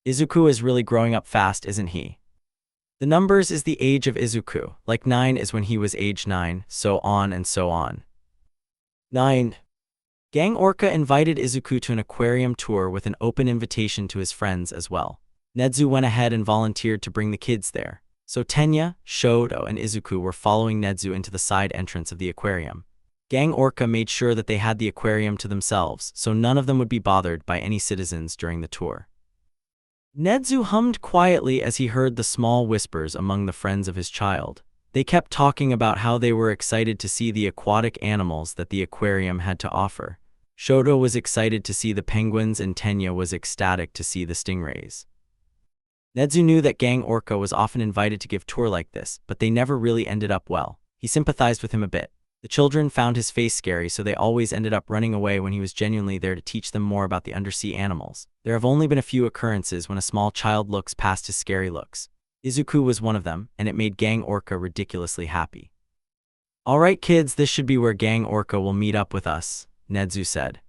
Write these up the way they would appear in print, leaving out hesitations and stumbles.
Izuku is really growing up fast, isn't he? The numbers is the age of Izuku, like 9 is when he was age 9, so on and so on. 9. Gang Orca invited Izuku to an aquarium tour with an open invitation to his friends as well. Nezu went ahead and volunteered to bring the kids there. So Tenya, Shoto, and Izuku were following Nezu into the side entrance of the aquarium. Gang Orca made sure that they had the aquarium to themselves, so none of them would be bothered by any citizens during the tour. Nezu hummed quietly as he heard the small whispers among the friends of his child. They kept talking about how they were excited to see the aquatic animals that the aquarium had to offer. Shoto was excited to see the penguins and Tenya was ecstatic to see the stingrays. Nezu knew that Gang Orca was often invited to give tour like this, but they never really ended up well. He sympathized with him a bit. The children found his face scary, so they always ended up running away when he was genuinely there to teach them more about the undersea animals. There have only been a few occurrences when a small child looks past his scary looks. Izuku was one of them, and it made Gang Orca ridiculously happy. "Alright kids, this should be where Gang Orca will meet up with us," Nezu said.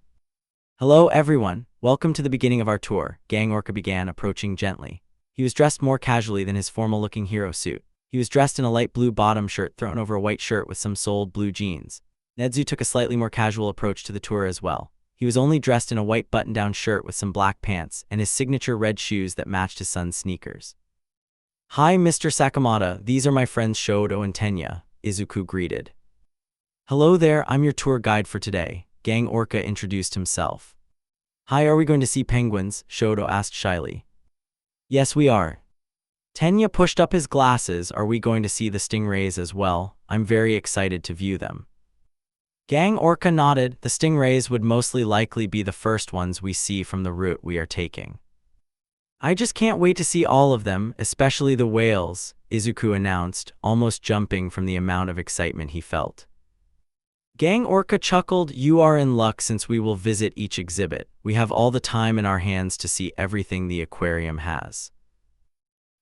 "Hello everyone, welcome to the beginning of our tour," Gang Orca began, approaching gently. He was dressed more casually than his formal-looking hero suit. He was dressed in a light blue bottom shirt thrown over a white shirt with some soled blue jeans. Nezu took a slightly more casual approach to the tour as well. He was only dressed in a white button-down shirt with some black pants and his signature red shoes that matched his son's sneakers. "Hi Mr. Sakamata, these are my friends Shoto and Tenya," Izuku greeted. "Hello there, I'm your tour guide for today," Gang Orca introduced himself. "Hi, are we going to see penguins?" Shoto asked shyly. "Yes, we are." Tenya pushed up his glasses. "Are we going to see the stingrays as well? I'm very excited to view them." Gang Orca nodded. "The stingrays would mostly likely be the first ones we see from the route we are taking." "I just can't wait to see all of them, especially the whales," Izuku announced, almost jumping from the amount of excitement he felt. Gang Orca chuckled. "You are in luck since we will visit each exhibit. We have all the time in our hands to see everything the aquarium has."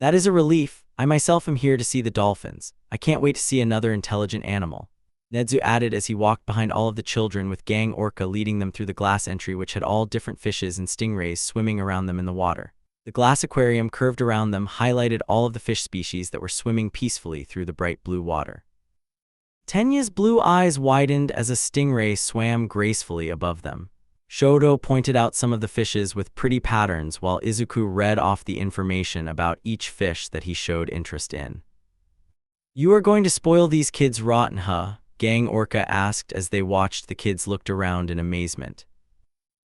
"That is a relief. I myself am here to see the dolphins. I can't wait to see another intelligent animal," Nezu added as he walked behind all of the children with Gang Orca leading them through the glass entry which had all different fishes and stingrays swimming around them in the water. The glass aquarium curved around them highlighted all of the fish species that were swimming peacefully through the bright blue water. Tenya's blue eyes widened as a stingray swam gracefully above them. Shoto pointed out some of the fishes with pretty patterns while Izuku read off the information about each fish that he showed interest in. "You are going to spoil these kids rotten, huh?" Gang Orca asked as they watched the kids looked around in amazement.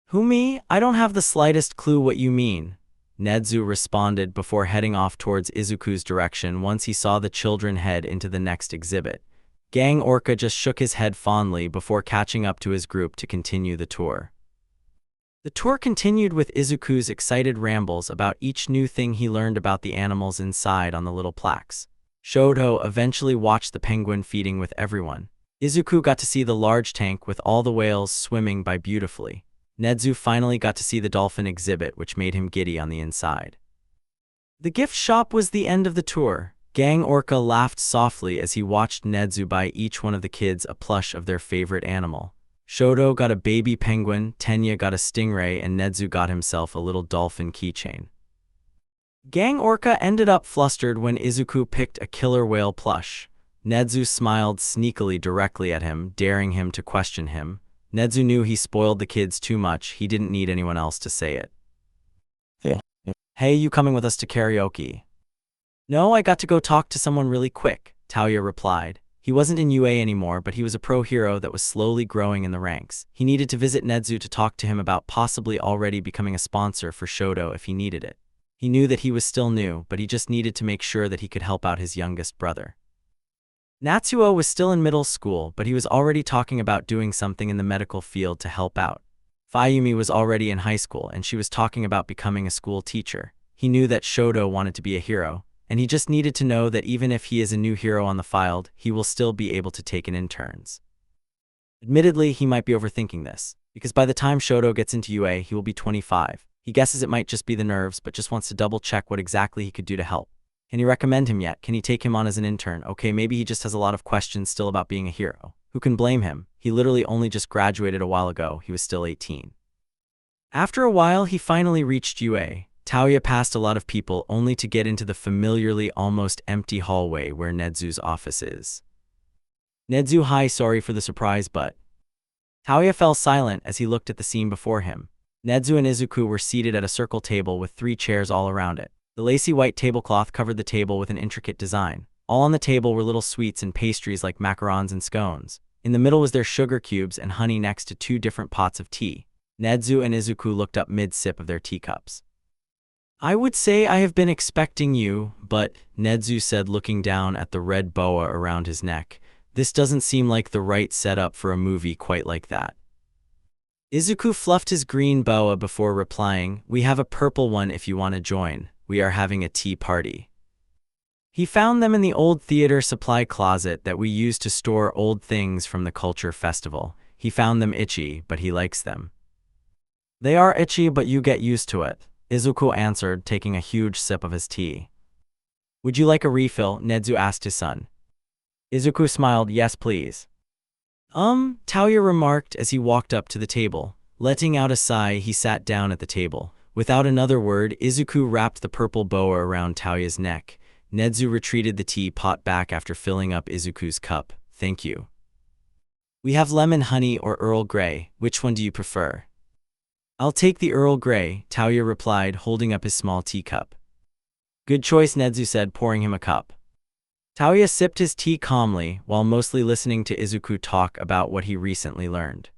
"Who, me? I don't have the slightest clue what you mean," Nezu responded before heading off towards Izuku's direction once he saw the children head into the next exhibit. Gang Orca just shook his head fondly before catching up to his group to continue the tour. The tour continued with Izuku's excited rambles about each new thing he learned about the animals inside on the little plaques. Shoto eventually watched the penguin feeding with everyone. Izuku got to see the large tank with all the whales swimming by beautifully. Nezu finally got to see the dolphin exhibit, which made him giddy on the inside. The gift shop was the end of the tour. Gang Orca laughed softly as he watched Nezu buy each one of the kids a plush of their favorite animal. Shoto got a baby penguin, Tenya got a stingray, and Nezu got himself a little dolphin keychain. Gang Orca ended up flustered when Izuku picked a killer whale plush. Nezu smiled sneakily directly at him, daring him to question him. Nezu knew he spoiled the kids too much. He didn't need anyone else to say it. Hey, you coming with us to karaoke?" "No, I got to go talk to someone really quick," Taoya replied. He wasn't in UA anymore, but he was a pro hero that was slowly growing in the ranks. He needed to visit Nezu to talk to him about possibly already becoming a sponsor for Shoto if he needed it. He knew that he was still new, but he just needed to make sure that he could help out his youngest brother. Natsuo was still in middle school, but he was already talking about doing something in the medical field to help out. Fayumi was already in high school, and she was talking about becoming a school teacher. He knew that Shoto wanted to be a hero, and he just needed to know that even if he is a new hero on the field, he will still be able to take in interns. Admittedly, he might be overthinking this, because by the time Shoto gets into UA, he will be 25. He guesses it might just be the nerves, but just wants to double-check what exactly he could do to help. Can he recommend him yet? Can he take him on as an intern? Okay, maybe he just has a lot of questions still about being a hero. Who can blame him? He literally only just graduated a while ago. He was still 18. After a while, he finally reached UA. Taoya passed a lot of people only to get into the familiarly almost empty hallway where Nezu's office is. Nezu, hi, sorry for the surprise, but… Taoya fell silent as he looked at the scene before him. Nezu and Izuku were seated at a circle table with 3 chairs all around it. The lacy white tablecloth covered the table with an intricate design. All on the table were little sweets and pastries like macarons and scones. In the middle was their sugar cubes and honey next to 2 different pots of tea. Nezu and Izuku looked up mid-sip of their teacups. I would say I have been expecting you, but, Nezu said looking down at the red boa around his neck, this doesn't seem like the right setup for a movie quite like that. Izuku fluffed his green boa before replying, we have a purple one if you want to join. We are having a tea party. He found them in the old theater supply closet that we used to store old things from the culture festival. He found them itchy, but he likes them. They are itchy, but you get used to it, Izuku answered, taking a huge sip of his tea. Would you like a refill? Nezu asked his son. Izuku smiled, yes please. Taoya remarked as he walked up to the table. Letting out a sigh, he sat down at the table. Without another word, Izuku wrapped the purple boa around Taoya's neck. Nezu retreated the tea pot back after filling up Izuku's cup. Thank you. We have lemon honey or Earl Grey. Which one do you prefer? I'll take the Earl Grey, Taoya replied, holding up his small teacup. Good choice, Nezu said, pouring him a cup. Taoya sipped his tea calmly, while mostly listening to Izuku talk about what he recently learned.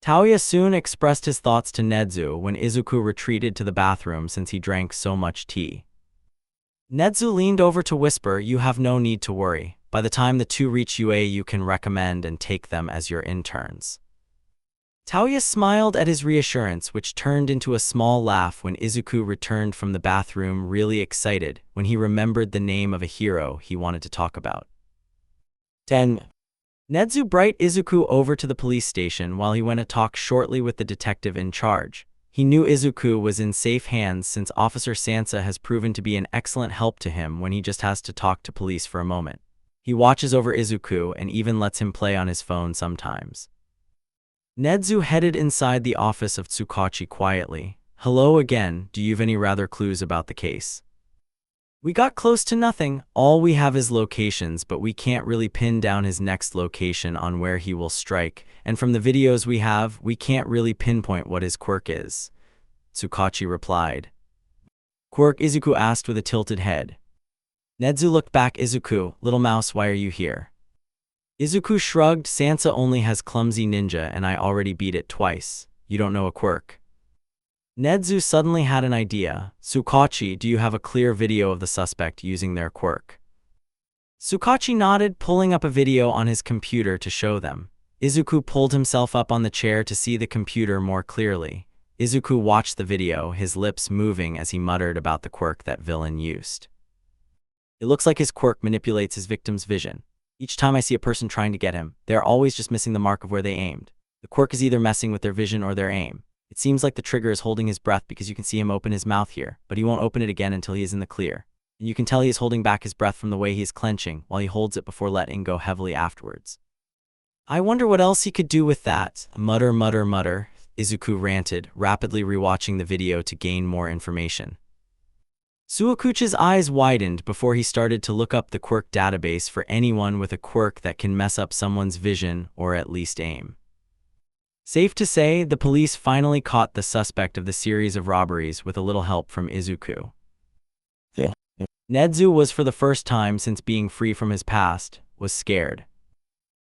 Taoya soon expressed his thoughts to Nezu when Izuku retreated to the bathroom since he drank so much tea. Nezu leaned over to whisper, you have no need to worry. By the time the 2 reach UA, you can recommend and take them as your interns. Taoya smiled at his reassurance, which turned into a small laugh when Izuku returned from the bathroom really excited when he remembered the name of a hero he wanted to talk about. 10. Nezu brought Izuku over to the police station while he went to talk shortly with the detective in charge. He knew Izuku was in safe hands since Officer Sansa has proven to be an excellent help to him when he just has to talk to police for a moment. He watches over Izuku and even lets him play on his phone sometimes. Nezu headed inside the office of Tsukachi quietly. Hello again, do you have any rather clues about the case? We got close to nothing. All we have is locations, but we can't really pin down his next location on where he will strike, and from the videos we have, we can't really pinpoint what his quirk is. Tsukachi replied. Quirk? Izuku asked with a tilted head. Nezu looked back. Izuku, little mouse, why are you here? Izuku shrugged. Sansa only has clumsy ninja and I already beat it twice. You don't know a quirk. Nezu suddenly had an idea. Tsukachi, do you have a clear video of the suspect using their quirk? Tsukachi nodded, pulling up a video on his computer to show them. Izuku pulled himself up on the chair to see the computer more clearly. Izuku watched the video, his lips moving as he muttered about the quirk that villain used. It looks like his quirk manipulates his victim's vision. Each time I see a person trying to get him, they are always just missing the mark of where they aimed. The quirk is either messing with their vision or their aim. It seems like the trigger is holding his breath because you can see him open his mouth here, but he won't open it again until he is in the clear. And you can tell he is holding back his breath from the way he is clenching while he holds it before letting go heavily afterwards. I wonder what else he could do with that. Mutter, mutter, mutter, Izuku ranted, rapidly rewatching the video to gain more information. Suakuchi's eyes widened before he started to look up the quirk database for anyone with a quirk that can mess up someone's vision or at least aim. Safe to say, the police finally caught the suspect of the series of robberies with a little help from Izuku. Nezu was, for the first time since being free from his past, was scared.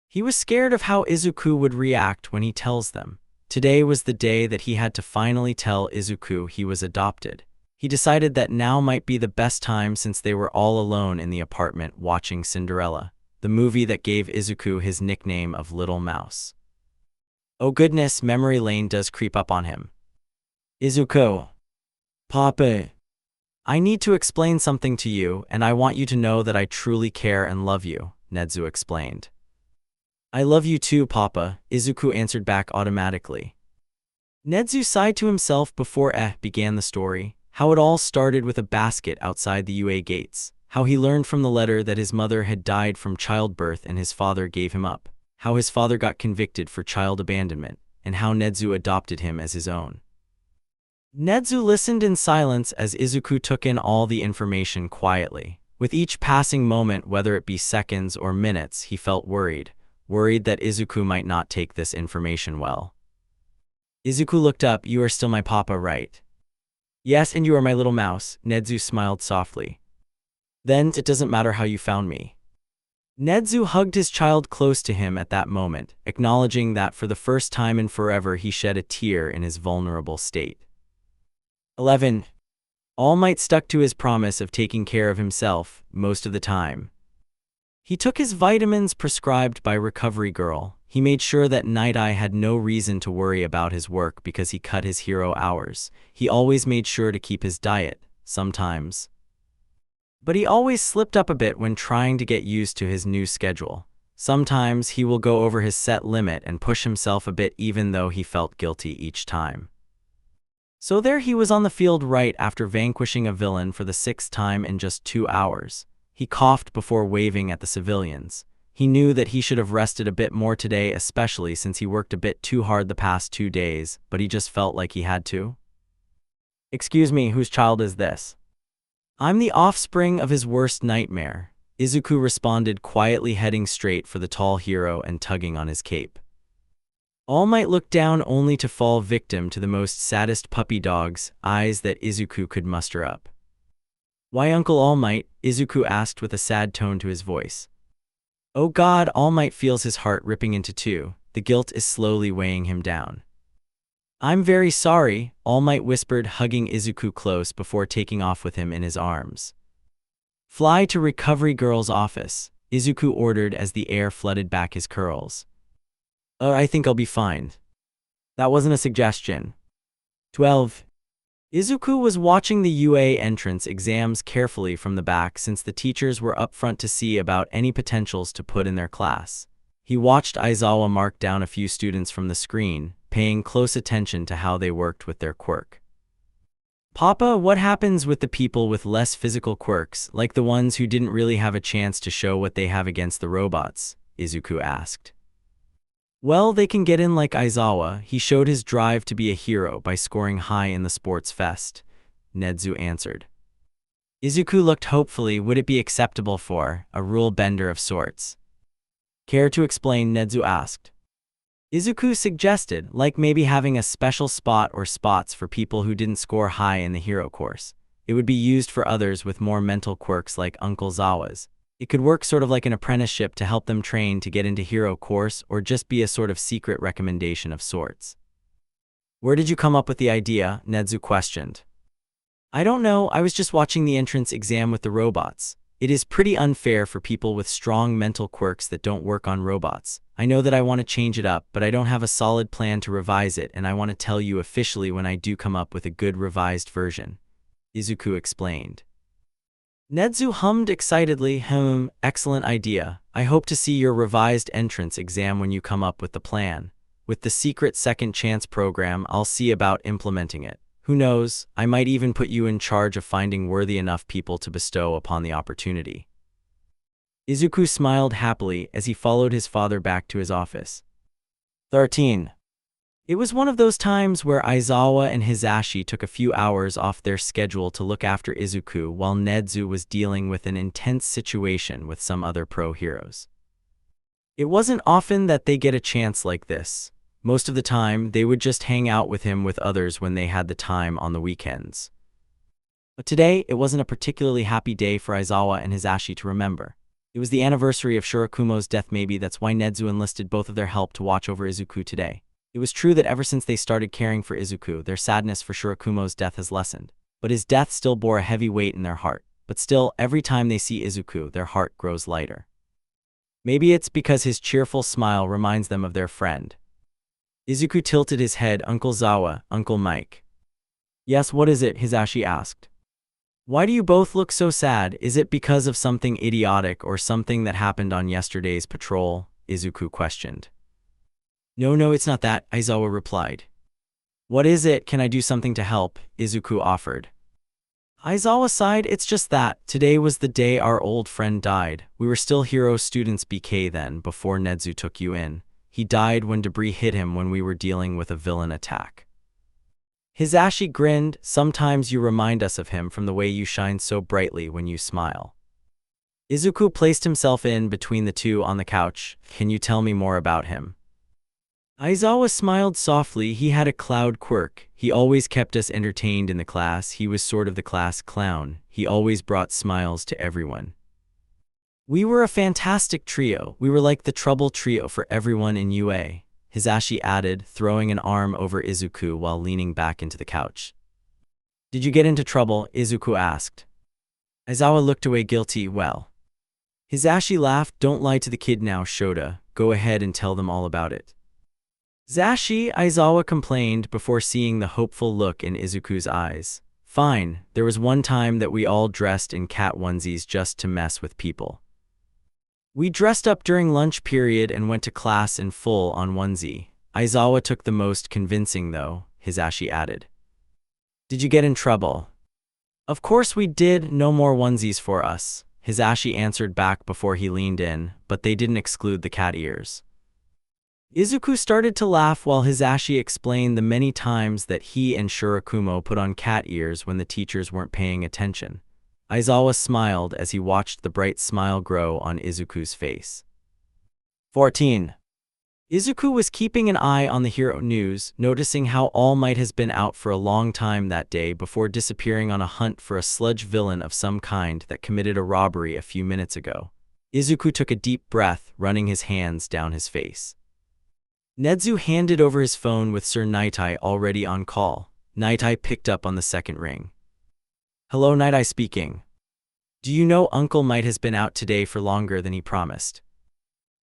He was scared of how Izuku would react when he tells them. Today was the day that he had to finally tell Izuku he was adopted. He decided that now might be the best time since they were all alone in the apartment watching Cinderella, the movie that gave Izuku his nickname of Little Mouse. Oh goodness, memory lane does creep up on him. Izuku. Papa. I need to explain something to you, and I want you to know that I truly care and love you, Nezu explained. I love you too, Papa, Izuku answered back automatically. Nezu sighed to himself before began the story. How it all started with a basket outside the UA gates, how he learned from the letter that his mother had died from childbirth and his father gave him up, how his father got convicted for child abandonment, and how Nezu adopted him as his own. Nezu listened in silence as Izuku took in all the information quietly. With each passing moment, whether it be seconds or minutes, he felt worried that Izuku might not take this information well. Izuku looked up. "You are still my papa, right?" "Yes, and you are my little mouse," Nezu smiled softly. "Then it doesn't matter how you found me." Nezu hugged his child close to him at that moment, acknowledging that for the first time in forever he shed a tear in his vulnerable state. 11. All Might stuck to his promise of taking care of himself most of the time. He took his vitamins prescribed by Recovery Girl. He made sure that Night Eye had no reason to worry about his work because he cut his hero hours. He always made sure to keep his diet, sometimes. But he always slipped up a bit when trying to get used to his new schedule. Sometimes he will go over his set limit and push himself a bit even though he felt guilty each time. So there he was on the field right after vanquishing a villain for the 6th time in just 2 hours. He coughed before waving at the civilians. He knew that he should have rested a bit more today, especially since he worked a bit too hard the past 2 days, but he just felt like he had to. "Excuse me, whose child is this?" "I'm the offspring of his worst nightmare," Izuku responded, quietly heading straight for the tall hero and tugging on his cape. All Might looked down only to fall victim to the most saddest puppy dog's eyes that Izuku could muster up. "Why, Uncle All Might?" Izuku asked with a sad tone to his voice. Oh God, All Might feels his heart ripping into two. The guilt is slowly weighing him down. "I'm very sorry," All Might whispered, hugging Izuku close before taking off with him in his arms. "Fly to Recovery Girl's office," Izuku ordered as the air flooded back his curls. I think I'll be fine." "That wasn't a suggestion." 12. Izuku was watching the UA entrance exams carefully from the back since the teachers were up front to see about any potentials to put in their class. He watched Aizawa mark down a few students from the screen, paying close attention to how they worked with their quirk. "Papa, what happens with the people with less physical quirks, like the ones who didn't really have a chance to show what they have against the robots?" Izuku asked. "Well, they can get in like Aizawa. He showed his drive to be a hero by scoring high in the sports fest," Nezu answered. Izuku looked hopefully. Would it be acceptable for a rule bender of sorts? "Care to explain?" Nezu asked. Izuku suggested, like maybe having a special spot or spots for people who didn't score high in the hero course. It would be used for others with more mental quirks like Uncle Zawa's. It could work sort of like an apprenticeship to help them train to get into hero course, or just be a sort of secret recommendation of sorts. "Where did you come up with the idea?" Nezu questioned. "I don't know, I was just watching the entrance exam with the robots. It is pretty unfair for people with strong mental quirks that don't work on robots. I know that I want to change it up, but I don't have a solid plan to revise it, and I want to tell you officially when I do come up with a good revised version," Izuku explained. Nezu hummed excitedly, "Excellent idea. I hope to see your revised entrance exam when you come up with the plan. With the secret second chance program, I'll see about implementing it. Who knows, I might even put you in charge of finding worthy enough people to bestow upon the opportunity." Izuku smiled happily as he followed his father back to his office. 13. It was one of those times where Aizawa and Hisashi took a few hours off their schedule to look after Izuku while Nezu was dealing with an intense situation with some other pro heroes. It wasn't often that they get a chance like this. Most of the time, they would just hang out with him with others when they had the time on the weekends. But today, it wasn't a particularly happy day for Aizawa and Hisashi to remember. It was the anniversary of Shirakumo's death. Maybe that's why Nezu enlisted both of their help to watch over Izuku today. It was true that ever since they started caring for Izuku, their sadness for Shirakumo's death has lessened. But his death still bore a heavy weight in their heart. But still, every time they see Izuku, their heart grows lighter. Maybe it's because his cheerful smile reminds them of their friend. Izuku tilted his head. "Uncle Zawa, Uncle Mike." "Yes, what is it?" Hisashi asked. "Why do you both look so sad? Is it because of something idiotic or something that happened on yesterday's patrol?" Izuku questioned. No, it's not that," Aizawa replied. "What is it? Can I do something to help?" Izuku offered. Aizawa sighed. "It's just that today was the day our old friend died. We were still hero students BK then, before Nezu took you in. He died when debris hit him when we were dealing with a villain attack." Hisashi grinned. Sometimes you remind us of him from the way you shine so brightly when you smile. Izuku placed himself in between the two on the couch. Can you tell me more about him? Aizawa smiled softly. He had a cloud quirk. He always kept us entertained in the class. He was sort of the class clown. He always brought smiles to everyone. We were a fantastic trio. We were like the trouble trio for everyone in UA, Hisashi added, throwing an arm over Izuku while leaning back into the couch. Did you get into trouble? Izuku asked. Aizawa looked away guilty. Well. Hisashi laughed. Don't lie to the kid now, Shota. Go ahead and tell them all about it. Zashi, Aizawa complained before seeing the hopeful look in Izuku's eyes. Fine, there was one time that we all dressed in cat onesies just to mess with people. We dressed up during lunch period and went to class in full on onesie. Aizawa took the most convincing though, Hisashi added. Did you get in trouble? Of course we did. No more onesies for us, Hisashi answered back before he leaned in, but they didn't exclude the cat ears. Izuku started to laugh while Hisashi explained the many times that he and Shirakumo put on cat ears when the teachers weren't paying attention. Aizawa smiled as he watched the bright smile grow on Izuku's face. 14. Izuku was keeping an eye on the Hero News, noticing how All Might has been out for a long time that day before disappearing on a hunt for a sludge villain of some kind that committed a robbery a few minutes ago. Izuku took a deep breath, running his hands down his face. Nezu handed over his phone with Sir Nightai already on call. Nightai picked up on the second ring. Hello, Nightai speaking. Do you know Uncle Might has been out today for longer than he promised?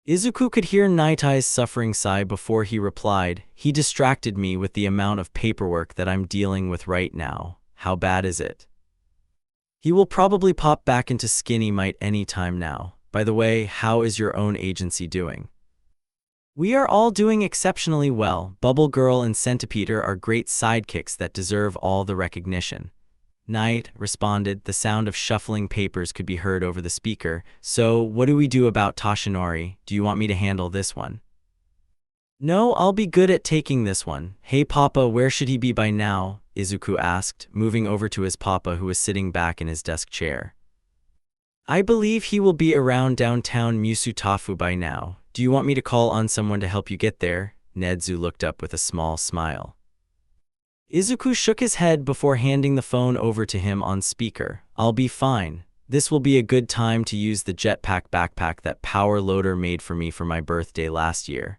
Izuku could hear Nightai's suffering sigh before he replied. He distracted me with the amount of paperwork that I'm dealing with right now. How bad is it? He will probably pop back into Skinny Might any time now. By the way, how is your own agency doing? We are all doing exceptionally well. Bubble Girl and Centipede are great sidekicks that deserve all the recognition. Knight responded. The sound of shuffling papers could be heard over the speaker. So, what do we do about Toshinori? Do you want me to handle this one? No, I'll be good at taking this one. Hey Papa, where should he be by now? Izuku asked, moving over to his papa who was sitting back in his desk chair. I believe he will be around downtown Musutafu by now. Do you want me to call on someone to help you get there? Nezu looked up with a small smile. Izuku shook his head before handing the phone over to him on speaker. I'll be fine. This will be a good time to use the jetpack backpack that Power Loader made for me for my birthday last year.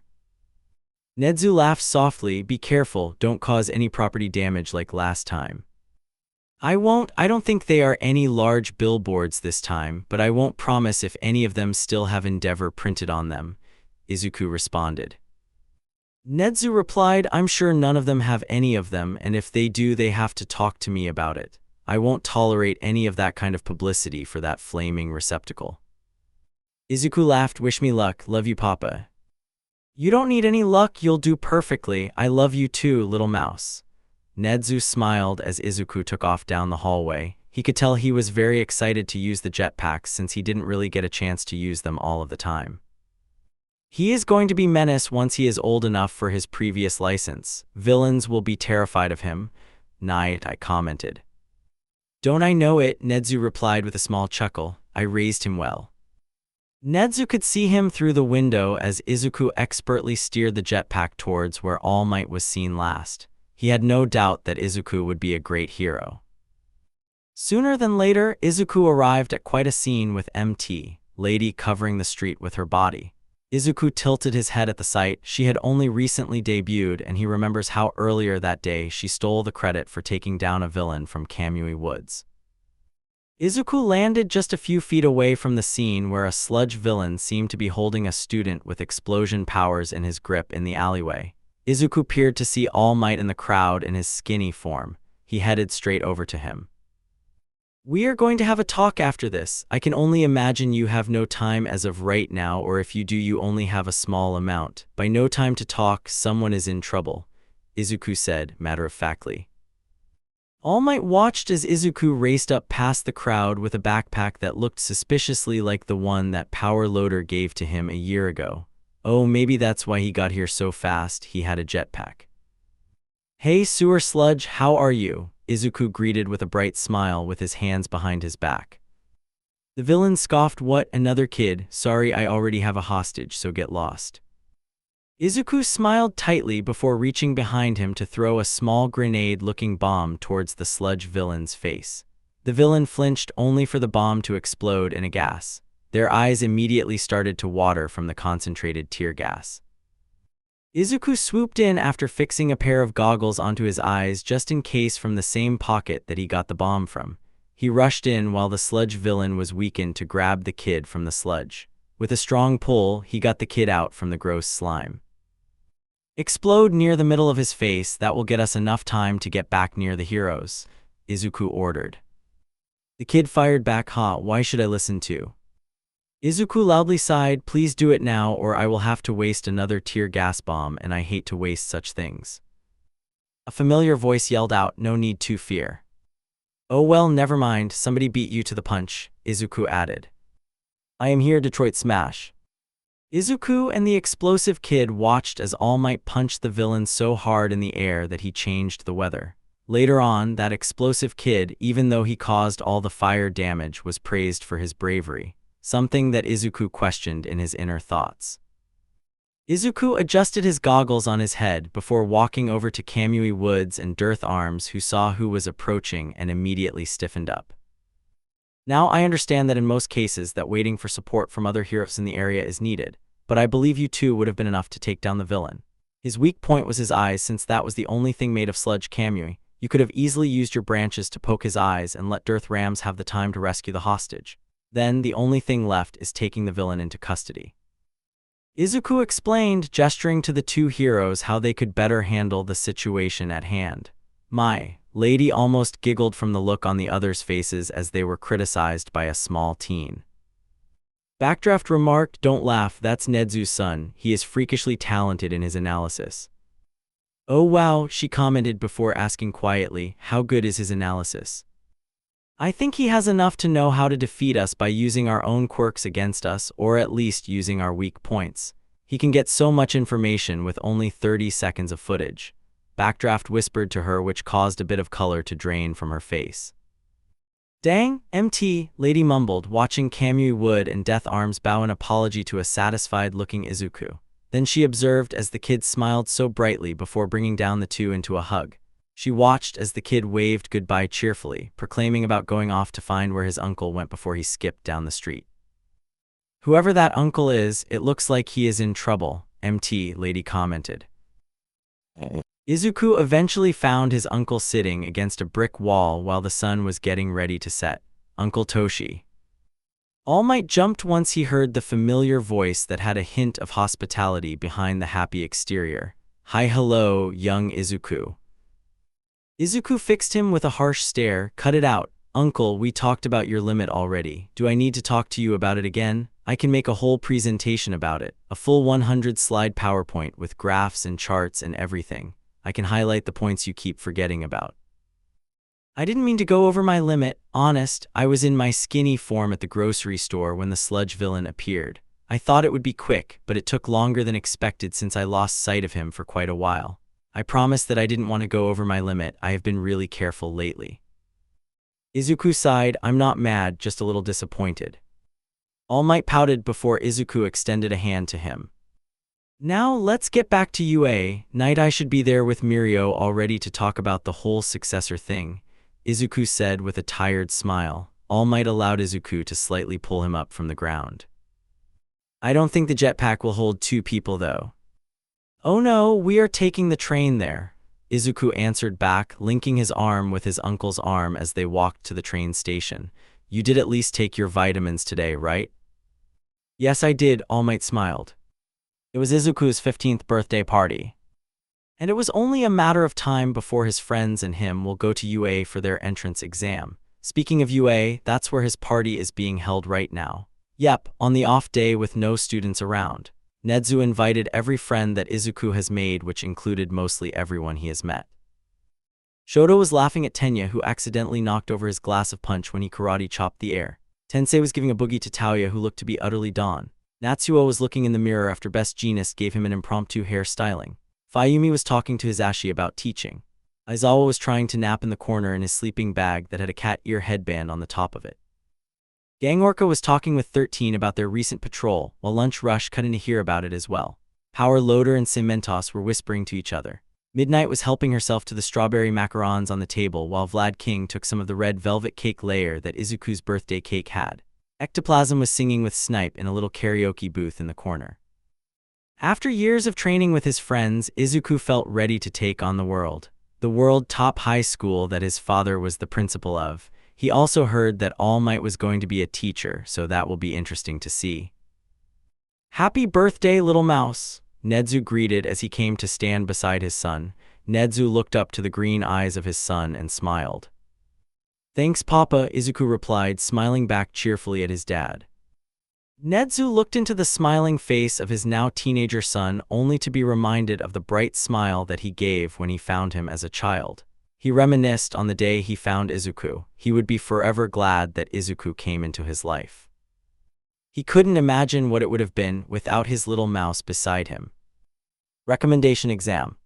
Nezu laughed softly. Be careful, don't cause any property damage like last time. I won't. I don't think they are any large billboards this time, but I won't promise if any of them still have Endeavor printed on them, Izuku responded. Nezu replied, I'm sure none of them have any of them, and if they do, they have to talk to me about it. I won't tolerate any of that kind of publicity for that flaming receptacle. Izuku laughed. Wish me luck. Love you, Papa. You don't need any luck. You'll do perfectly. I love you too, little mouse. Nezu smiled as Izuku took off down the hallway. He could tell he was very excited to use the jetpacks since he didn't really get a chance to use them all of the time. He is going to be menace once he is old enough for his previous license. Villains will be terrified of him, I commented. Don't I know it? Nezu replied with a small chuckle. I raised him well. Nezu could see him through the window as Izuku expertly steered the jetpack towards where All Might was seen last. He had no doubt that Izuku would be a great hero. Sooner than later, Izuku arrived at quite a scene with MT, lady covering the street with her body. Izuku tilted his head at the sight. She had only recently debuted, and he remembers how earlier that day she stole the credit for taking down a villain from Kamui Woods. Izuku landed just a few feet away from the scene where a sludge villain seemed to be holding a student with explosion powers in his grip in the alleyway. Izuku peered to see All Might in the crowd in his skinny form. He headed straight over to him. We are going to have a talk after this. I can only imagine you have no time as of right now, or if you do, you only have a small amount. By no time to talk, someone is in trouble, Izuku said, matter-of-factly. All Might watched as Izuku raced up past the crowd with a backpack that looked suspiciously like the one that Power Loader gave to him a year ago. Oh, maybe that's why he got here so fast. He had a jetpack. Hey sewer sludge, how are you? Izuku greeted with a bright smile with his hands behind his back. The villain scoffed, what, another kid? Sorry, I already have a hostage, so get lost. Izuku smiled tightly before reaching behind him to throw a small grenade-looking bomb towards the sludge villain's face. The villain flinched only for the bomb to explode in a gas. Their eyes immediately started to water from the concentrated tear gas. Izuku swooped in after fixing a pair of goggles onto his eyes just in case from the same pocket that he got the bomb from. He rushed in while the sludge villain was weakened to grab the kid from the sludge. With a strong pull, he got the kid out from the gross slime. Explode near the middle of his face, that will get us enough time to get back near the heroes, Izuku ordered. The kid fired back, why should I listen to? Izuku loudly sighed, please do it now or I will have to waste another tear gas bomb and I hate to waste such things. A familiar voice yelled out, no need to fear. Oh well, never mind, somebody beat you to the punch, Izuku added. I am here, Detroit Smash. Izuku and the explosive kid watched as All Might punched the villain so hard in the air that he changed the weather. Later on, that explosive kid, even though he caused all the fire damage, was praised for his bravery, something that Izuku questioned in his inner thoughts. Izuku adjusted his goggles on his head before walking over to Kamui Woods and Dearth Arms, who saw who was approaching and immediately stiffened up. Now I understand that in most cases that waiting for support from other heroes in the area is needed, but I believe you two would have been enough to take down the villain. His weak point was his eyes, since that was the only thing made of sludge. Kamui, you could have easily used your branches to poke his eyes and let Dearth Rams have the time to rescue the hostage. Then the only thing left is taking the villain into custody. Izuku explained, gesturing to the two heroes how they could better handle the situation at hand. My lady almost giggled from the look on the others' faces as they were criticized by a small teen. Backdraft remarked, don't laugh, that's Nezu's son, he is freakishly talented in his analysis. Oh wow, she commented before asking quietly, how good is his analysis? I think he has enough to know how to defeat us by using our own quirks against us, or at least using our weak points. He can get so much information with only 30 seconds of footage. Backdraft whispered to her, which caused a bit of color to drain from her face. Dang, MT, Lady mumbled, watching Kamui Wood and Death Arms bow in apology to a satisfied-looking Izuku. Then she observed as the kid smiled so brightly before bringing down the two into a hug. She watched as the kid waved goodbye cheerfully, proclaiming about going off to find where his uncle went before he skipped down the street. Whoever that uncle is, it looks like he is in trouble, MT, Lady commented. Izuku eventually found his uncle sitting against a brick wall while the sun was getting ready to set. Uncle Toshi. All Might jumped once he heard the familiar voice that had a hint of hospitality behind the happy exterior. Hi, hello, young Izuku. Izuku fixed him with a harsh stare. Cut it out. Uncle, we talked about your limit already. Do I need to talk to you about it again? I can make a whole presentation about it. A full 100-slide PowerPoint with graphs and charts and everything. I can highlight the points you keep forgetting about. I didn't mean to go over my limit. Honest, I was in my skinny form at the grocery store when the sludge villain appeared. I thought it would be quick, but it took longer than expected since I lost sight of him for quite a while. I promise that I didn't want to go over my limit. I have been really careful lately. Izuku sighed. I'm not mad, just a little disappointed. All Might pouted before Izuku extended a hand to him. Now let's get back to UA. Night I should be there with Mirio all ready to talk about the whole successor thing, Izuku said with a tired smile. All Might allowed Izuku to slightly pull him up from the ground. I don't think the jetpack will hold two people though. Oh no, we are taking the train there, Izuku answered back, linking his arm with his uncle's arm as they walked to the train station. You did at least take your vitamins today, right? Yes, I did, All Might smiled. It was Izuku's 15th birthday party, and it was only a matter of time before his friends and him will go to UA for their entrance exam. Speaking of UA, that's where his party is being held right now. Yep, on the off day with no students around. Nezu invited every friend that Izuku has made, which included mostly everyone he has met. Shoto was laughing at Tenya, who accidentally knocked over his glass of punch when he karate chopped the air. Tensei was giving a boogie to Taoya, who looked to be utterly done. Natsuo was looking in the mirror after Best Jeanist gave him an impromptu hair styling. Fayumi was talking to Hisashi about teaching. Aizawa was trying to nap in the corner in his sleeping bag that had a cat ear headband on the top of it. Gang Orca was talking with 13 about their recent patrol, while Lunch Rush cut in to hear about it as well. Power Loader and Cementos were whispering to each other. Midnight was helping herself to the strawberry macarons on the table while Vlad King took some of the red velvet cake layer that Izuku's birthday cake had. Ectoplasm was singing with Snipe in a little karaoke booth in the corner. After years of training with his friends, Izuku felt ready to take on the world top high school that his father was the principal of. He also heard that All Might was going to be a teacher, so that will be interesting to see. "Happy birthday, little mouse," Nezu greeted as he came to stand beside his son. Nezu looked up to the green eyes of his son and smiled. "Thanks, Papa," Izuku replied, smiling back cheerfully at his dad. Nezu looked into the smiling face of his now teenager son only to be reminded of the bright smile that he gave when he found him as a child. He reminisced on the day he found Izuku. He would be forever glad that Izuku came into his life. He couldn't imagine what it would have been without his little mouse beside him. Recommendation exam.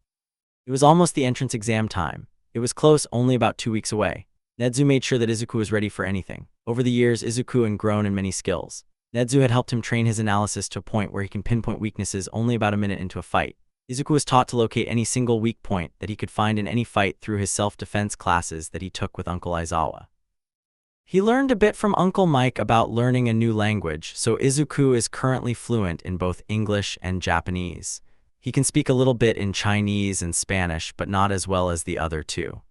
It was almost the entrance exam time. It was close, only about 2 weeks away. Nezu made sure that Izuku was ready for anything. Over the years, Izuku had grown in many skills. Nezu had helped him train his analysis to a point where he can pinpoint weaknesses only about a minute into a fight. Izuku was taught to locate any single weak point that he could find in any fight through his self-defense classes that he took with Uncle Aizawa. He learned a bit from Uncle Mike about learning a new language, so Izuku is currently fluent in both English and Japanese. He can speak a little bit in Chinese and Spanish, but not as well as the other two.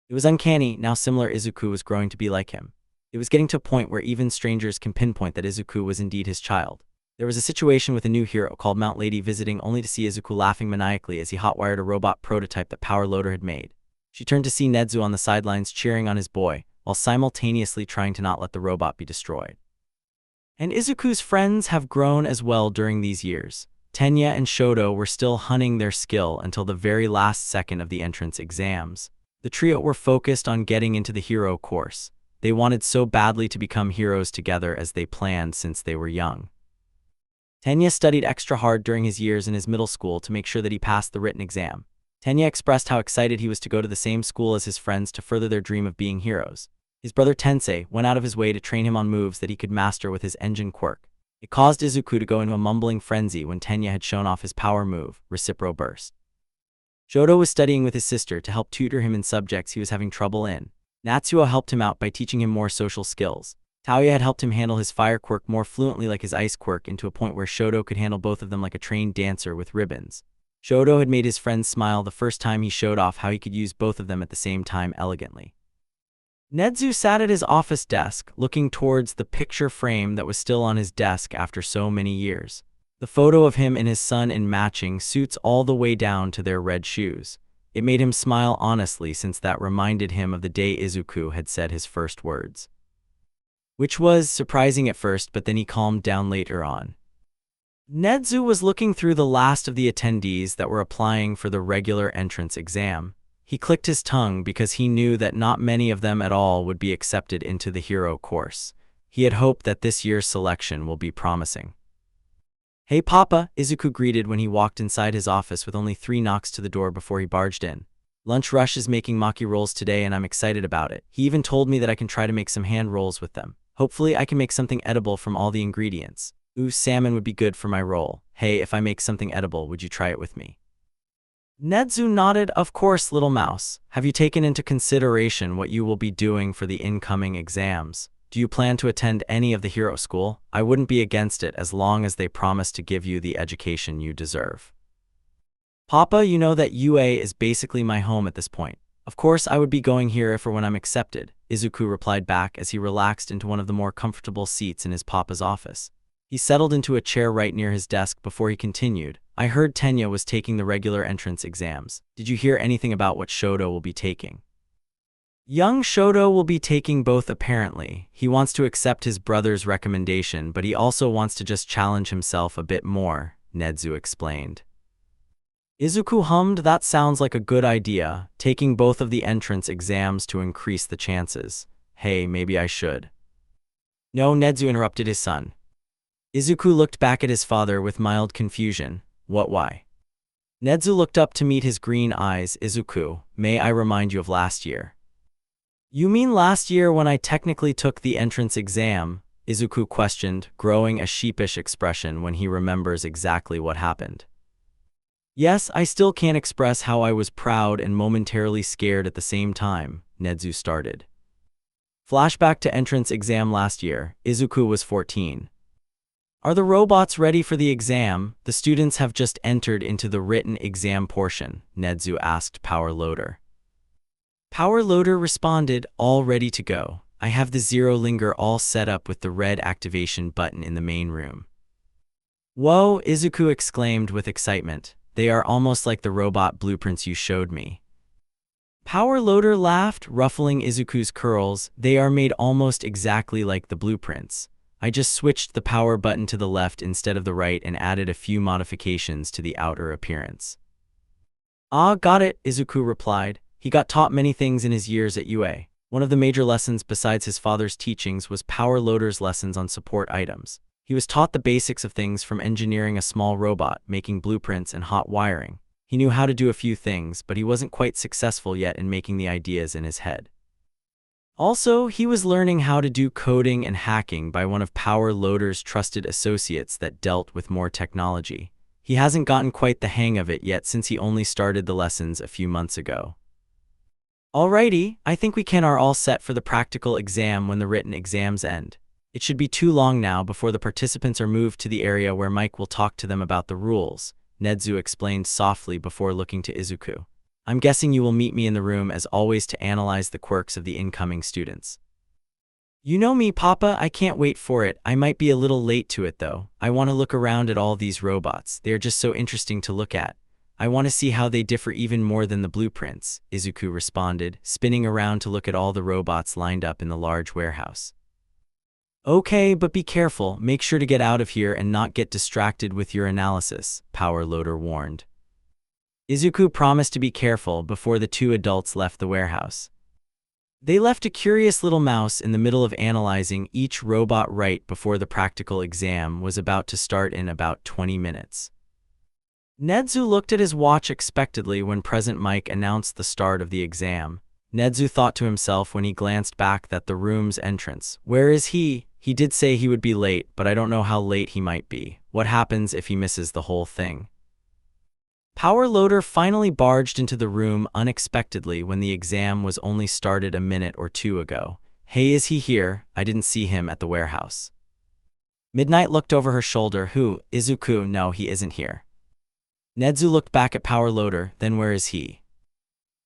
It was uncanny, now similar Izuku was growing to be like him. It was getting to a point where even strangers can pinpoint that Izuku was indeed his child. There was a situation with a new hero called Mount Lady visiting only to see Izuku laughing maniacally as he hotwired a robot prototype that Power Loader had made. She turned to see Nezu on the sidelines cheering on his boy, while simultaneously trying to not let the robot be destroyed. And Izuku's friends have grown as well during these years. Tenya and Shoto were still honing their skill until the very last second of the entrance exams. The trio were focused on getting into the hero course. They wanted so badly to become heroes together as they planned since they were young. Tenya studied extra hard during his years in his middle school to make sure that he passed the written exam. Tenya expressed how excited he was to go to the same school as his friends to further their dream of being heroes. His brother Tensei went out of his way to train him on moves that he could master with his engine Quirk. It caused Izuku to go into a mumbling frenzy when Tenya had shown off his power move, Recipro Burst. Shoto was studying with his sister to help tutor him in subjects he was having trouble in. Natsuo helped him out by teaching him more social skills. Taoya had helped him handle his fire quirk more fluently like his ice quirk into a point where Shoto could handle both of them like a trained dancer with ribbons. Shoto had made his friends smile the first time he showed off how he could use both of them at the same time elegantly. Nezu sat at his office desk, looking towards the picture frame that was still on his desk after so many years. The photo of him and his son in matching suits all the way down to their red shoes. It made him smile honestly since that reminded him of the day Izuku had said his first words. Which was surprising at first, but then he calmed down later on. Nezu was looking through the last of the attendees that were applying for the regular entrance exam. He clicked his tongue because he knew that not many of them at all would be accepted into the hero course. He had hoped that this year's selection will be promising. "Hey Papa," Izuku greeted when he walked inside his office with only 3 knocks to the door before he barged in. "Lunch Rush is making maki rolls today and I'm excited about it. He even told me that I can try to make some hand rolls with them. Hopefully I can make something edible from all the ingredients. Ooh, salmon would be good for my roll. Hey, if I make something edible, would you try it with me?" Nezu nodded. "Of course, little mouse. Have you taken into consideration what you will be doing for the incoming exams? Do you plan to attend any of the hero school? I wouldn't be against it as long as they promise to give you the education you deserve." "Papa, you know that UA is basically my home at this point. Of course I would be going here if or when I'm accepted," Izuku replied back as he relaxed into one of the more comfortable seats in his papa's office. He settled into a chair right near his desk before he continued. "I heard Tenya was taking the regular entrance exams. Did you hear anything about what Shoto will be taking?" "Young Shoto will be taking both apparently. He wants to accept his brother's recommendation, but he also wants to just challenge himself a bit more," Nezu explained. Izuku hummed. "That sounds like a good idea, taking both of the entrance exams to increase the chances. Hey, maybe I should." "No," Nezu interrupted his son. Izuku looked back at his father with mild confusion. "What, why?" Nezu looked up to meet his green eyes. Izuku, may I remind you of last year? You mean last year when I technically took the entrance exam? Izuku questioned, growing a sheepish expression when he remembers exactly what happened. Yes, I still can't express how I was proud and momentarily scared at the same time, Nezu started. Flashback to entrance exam last year. Izuku was 14. Are the robots ready for the exam? The students have just entered into the written exam portion, Nezu asked Power Loader. Power Loader responded, all ready to go. I have the Zero Linger all set up with the red activation button in the main room. Whoa, Izuku exclaimed with excitement. They are almost like the robot blueprints you showed me. Power Loader laughed, ruffling Izuku's curls. They are made almost exactly like the blueprints. I just switched the power button to the left instead of the right and added a few modifications to the outer appearance. Ah, got it, Izuku replied. He got taught many things in his years at UA. One of the major lessons besides his father's teachings was Power Loader's lessons on support items. He was taught the basics of things from engineering a small robot, making blueprints, and hot wiring. He knew how to do a few things, but he wasn't quite successful yet in making the ideas in his head. Also, he was learning how to do coding and hacking by one of Power Loader's trusted associates that dealt with more technology. He hasn't gotten quite the hang of it yet since he only started the lessons a few months ago. Alrighty, I think we are all set for the practical exam when the written exams end. It should be too long now before the participants are moved to the area where Mike will talk to them about the rules, Nezu explained softly before looking to Izuku. I'm guessing you will meet me in the room as always to analyze the quirks of the incoming students. You know me, Papa, I can't wait for it. I might be a little late to it though. I want to look around at all these robots. They are just so interesting to look at. I want to see how they differ even more than the blueprints, Izuku responded, spinning around to look at all the robots lined up in the large warehouse. Okay, but be careful. Make sure to get out of here and not get distracted with your analysis, Power Loader warned. Izuku promised to be careful before the two adults left the warehouse. They left a curious little mouse in the middle of analyzing each robot right before the practical exam was about to start in about 20 minutes. Nezu looked at his watch expectantly when President Mike announced the start of the exam. Nezu thought to himself when he glanced back at the room's entrance. Where is he? He did say he would be late, but I don't know how late he might be. What happens if he misses the whole thing? Power Loader finally barged into the room unexpectedly when the exam was only started a minute or two ago. Hey, is he here? I didn't see him at the warehouse. Midnight looked over her shoulder. Who? Izuku? No, he isn't here. Nezu looked back at Power Loader, then where is he?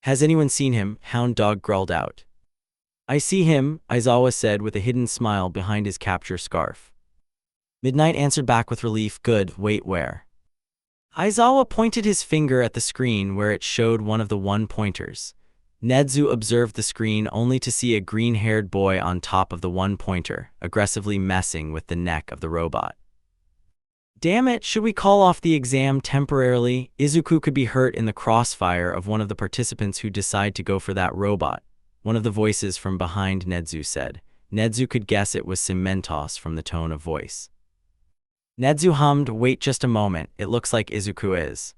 Has anyone seen him? Hound Dog growled out. I see him, Aizawa said with a hidden smile behind his capture scarf. Midnight answered back with relief. Good, wait, where? Aizawa pointed his finger at the screen where it showed one of the one-pointers. Nezu observed the screen only to see a green-haired boy on top of the one-pointer, aggressively messing with the neck of the robot. Damn it, should we call off the exam temporarily? Izuku could be hurt in the crossfire of one of the participants who decide to go for that robot, one of the voices from behind Nezu said. Nezu could guess it was Cementos from the tone of voice. Nezu hummed, wait just a moment, it looks like Izuku is.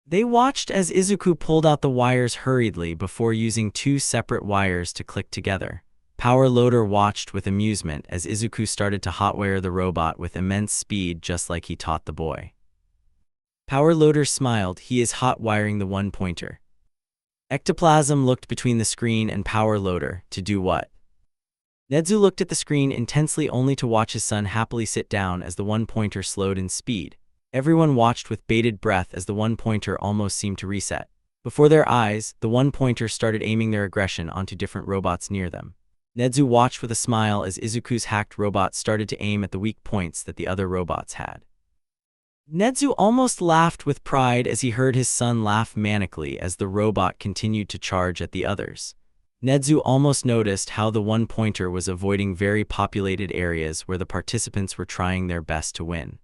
They watched as Izuku pulled out the wires hurriedly before using two separate wires to click together. Power Loader watched with amusement as Izuku started to hotwire the robot with immense speed just like he taught the boy. Power Loader smiled, he is hot-wiring the one-pointer. Ectoplasm looked between the screen and Power Loader, to do what? Nezu looked at the screen intensely only to watch his son happily sit down as the one-pointer slowed in speed. Everyone watched with bated breath as the one-pointer almost seemed to reset. Before their eyes, the one-pointer started aiming their aggression onto different robots near them. Nezu watched with a smile as Izuku's hacked robot started to aim at the weak points that the other robots had. Nezu almost laughed with pride as he heard his son laugh manically as the robot continued to charge at the others. Nezu almost noticed how the one-pointer was avoiding very populated areas where the participants were trying their best to win.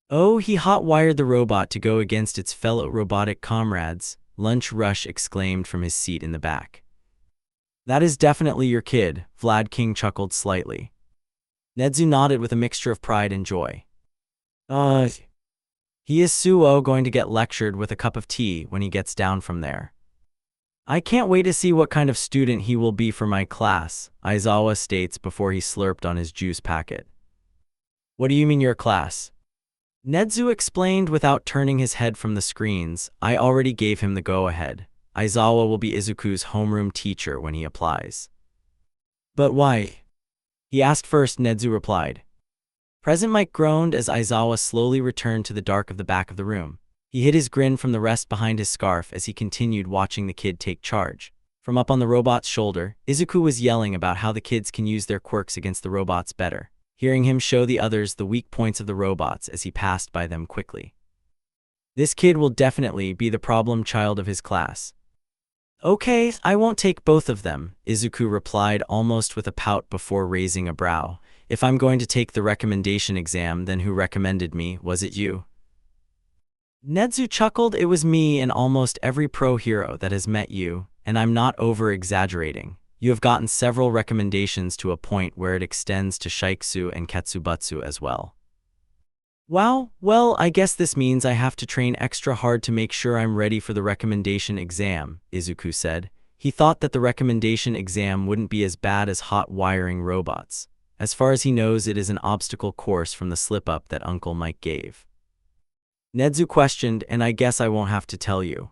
Oh, he hot-wired the robot to go against its fellow robotic comrades, Lunch Rush exclaimed from his seat in the back. That is definitely your kid, Vlad King chuckled slightly. Nezu nodded with a mixture of pride and joy. He is Suo going to get lectured with a cup of tea when he gets down from there. I can't wait to see what kind of student he will be for my class, Aizawa states before he slurped on his juice packet. What do you mean your class? Nezu explained without turning his head from the screens. I already gave him the go-ahead. Aizawa will be Izuku's homeroom teacher when he applies. But why? He asked first, Nezu replied. Present Mike groaned as Aizawa slowly returned to the dark of the back of the room. He hid his grin from the rest behind his scarf as he continued watching the kid take charge. From up on the robot's shoulder, Izuku was yelling about how the kids can use their quirks against the robots better, hearing him show the others the weak points of the robots as he passed by them quickly. This kid will definitely be the problem child of his class. Okay, I won't take both of them, Izuku replied almost with a pout before raising a brow. If I'm going to take the recommendation exam, then who recommended me? Was it you? Nezu chuckled. It was me and almost every pro hero that has met you, and I'm not over-exaggerating. You have gotten several recommendations to a point where it extends to Shiksu and Ketsubutsu as well. Wow, well, I guess this means I have to train extra hard to make sure I'm ready for the recommendation exam, Izuku said. He thought that the recommendation exam wouldn't be as bad as hot wiring robots. As far as he knows, it is an obstacle course from the slip-up that Uncle Mike gave. Nezu questioned, and I guess I won't have to tell you.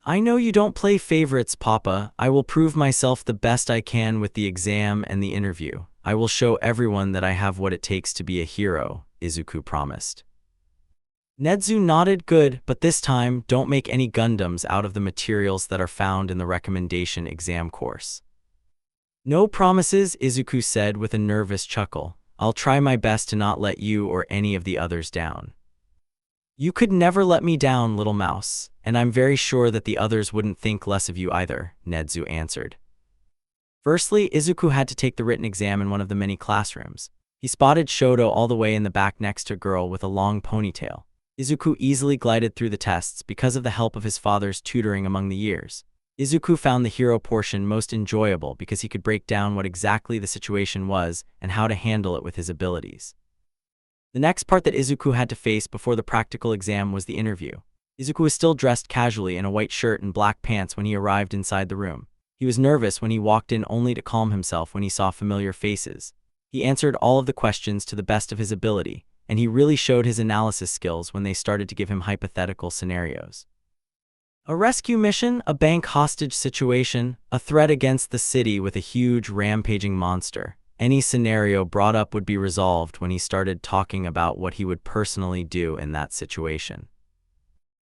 I know you don't play favorites, Papa. I will prove myself the best I can with the exam and the interview. I will show everyone that I have what it takes to be a hero, Izuku promised. Nezu nodded. Good, but this time, don't make any Gundams out of the materials that are found in the recommendation exam course. No promises, Izuku said with a nervous chuckle. I'll try my best to not let you or any of the others down. You could never let me down, little mouse, and I'm very sure that the others wouldn't think less of you either, Nezu answered. Firstly, Izuku had to take the written exam in one of the many classrooms. He spotted Shoto all the way in the back next to a girl with a long ponytail. Izuku easily glided through the tests because of the help of his father's tutoring among the years. Izuku found the hero portion most enjoyable because he could break down what exactly the situation was and how to handle it with his abilities. The next part that Izuku had to face before the practical exam was the interview. Izuku was still dressed casually in a white shirt and black pants when he arrived inside the room. He was nervous when he walked in, only to calm himself when he saw familiar faces. He answered all of the questions to the best of his ability, and he really showed his analysis skills when they started to give him hypothetical scenarios. A rescue mission, a bank hostage situation, a threat against the city with a huge rampaging monster. Any scenario brought up would be resolved when he started talking about what he would personally do in that situation.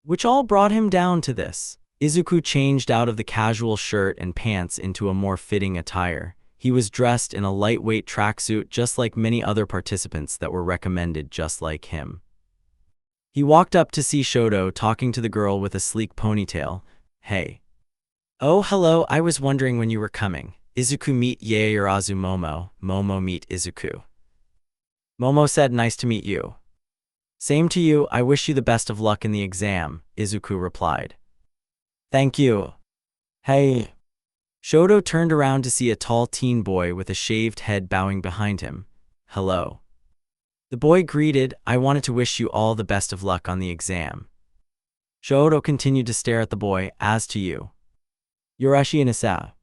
Which all brought him down to this. Izuku changed out of the casual shirt and pants into a more fitting attire. He was dressed in a lightweight tracksuit just like many other participants that were recommended just like him. He walked up to see Shoto talking to the girl with a sleek ponytail. Hey. Oh, hello, I was wondering when you were coming. Izuku meet Yaoyorozu Momo. Momo meet Izuku. Momo said, nice to meet you. Same to you, I wish you the best of luck in the exam, Izuku replied. Thank you. Hey. Shoto turned around to see a tall teen boy with a shaved head bowing behind him. Hello. The boy greeted, I wanted to wish you all the best of luck on the exam. Shoto continued to stare at the boy, as to you. Yorashi Inasa.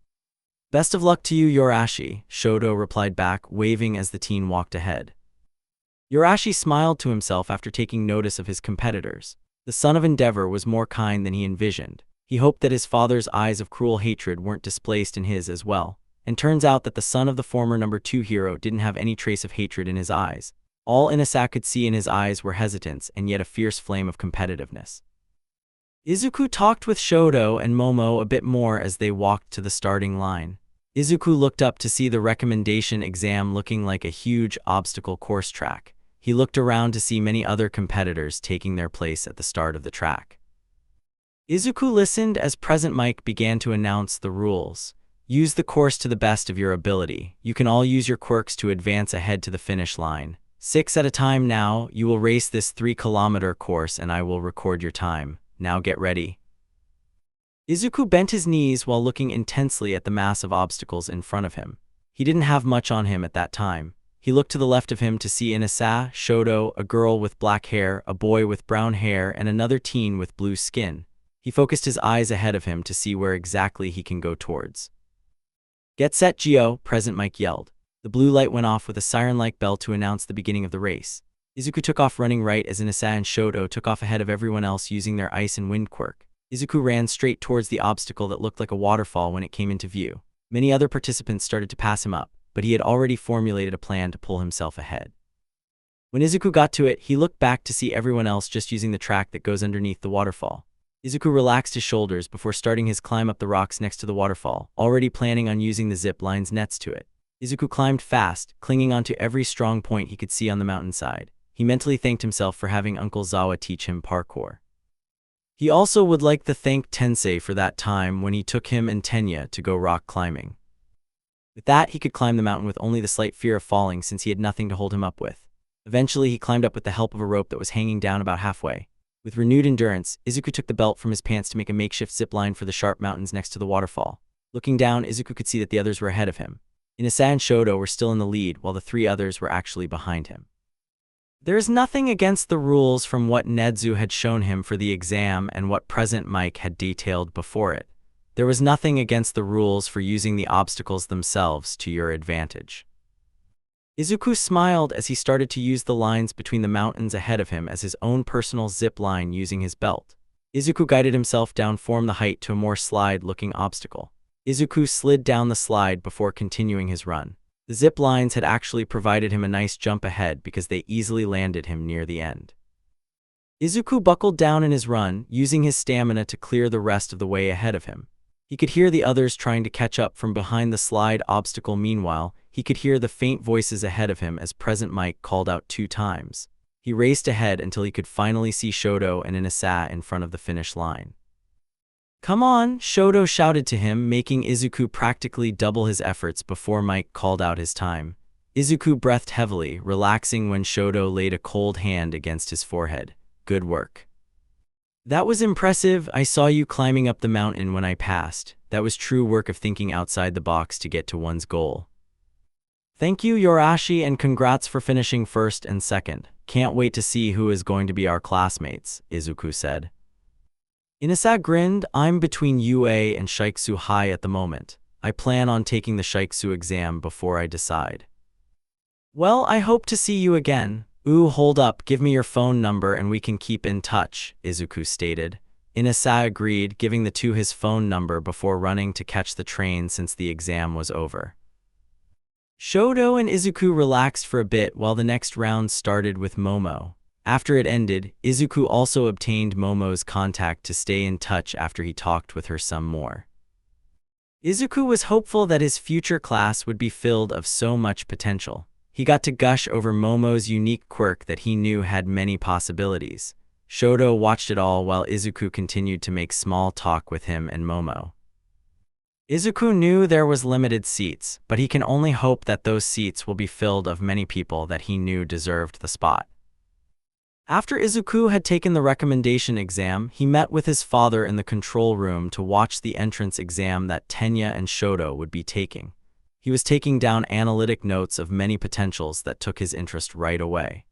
Best of luck to you, Yorashi, Shoto replied back, waving as the teen walked ahead. Yorashi smiled to himself after taking notice of his competitors. The son of Endeavor was more kind than he envisioned. He hoped that his father's eyes of cruel hatred weren't displaced in his as well, and turns out that the son of the former number 2 hero didn't have any trace of hatred in his eyes. All Inasa could see in his eyes were hesitance and yet a fierce flame of competitiveness. Izuku talked with Shoto and Momo a bit more as they walked to the starting line. Izuku looked up to see the recommendation exam looking like a huge obstacle course track. He looked around to see many other competitors taking their place at the start of the track. Izuku listened as Present Mike began to announce the rules. Use the course to the best of your ability. You can all use your quirks to advance ahead to the finish line. 6 at a time now. You will race this 3-kilometer course and I will record your time. Now get ready. Izuku bent his knees while looking intensely at the mass of obstacles in front of him. He didn't have much on him at that time. He looked to the left of him to see Inasa, Shoto, a girl with black hair, a boy with brown hair, and another teen with blue skin. He focused his eyes ahead of him to see where exactly he can go towards. "Get set, Gio," Present Mike yelled. The blue light went off with a siren-like bell to announce the beginning of the race. Izuku took off running right as Inasa and Shoto took off ahead of everyone else using their ice and wind quirk. Izuku ran straight towards the obstacle that looked like a waterfall when it came into view. Many other participants started to pass him up, but he had already formulated a plan to pull himself ahead. When Izuku got to it, he looked back to see everyone else just using the track that goes underneath the waterfall. Izuku relaxed his shoulders before starting his climb up the rocks next to the waterfall, already planning on using the zip line's nets to it. Izuku climbed fast, clinging onto every strong point he could see on the mountainside. He mentally thanked himself for having Uncle Zawa teach him parkour. He also would like to thank Tensei for that time when he took him and Tenya to go rock climbing. With that, he could climb the mountain with only the slight fear of falling since he had nothing to hold him up with. Eventually, he climbed up with the help of a rope that was hanging down about halfway. With renewed endurance, Izuku took the belt from his pants to make a makeshift zip line for the sharp mountains next to the waterfall. Looking down, Izuku could see that the others were ahead of him. Inasa and Shoto were still in the lead, while the three others were actually behind him. There is nothing against the rules from what Nezu had shown him for the exam and what Present Mike had detailed before it. There was nothing against the rules for using the obstacles themselves to your advantage. Izuku smiled as he started to use the lines between the mountains ahead of him as his own personal zip line using his belt. Izuku guided himself down from the height to a more slide-looking obstacle. Izuku slid down the slide before continuing his run. The zip lines had actually provided him a nice jump ahead because they easily landed him near the end. Izuku buckled down in his run, using his stamina to clear the rest of the way ahead of him. He could hear the others trying to catch up from behind the slide obstacle. Meanwhile, he could hear the faint voices ahead of him as Present Mike called out 2 times. He raced ahead until he could finally see Shoto and Inasa in front of the finish line. "Come on," Shoto shouted to him, making Izuku practically double his efforts before Mike called out his time. Izuku breathed heavily, relaxing when Shoto laid a cold hand against his forehead. "Good work. That was impressive. I saw you climbing up the mountain when I passed. That was true work of thinking outside the box to get to one's goal. Thank you, Yorashi, and congrats for finishing first and second. Can't wait to see who is going to be our classmates," Izuku said. Inasa grinned. "I'm between UA and Shiksu High at the moment. I plan on taking the Shiksu exam before I decide." "Well, I hope to see you again." "Ooh, hold up, give me your phone number and we can keep in touch," Izuku stated. Inasa agreed, giving the two his phone number before running to catch the train since the exam was over. Shoto and Izuku relaxed for a bit while the next round started with Momo. After it ended, Izuku also obtained Momo's contact to stay in touch after he talked with her some more. Izuku was hopeful that his future class would be filled of so much potential. He got to gush over Momo's unique quirk that he knew had many possibilities. Shoto watched it all while Izuku continued to make small talk with him and Momo. Izuku knew there was limited seats, but he can only hope that those seats will be filled of many people that he knew deserved the spot. After Izuku had taken the recommendation exam, he met with his father in the control room to watch the entrance exam that Tenya and Shoto would be taking. He was taking down analytic notes of many potentials that took his interest right away.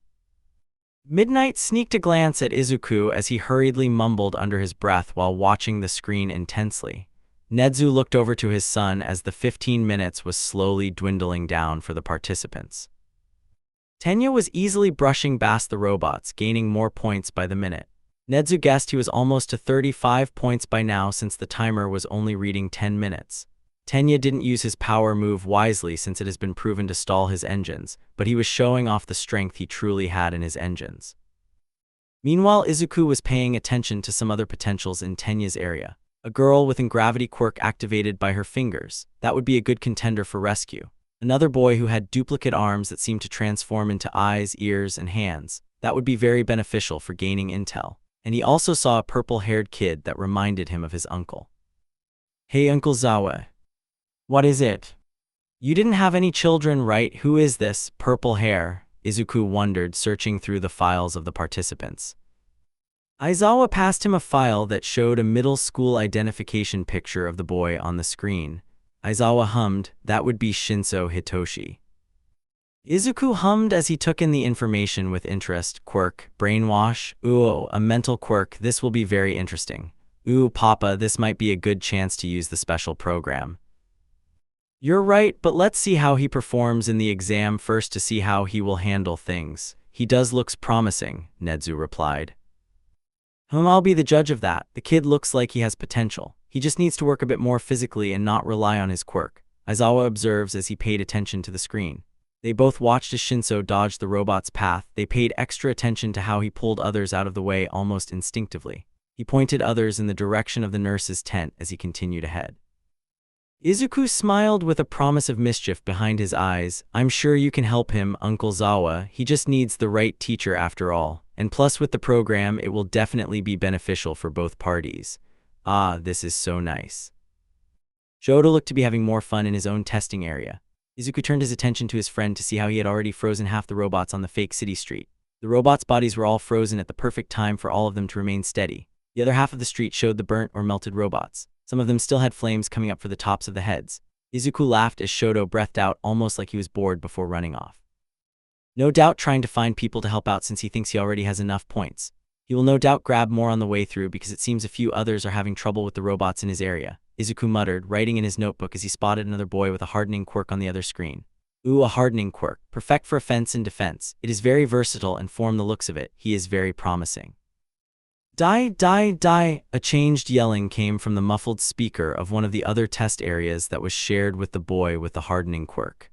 Midnight sneaked a glance at Izuku as he hurriedly mumbled under his breath while watching the screen intensely. Nezu looked over to his son as the 15 minutes was slowly dwindling down for the participants. Tenya was easily brushing past the robots, gaining more points by the minute. Nezu guessed he was almost to 35 points by now since the timer was only reading 10 minutes. Tenya didn't use his power move wisely since it has been proven to stall his engines, but he was showing off the strength he truly had in his engines. Meanwhile, Izuku was paying attention to some other potentials in Tenya's area. A girl with gravity quirk activated by her fingers. That would be a good contender for rescue. Another boy who had duplicate arms that seemed to transform into eyes, ears, and hands. That would be very beneficial for gaining intel. And he also saw a purple-haired kid that reminded him of his uncle. "Hey, Uncle Zawa. What is it? You didn't have any children, right? Who is this, purple hair?" Izuku wondered, searching through the files of the participants. Aizawa passed him a file that showed a middle school identification picture of the boy on the screen. Aizawa hummed, "That would be Shinso Hitoshi." Izuku hummed as he took in the information with interest. Quirk, brainwash, ooh, a mental quirk, this will be very interesting. Ooh, Papa, this might be a good chance to use the special program. You're right, but let's see how he performs in the exam first to see how he will handle things. He does looks promising, Nezu replied. I'll be the judge of that. The kid looks like he has potential. He just needs to work a bit more physically and not rely on his quirk, Aizawa observes as he paid attention to the screen. They both watched as Shinso dodged the robot's path. They paid extra attention to how he pulled others out of the way almost instinctively. He pointed others in the direction of the nurse's tent as he continued ahead. Izuku smiled with a promise of mischief behind his eyes. I'm sure you can help him, Uncle Zawa. He just needs the right teacher after all. And plus with the program, it will definitely be beneficial for both parties. Ah, this is so nice. Shoto looked to be having more fun in his own testing area. Izuku turned his attention to his friend to see how he had already frozen half the robots on the fake city street. The robots' bodies were all frozen at the perfect time for all of them to remain steady. The other half of the street showed the burnt or melted robots. Some of them still had flames coming up for the tops of the heads. Izuku laughed as Shoto breathed out almost like he was bored before running off. No doubt trying to find people to help out since he thinks he already has enough points. He will no doubt grab more on the way through because it seems a few others are having trouble with the robots in his area, Izuku muttered, writing in his notebook as he spotted another boy with a hardening quirk on the other screen. Ooh, a hardening quirk. Perfect for offense and defense. It is very versatile and from the looks of it, he is very promising. Die, die, die! A changed yelling came from the muffled speaker of one of the other test areas that was shared with the boy with the hardening quirk.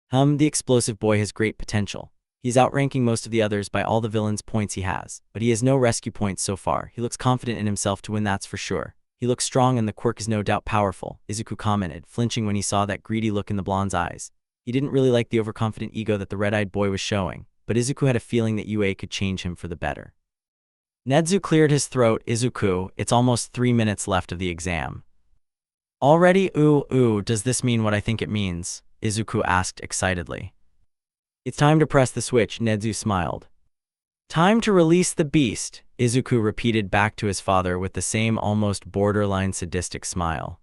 The explosive boy has great potential. He's outranking most of the others by all the villain's points he has, but he has no rescue points so far. He looks confident in himself to win, that's for sure. He looks strong and the quirk is no doubt powerful, Izuku commented, flinching when he saw that greedy look in the blonde's eyes. He didn't really like the overconfident ego that the red-eyed boy was showing, but Izuku had a feeling that UA could change him for the better. Nezu cleared his throat. Izuku, it's almost 3 minutes left of the exam. Already? Ooh, does this mean what I think it means? Izuku asked excitedly. It's time to press the switch, Nezu smiled. Time to release the beast, Izuku repeated back to his father with the same almost borderline sadistic smile.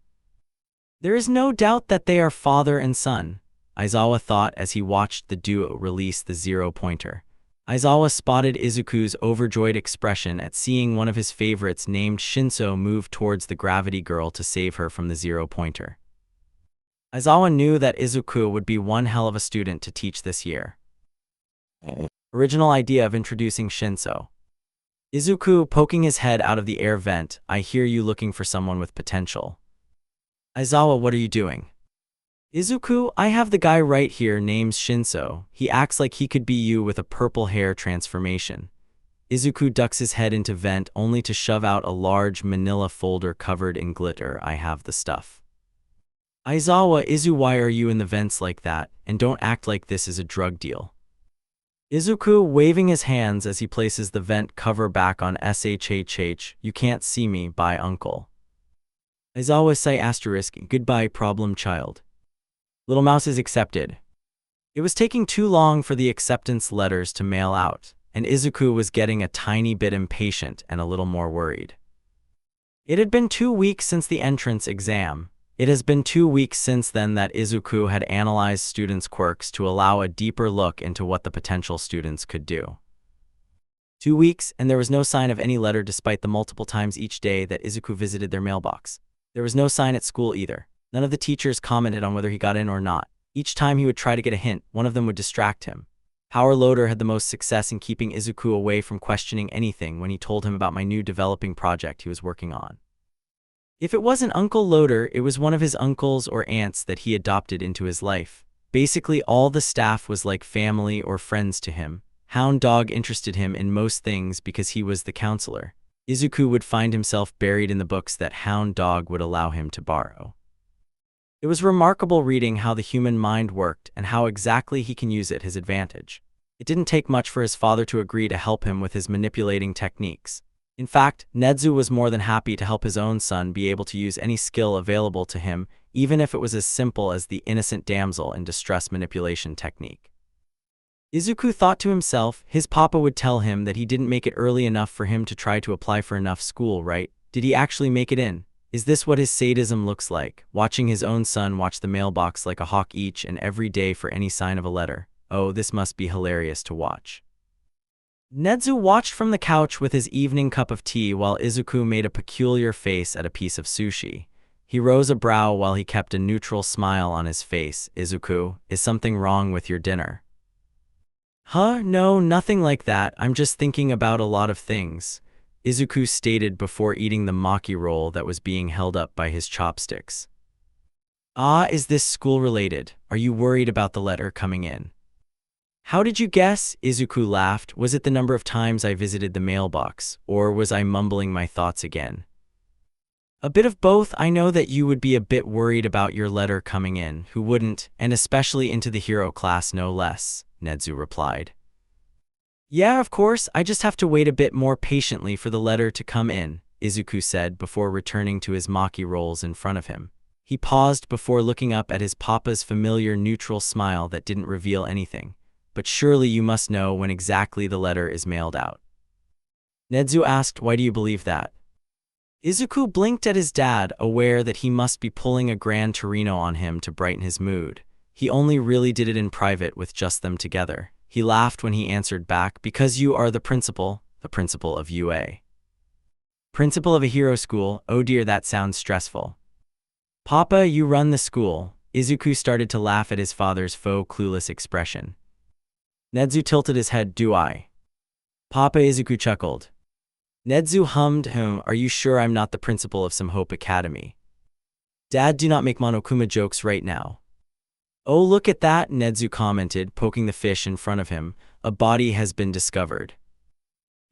There is no doubt that they are father and son, Aizawa thought as he watched the duo release the zero-pointer. Aizawa spotted Izuku's overjoyed expression at seeing one of his favorites named Shinso move towards the gravity girl to save her from the zero-pointer. Aizawa knew that Izuku would be one hell of a student to teach this year. Original idea of introducing Shinso. Izuku, poking his head out of the air vent, I hear you looking for someone with potential. Aizawa, what are you doing? Izuku, I have the guy right here named Shinso. He acts like he could be you with a purple hair transformation. Izuku ducks his head into vent only to shove out a large manila folder covered in glitter. I have the stuff. Aizawa, Izu, why are you in the vents like that? And don't act like this is a drug deal. Izuku, waving his hands as he places the vent cover back on SHHH. You can't see me, bye uncle. Aizawa say asterisk, goodbye problem child. Little Mouse is accepted. It was taking too long for the acceptance letters to mail out, and Izuku was getting a tiny bit impatient and a little more worried. It had been 2 weeks since the entrance exam. It has been 2 weeks since then that Izuku had analyzed students' quirks to allow a deeper look into what the potential students could do. 2 weeks, and there was no sign of any letter despite the multiple times each day that Izuku visited their mailbox. There was no sign at school either. None of the teachers commented on whether he got in or not. Each time he would try to get a hint, one of them would distract him. Power Loader had the most success in keeping Izuku away from questioning anything when he told him about my new developing project he was working on. If it wasn't Uncle Loader, it was one of his uncles or aunts that he adopted into his life. Basically, all the staff was like family or friends to him. Hound Dog interested him in most things because he was the counselor. Izuku would find himself buried in the books that Hound Dog would allow him to borrow. It was remarkable reading how the human mind worked and how exactly he can use it his advantage. It didn't take much for his father to agree to help him with his manipulating techniques. In fact, Nezu was more than happy to help his own son be able to use any skill available to him, even if it was as simple as the innocent damsel in distress manipulation technique. Izuku thought to himself, his papa would tell him that he didn't make it early enough for him to try to apply for enough school, right? Did he actually make it in? Is this what his sadism looks like, watching his own son watch the mailbox like a hawk each and every day for any sign of a letter? Oh, this must be hilarious to watch. Nezu watched from the couch with his evening cup of tea while Izuku made a peculiar face at a piece of sushi. He rose a brow while he kept a neutral smile on his face. Izuku, is something wrong with your dinner? Huh? No, nothing like that. I'm just thinking about a lot of things, Izuku stated before eating the maki roll that was being held up by his chopsticks. Ah, is this school-related? Are you worried about the letter coming in? How did you guess? Izuku laughed. Was it the number of times I visited the mailbox, or was I mumbling my thoughts again? A bit of both. I know that you would be a bit worried about your letter coming in. Who wouldn't? And especially into the hero class no less, Nezu replied. Yeah, of course, I just have to wait a bit more patiently for the letter to come in, Izuku said before returning to his maki rolls in front of him. He paused before looking up at his papa's familiar neutral smile that didn't reveal anything. But surely you must know when exactly the letter is mailed out. Nezu asked, why do you believe that? Izuku blinked at his dad, aware that he must be pulling a Gran Torino on him to brighten his mood. He only really did it in private with just them together. He laughed when he answered back, because you are the principal of UA. Principal of a hero school? Oh dear, that sounds stressful. Papa, you run the school. Izuku started to laugh at his father's faux clueless expression. Nezu tilted his head. Do I? Papa, Izuku chuckled. Nezu hummed, are you sure I'm not the principal of some Hope Academy? Dad, do not make Monokuma jokes right now. Oh, look at that, Nezu commented, poking the fish in front of him. A body has been discovered.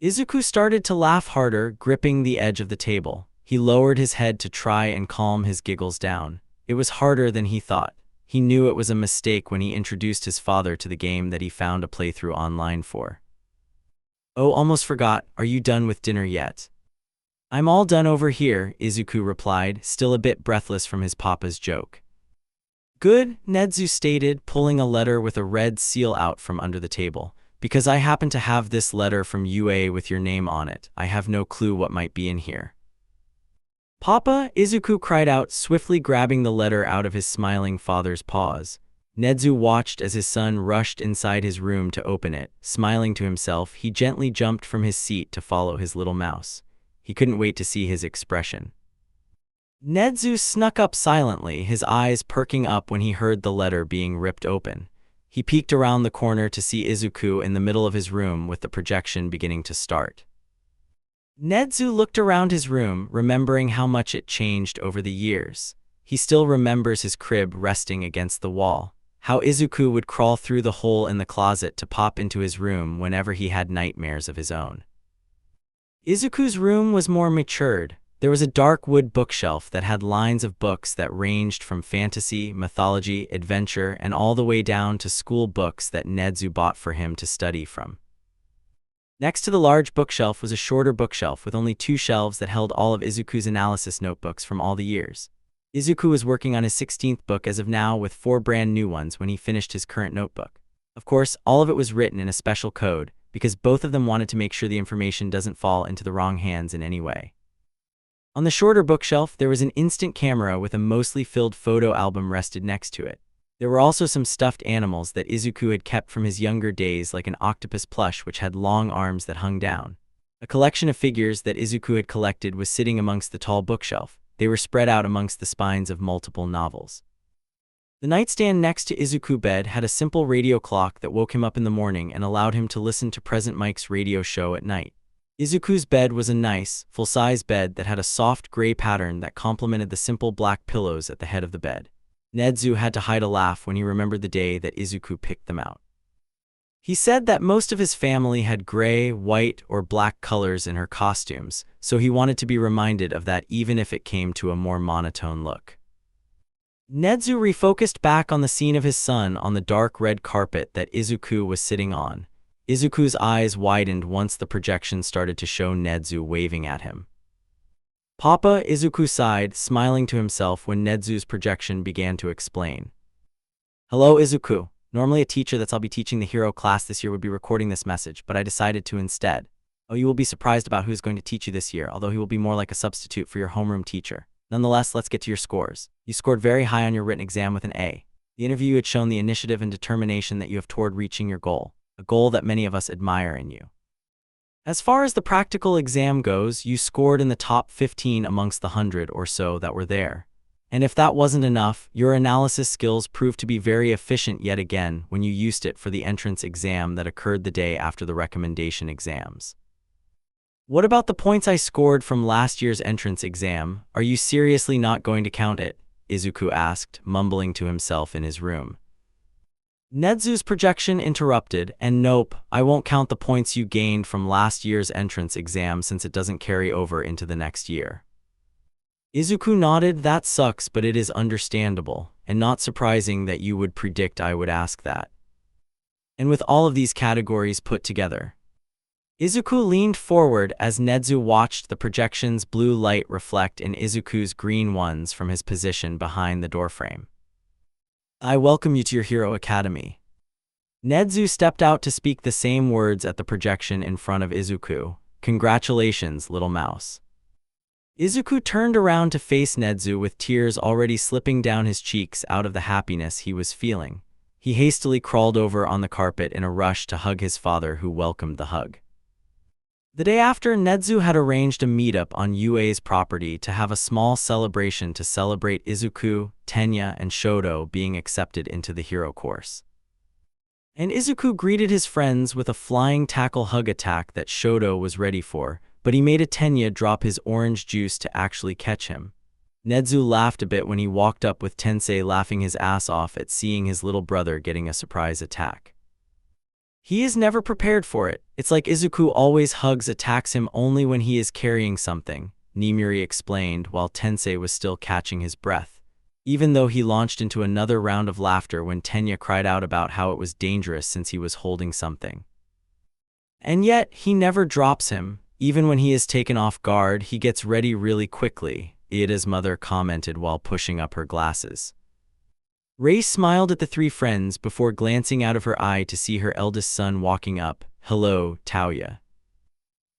Izuku started to laugh harder, gripping the edge of the table. He lowered his head to try and calm his giggles down. It was harder than he thought. He knew it was a mistake when he introduced his father to the game that he found a playthrough online for. Oh, almost forgot. Are you done with dinner yet? I'm all done over here, Izuku replied, still a bit breathless from his papa's joke. Good, Nezu stated, pulling a letter with a red seal out from under the table. Because I happen to have this letter from UA with your name on it. I have no clue what might be in here. Papa, Izuku cried out, swiftly grabbing the letter out of his smiling father's paws. Nezu watched as his son rushed inside his room to open it. Smiling to himself, he gently jumped from his seat to follow his little mouse. He couldn't wait to see his expression. Nezu snuck up silently, his eyes perking up when he heard the letter being ripped open. He peeked around the corner to see Izuku in the middle of his room with the projection beginning to start. Nezu looked around his room, remembering how much it changed over the years. He still remembers his crib resting against the wall, how Izuku would crawl through the hole in the closet to pop into his room whenever he had nightmares of his own. Izuku's room was more matured. There was a dark wood bookshelf that had lines of books that ranged from fantasy, mythology, adventure, and all the way down to school books that Nezu bought for him to study from. Next to the large bookshelf was a shorter bookshelf with only 2 shelves that held all of Izuku's analysis notebooks from all the years. Izuku was working on his 16th book as of now, with 4 brand new ones when he finished his current notebook. Of course, all of it was written in a special code, because both of them wanted to make sure the information doesn't fall into the wrong hands in any way. On the shorter bookshelf, there was an instant camera with a mostly filled photo album rested next to it. There were also some stuffed animals that Izuku had kept from his younger days, like an octopus plush which had long arms that hung down. A collection of figures that Izuku had collected was sitting amongst the tall bookshelf. They were spread out amongst the spines of multiple novels. The nightstand next to Izuku's bed had a simple radio clock that woke him up in the morning and allowed him to listen to Present Mike's radio show at night. Izuku's bed was a nice, full-size bed that had a soft gray pattern that complemented the simple black pillows at the head of the bed. Nezu had to hide a laugh when he remembered the day that Izuku picked them out. He said that most of his family had gray, white, or black colors in her costumes, so he wanted to be reminded of that even if it came to a more monotone look. Nezu refocused back on the scene of his son on the dark red carpet that Izuku was sitting on. Izuku's eyes widened once the projection started to show Nezu waving at him. Papa, Izuku sighed, smiling to himself when Nezu's projection began to explain. Hello, Izuku. Normally a teacher I'll be teaching the hero class this year would be recording this message, but I decided to instead. Oh, you will be surprised about who's going to teach you this year, although he will be more like a substitute for your homeroom teacher. Nonetheless, let's get to your scores. You scored very high on your written exam with an A. The interview had shown the initiative and determination that you have toward reaching your goal, a goal that many of us admire in you. As far as the practical exam goes, you scored in the top 15 amongst the 100 or so that were there. And if that wasn't enough, your analysis skills proved to be very efficient yet again when you used it for the entrance exam that occurred the day after the recommendation exams. What about the points I scored from last year's entrance exam? Are you seriously not going to count it? Izuku asked, mumbling to himself in his room. Nezu's projection interrupted, and nope, I won't count the points you gained from last year's entrance exam since it doesn't carry over into the next year. Izuku nodded. That sucks, but it is understandable, and not surprising that you would predict I would ask that. And with all of these categories put together. Izuku leaned forward as Nezu watched the projection's blue light reflect in Izuku's green ones from his position behind the doorframe. I welcome you to your Hero Academy. Nezu stepped out to speak the same words at the projection in front of Izuku. Congratulations, little mouse. Izuku turned around to face Nezu with tears already slipping down his cheeks out of the happiness he was feeling. He hastily crawled over on the carpet in a rush to hug his father, who welcomed the hug. The day after, Nezu had arranged a meetup on Yue's property to have a small celebration to celebrate Izuku, Tenya, and Shoto being accepted into the hero course. And Izuku greeted his friends with a flying tackle hug attack that Shoto was ready for, but he made a Tenya drop his orange juice to actually catch him. Nezu laughed a bit when he walked up with Tensei laughing his ass off at seeing his little brother getting a surprise attack. He is never prepared for it. It's like Izuku always attacks him only when he is carrying something, Nimuri explained while Tensei was still catching his breath, even though he launched into another round of laughter when Tenya cried out about how it was dangerous since he was holding something. And yet, he never drops him. Even when he is taken off guard, he gets ready really quickly, Iida's mother commented while pushing up her glasses. Rei smiled at the three friends before glancing out of her eye to see her eldest son walking up. Hello, Taoya.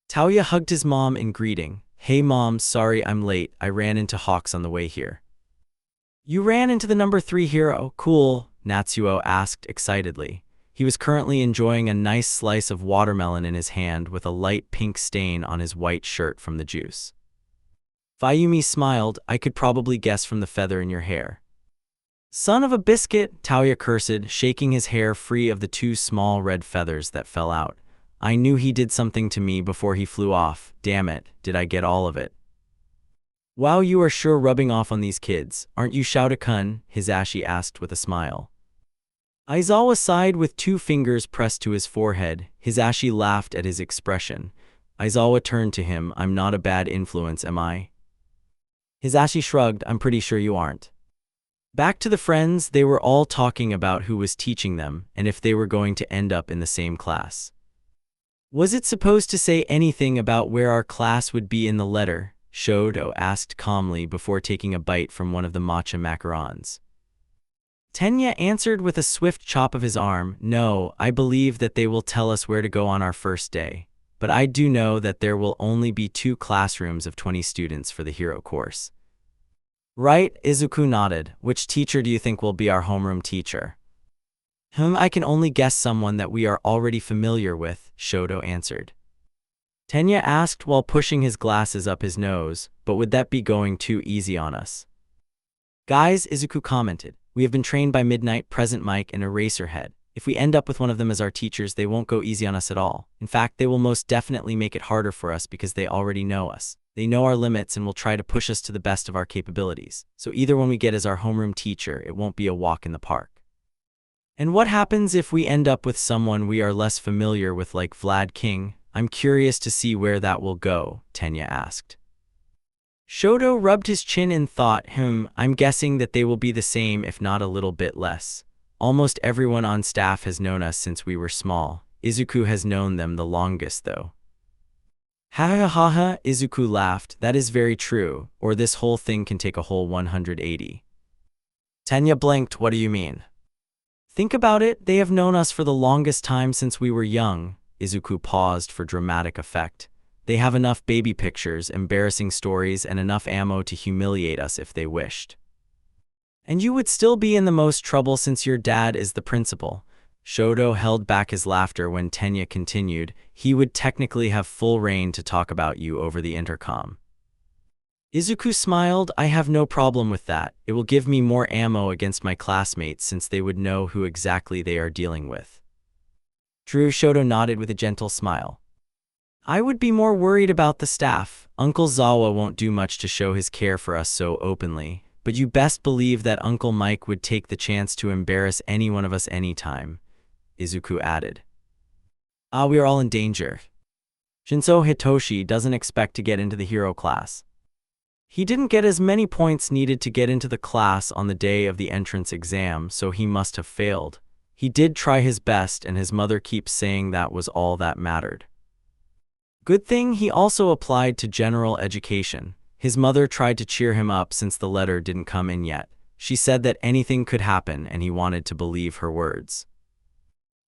Taoya hugged his mom in greeting. Hey mom, sorry I'm late, I ran into Hawks on the way here. You ran into the number 3 hero? Cool, Natsuo asked excitedly. He was currently enjoying a nice slice of watermelon in his hand with a light pink stain on his white shirt from the juice. Fayumi smiled. I could probably guess from the feather in your hair. Son of a biscuit, Taoya cursed, shaking his hair free of the 2 small red feathers that fell out. I knew he did something to me before he flew off. Damn it, did I get all of it? Wow, you are sure rubbing off on these kids, aren't you, Shoto-kun? Hisashi asked with a smile. Aizawa sighed with 2 fingers pressed to his forehead. Hisashi laughed at his expression. Aizawa turned to him. I'm not a bad influence, am I? Hisashi shrugged. I'm pretty sure you aren't. Back to the friends, they were all talking about who was teaching them and if they were going to end up in the same class. Was it supposed to say anything about where our class would be in the letter? Shoto asked calmly before taking a bite from one of the matcha macarons. Tenya answered with a swift chop of his arm. No, I believe that they will tell us where to go on our first day. But I do know that there will only be 2 classrooms of 20 students for the hero course. Right, Izuku nodded. Which teacher do you think will be our homeroom teacher? I can only guess someone that we are already familiar with, Shoto answered. Tenya asked while pushing his glasses up his nose, but would that be going too easy on us? Guys, Izuku commented, we have been trained by Midnight, Present Mike, and Eraserhead. If we end up with one of them as our teachers, they won't go easy on us at all. In fact, they will most definitely make it harder for us because they already know us. They know our limits and will try to push us to the best of our capabilities. So either one we get as our homeroom teacher, it won't be a walk in the park. And what happens if we end up with someone we are less familiar with like Vlad King? I'm curious to see where that will go, Tenya asked. Shoto rubbed his chin in thought. I'm guessing that they will be the same if not a little bit less. Almost everyone on staff has known us since we were small. Izuku has known them the longest though. Ha ha ha ha, Izuku laughed. That is very true, or this whole thing can take a whole 180. Tenya blinked. What do you mean? Think about it, they have known us for the longest time since we were young. Izuku paused for dramatic effect. They have enough baby pictures, embarrassing stories, and enough ammo to humiliate us if they wished. And you would still be in the most trouble since your dad is the principal. Shoto held back his laughter when Tenya continued. He would technically have full reign to talk about you over the intercom. Izuku smiled. I have no problem with that. It will give me more ammo against my classmates since they would know who exactly they are dealing with. True, Shoto nodded with a gentle smile. I would be more worried about the staff. Uncle Zawa won't do much to show his care for us so openly, but you best believe that Uncle Mike would take the chance to embarrass any one of us anytime, Izuku added. We are all in danger. Shinso Hitoshi doesn't expect to get into the hero class. He didn't get as many points needed to get into the class on the day of the entrance exam, so he must have failed. He did try his best, and his mother keeps saying that was all that mattered. Good thing he also applied to general education. His mother tried to cheer him up since the letter didn't come in yet. She said that anything could happen, and he wanted to believe her words.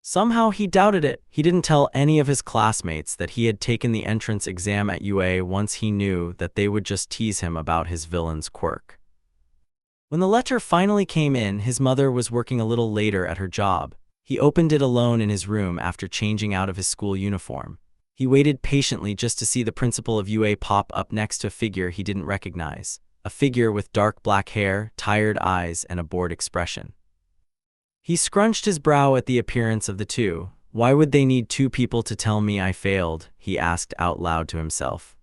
Somehow he doubted it. He didn't tell any of his classmates that he had taken the entrance exam at UA once he knew that they would just tease him about his villain's quirk. When the letter finally came in, his mother was working a little later at her job. He opened it alone in his room after changing out of his school uniform. He waited patiently just to see the principal of UA pop up next to a figure he didn't recognize. A figure with dark black hair, tired eyes, and a bored expression. He scrunched his brow at the appearance of the two. Why would they need two people to tell me I failed? He asked out loud to himself.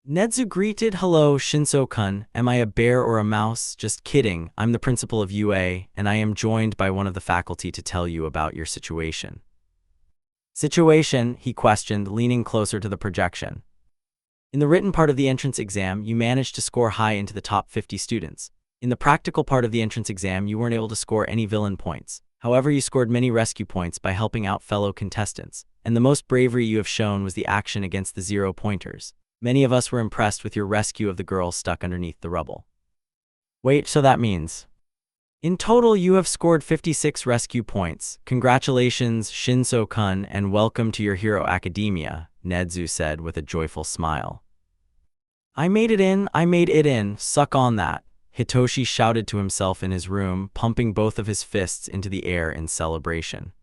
Nezu greeted. Hello, Shinso-kun. Am I a bear or a mouse? Just kidding. I'm the principal of UA, and I am joined by one of the faculty to tell you about your situation. Situation? He questioned, leaning closer to the projection. In the written part of the entrance exam, you managed to score high into the top 50 students. In the practical part of the entrance exam, you weren't able to score any villain points. However, you scored many rescue points by helping out fellow contestants, and the most bravery you have shown was the action against the 0-pointers. Many of us were impressed with your rescue of the girl stuck underneath the rubble. Wait, so that means... In total, you have scored 56 rescue points. Congratulations, Shinso-kun, and welcome to your hero academia, Nezu said with a joyful smile. I made it in, suck on that. Hitoshi shouted to himself in his room, pumping both of his fists into the air in celebration.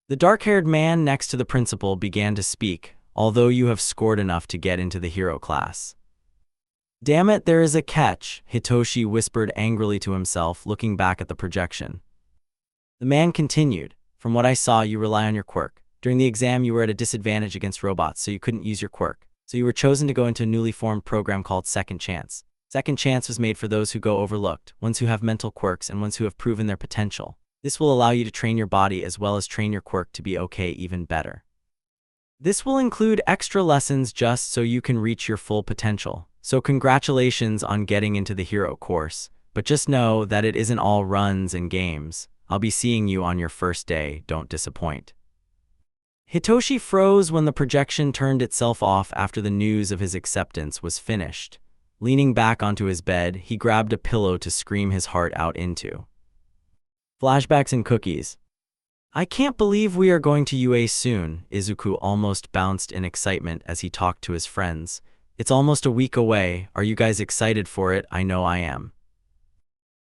The dark-haired man next to the principal began to speak, although you have scored enough to get into the hero class. Damn it, there is a catch, Hitoshi whispered angrily to himself, looking back at the projection. The man continued, from what I saw, you rely on your quirk. During the exam, you were at a disadvantage against robots, so you couldn't use your quirk. So you were chosen to go into a newly formed program called Second Chance. Second Chance was made for those who go overlooked, ones who have mental quirks, and ones who have proven their potential. This will allow you to train your body as well as train your quirk to be okay even better. This will include extra lessons just so you can reach your full potential. So congratulations on getting into the hero course, but just know that it isn't all runs and games. I'll be seeing you on your first day, don't disappoint. Hitoshi froze when the projection turned itself off after the news of his acceptance was finished. Leaning back onto his bed, he grabbed a pillow to scream his heart out into. Flashbacks and cookies. I can't believe we are going to UA soon, Izuku almost bounced in excitement as he talked to his friends. It's almost a week away. Are you guys excited for it? I know I am.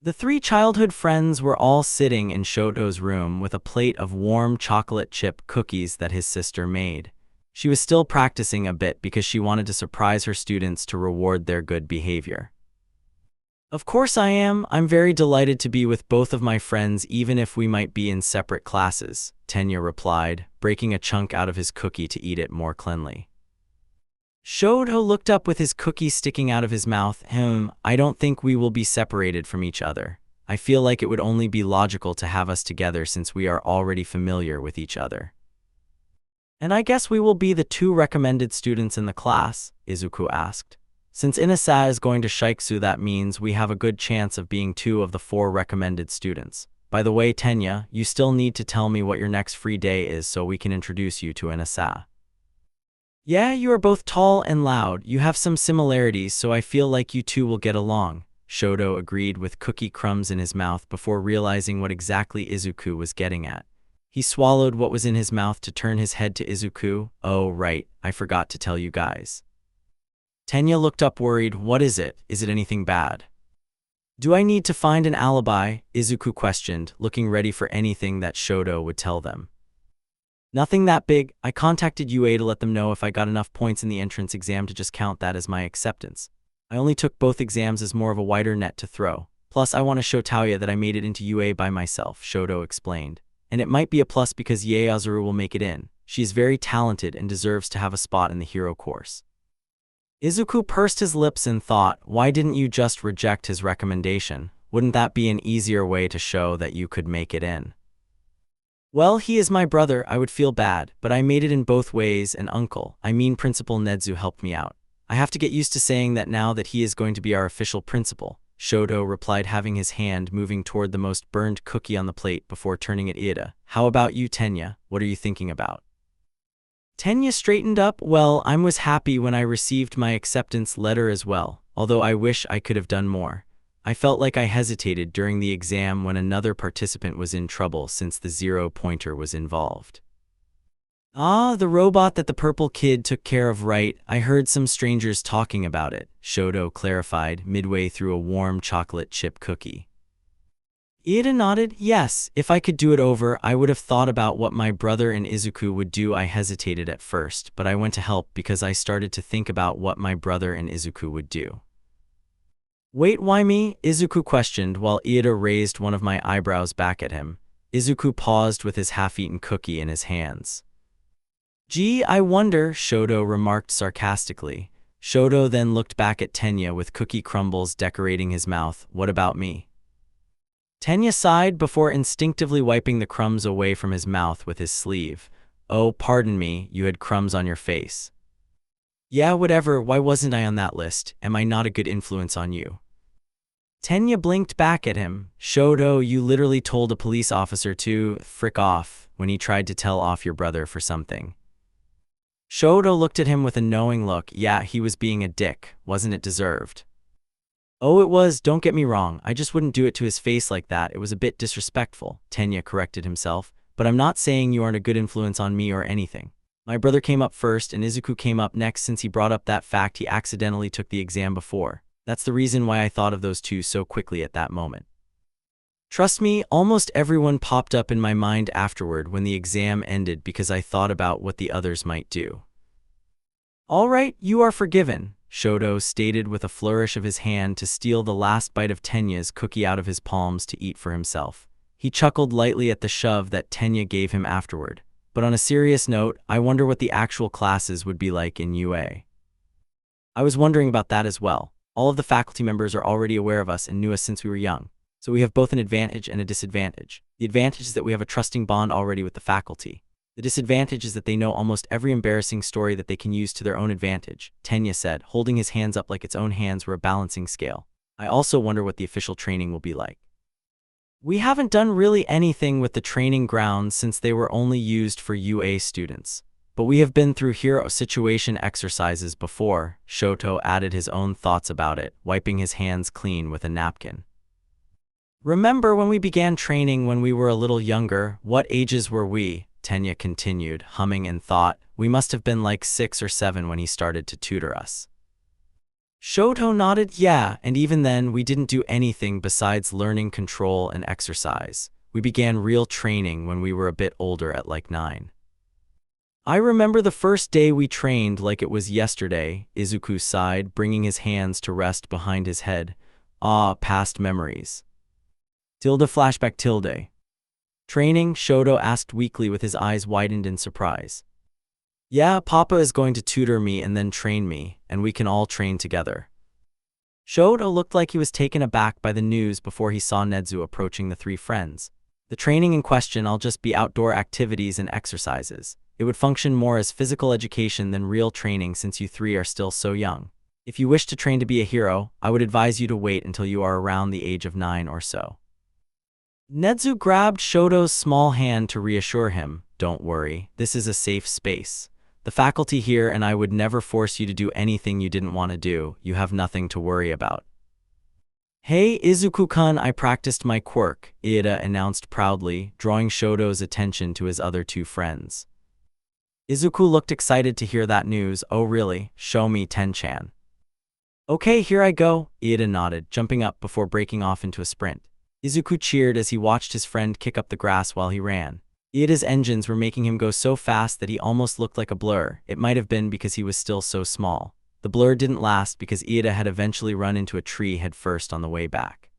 The three childhood friends were all sitting in Shoto's room with a plate of warm chocolate chip cookies that his sister made. She was still practicing a bit because she wanted to surprise her students to reward their good behavior. Of course I am. I'm very delighted to be with both of my friends even if we might be in separate classes, Tenya replied, breaking a chunk out of his cookie to eat it more cleanly. Shoto looked up with his cookie sticking out of his mouth. I don't think we will be separated from each other. I feel like it would only be logical to have us together since we are already familiar with each other. And I guess we will be the two recommended students in the class, Izuku asked. Since Inasa is going to Shiksu, that means we have a good chance of being two of the 4 recommended students. By the way, Tenya, you still need to tell me what your next free day is so we can introduce you to Inasa. Yeah, you are both tall and loud. You have some similarities, so I feel like you two will get along, Shoto agreed with cookie crumbs in his mouth before realizing what exactly Izuku was getting at. He swallowed what was in his mouth to turn his head to Izuku. Oh, right, I forgot to tell you guys. Tenya looked up worried. What is it? Is it anything bad? Do I need to find an alibi? Izuku questioned, looking ready for anything that Shoto would tell them. Nothing that big. I contacted UA to let them know if I got enough points in the entrance exam to just count that as my acceptance. I only took both exams as more of a wider net to throw. Plus, I want to show Taoya that I made it into UA by myself, Shoto explained. And it might be a plus because Ieyazaru will make it in. She is very talented and deserves to have a spot in the hero course. Izuku pursed his lips and thought, why didn't you just reject his recommendation? Wouldn't that be an easier way to show that you could make it in? Well, he is my brother, I would feel bad, but I made it in both ways and Principal Nezu helped me out. I have to get used to saying that now that he is going to be our official principal, Shoto replied, having his hand moving toward the most burned cookie on the plate before turning at Ida. How about you, Tenya? What are you thinking about? Tenya straightened up. Well, I was happy when I received my acceptance letter as well, although I wish I could have done more. I felt like I hesitated during the exam when another participant was in trouble since the 0-pointer was involved. Ah, the robot that the purple kid took care of, right? I heard some strangers talking about it, Shoto clarified midway through a warm chocolate chip cookie. Ida nodded. Yes, if I could do it over, I would have thought about what my brother and Izuku would do. I hesitated at first, but I went to help because I started to think about what my brother and Izuku would do. Wait, why me? Izuku questioned while Ida raised one of my eyebrows back at him. Izuku paused with his half-eaten cookie in his hands. Gee, I wonder, Shoto remarked sarcastically. Shoto then looked back at Tenya with cookie crumbles decorating his mouth. What about me? Tenya sighed before instinctively wiping the crumbs away from his mouth with his sleeve. Oh, pardon me, you had crumbs on your face. Yeah, whatever, why wasn't I on that list? Am I not a good influence on you? Tenya blinked back at him. Shoto, you literally told a police officer to frick off when he tried to tell off your brother for something. Shoto looked at him with a knowing look. Yeah, he was being a dick, wasn't it deserved? Oh, it was, don't get me wrong, I just wouldn't do it to his face like that, it was a bit disrespectful, Tenya corrected himself, but I'm not saying you aren't a good influence on me or anything. My brother came up first and Izuku came up next since he brought up that fact he accidentally took the exam before. That's the reason why I thought of those two so quickly at that moment. Trust me, almost everyone popped up in my mind afterward when the exam ended because I thought about what the others might do. All right, you are forgiven, Shoto stated with a flourish of his hand to steal the last bite of Tenya's cookie out of his palms to eat for himself. He chuckled lightly at the shove that Tenya gave him afterward. But on a serious note, I wonder what the actual classes would be like in UA. I was wondering about that as well. All of the faculty members are already aware of us and knew us since we were young. So we have both an advantage and a disadvantage. The advantage is that we have a trusting bond already with the faculty. The disadvantage is that they know almost every embarrassing story that they can use to their own advantage, Tenya said, holding his hands up like its own hands were a balancing scale. I also wonder what the official training will be like. We haven't done really anything with the training grounds since they were only used for UA students. But we have been through hero situation exercises before, Shoto added his own thoughts about it, wiping his hands clean with a napkin. Remember when we began training when we were a little younger, what ages were we? Tenya continued, humming and thought, we must have been like 6 or 7 when he started to tutor us. Shoto nodded, yeah, and even then we didn't do anything besides learning control and exercise. We began real training when we were a bit older at like 9. I remember the first day we trained like it was yesterday, Izuku sighed, bringing his hands to rest behind his head. Ah, past memories. Flashback. Training? Shoto asked weakly with his eyes widened in surprise. Yeah, Papa is going to tutor me and then train me, and we can all train together. Shoto looked like he was taken aback by the news before he saw Nezu approaching the 3 friends. The training in question will just be outdoor activities and exercises. It would function more as physical education than real training since you 3 are still so young. If you wish to train to be a hero, I would advise you to wait until you are around the age of 9 or so. Nezu grabbed Shoto's small hand to reassure him. Don't worry, this is a safe space. The faculty here and I would never force you to do anything you didn't want to do. You have nothing to worry about. Hey, Izuku-kun, I practiced my quirk, Iida announced proudly, drawing Shoto's attention to his other two friends. Izuku looked excited to hear that news. Oh really? Show me, Ten-chan. Okay, here I go, Iida nodded, jumping up before breaking off into a sprint. Izuku cheered as he watched his friend kick up the grass while he ran. Iida's engines were making him go so fast that he almost looked like a blur. It might have been because he was still so small. The blur didn't last because Iida had eventually run into a tree headfirst on the way back.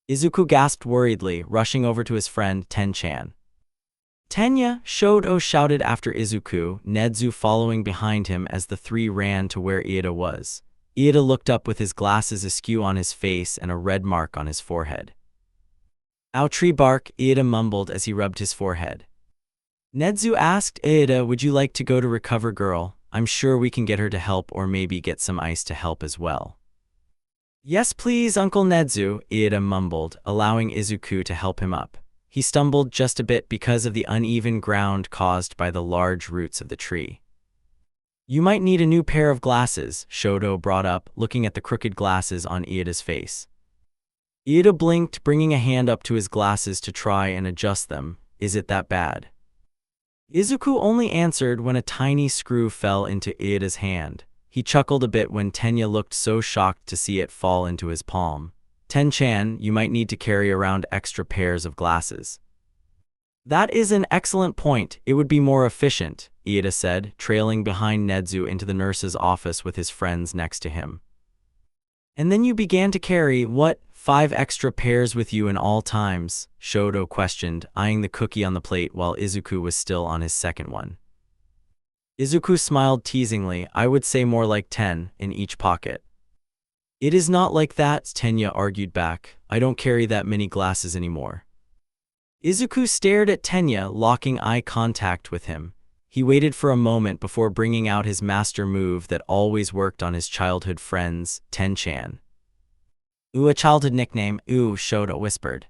Izuku gasped worriedly, rushing over to his friend, Ten-chan. Tenya, Shoto shouted after Izuku, Nezu following behind him as the three ran to where Iida was. Iida looked up with his glasses askew on his face and a red mark on his forehead. Ow, tree bark, Iida mumbled as he rubbed his forehead. Nezu asked, Iida, would you like to go to recover girl? I'm sure we can get her to help or maybe get some ice to help as well. Yes please, Uncle Nezu, Iida mumbled, allowing Izuku to help him up. He stumbled just a bit because of the uneven ground caused by the large roots of the tree. You might need a new pair of glasses, Shoto brought up, looking at the crooked glasses on Iida's face. Iida blinked, bringing a hand up to his glasses to try and adjust them. Is it that bad? Izuku only answered when a tiny screw fell into Iida's hand. He chuckled a bit when Tenya looked so shocked to see it fall into his palm. Ten-chan, you might need to carry around extra pairs of glasses. That is an excellent point. It would be more efficient, Iida said, trailing behind Nezu into the nurse's office with his friends next to him. And then you began to carry, what, 5 extra pairs with you in all times? Shoto questioned, eyeing the cookie on the plate while Izuku was still on his second one. Izuku smiled teasingly. I would say more like 10, in each pocket. It is not like that, Tenya argued back. I don't carry that many glasses anymore. Izuku stared at Tenya, locking eye contact with him. He waited for a moment before bringing out his master move that always worked on his childhood friends, Ten-chan. Ooh, a childhood nickname, ooh, Shoto whispered.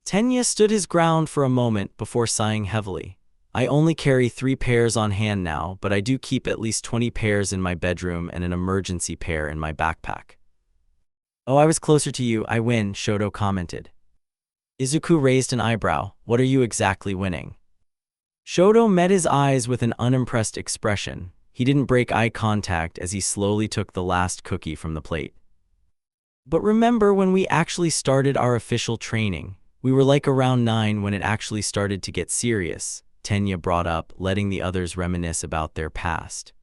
Tenya stood his ground for a moment before sighing heavily. I only carry 3 pairs on hand now, but I do keep at least 20 pairs in my bedroom and an emergency pair in my backpack. Oh, I was closer to you, I win, Shoto commented. Izuku raised an eyebrow. What are you exactly winning? Shoto met his eyes with an unimpressed expression. He didn't break eye contact as he slowly took the last cookie from the plate. But remember when we actually started our official training? We were like around 9 when it actually started to get serious, Tenya brought up, letting the others reminisce about their past.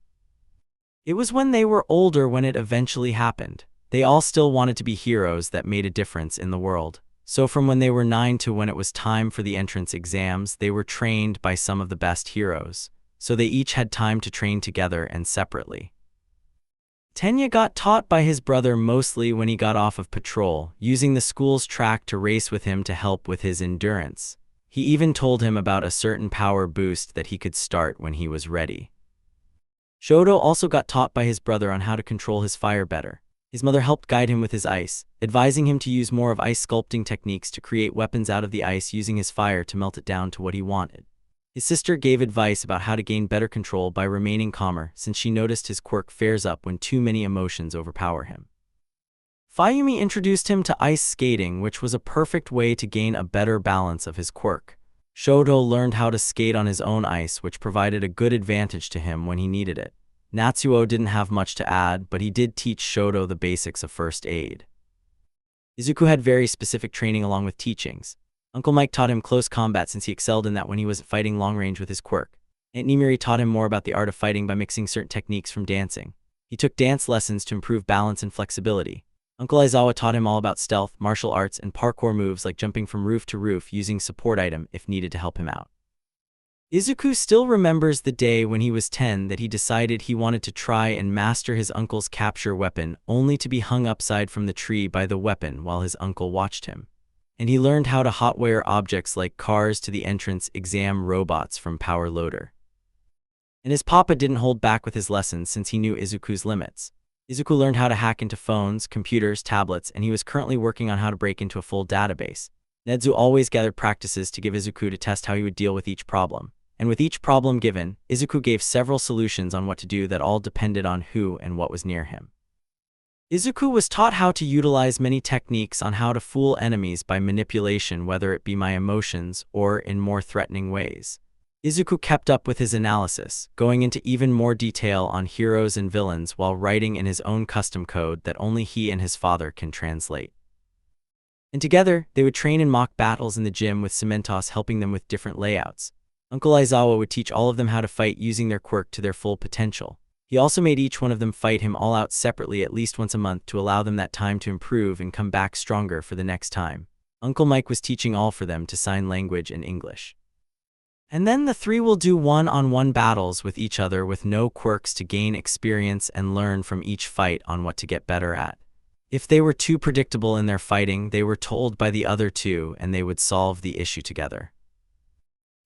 It was when they were older when it eventually happened. They all still wanted to be heroes that made a difference in the world. So from when they were 9 to when it was time for the entrance exams, they were trained by some of the best heroes. So they each had time to train together and separately. Tenya got taught by his brother mostly when he got off of patrol, using the school's track to race with him to help with his endurance. He even told him about a certain power boost that he could start when he was ready. Shoto also got taught by his brother on how to control his fire better. His mother helped guide him with his ice, advising him to use more of ice sculpting techniques to create weapons out of the ice using his fire to melt it down to what he wanted. His sister gave advice about how to gain better control by remaining calmer since she noticed his quirk flares up when too many emotions overpower him. Fayumi introduced him to ice skating, which was a perfect way to gain a better balance of his quirk. Shoto learned how to skate on his own ice, which provided a good advantage to him when he needed it. Natsuo didn't have much to add, but he did teach Shoto the basics of first aid. Izuku had very specific training along with teachings. Uncle Mike taught him close combat since he excelled in that when he was fighting long range with his quirk. Aunt Nimiri taught him more about the art of fighting by mixing certain techniques from dancing. He took dance lessons to improve balance and flexibility. Uncle Aizawa taught him all about stealth, martial arts, and parkour moves like jumping from roof to roof using support item if needed to help him out. Izuku still remembers the day when he was 10 that he decided he wanted to try and master his uncle's capture weapon, only to be hung upside from the tree by the weapon while his uncle watched him. And he learned how to hotwire objects like cars to the entrance exam robots from Power Loader. And his papa didn't hold back with his lessons since he knew Izuku's limits. Izuku learned how to hack into phones, computers, tablets, and he was currently working on how to break into a full database. Nezu always gathered practices to give Izuku to test how he would deal with each problem. And with each problem given, Izuku gave several solutions on what to do that all depended on who and what was near him. Izuku was taught how to utilize many techniques on how to fool enemies by manipulation, whether it be my emotions or in more threatening ways. Izuku kept up with his analysis, going into even more detail on heroes and villains while writing in his own custom code that only he and his father can translate. And together, they would train in mock battles in the gym with Cementos helping them with different layouts. Uncle Aizawa would teach all of them how to fight using their quirk to their full potential. He also made each one of them fight him all out separately at least once a month to allow them that time to improve and come back stronger for the next time. Uncle Mike was teaching all for them to sign language and English. And then the three will do one-on-one battles with each other with no quirks to gain experience and learn from each fight on what to get better at. If they were too predictable in their fighting, they were told by the other two and they would solve the issue together.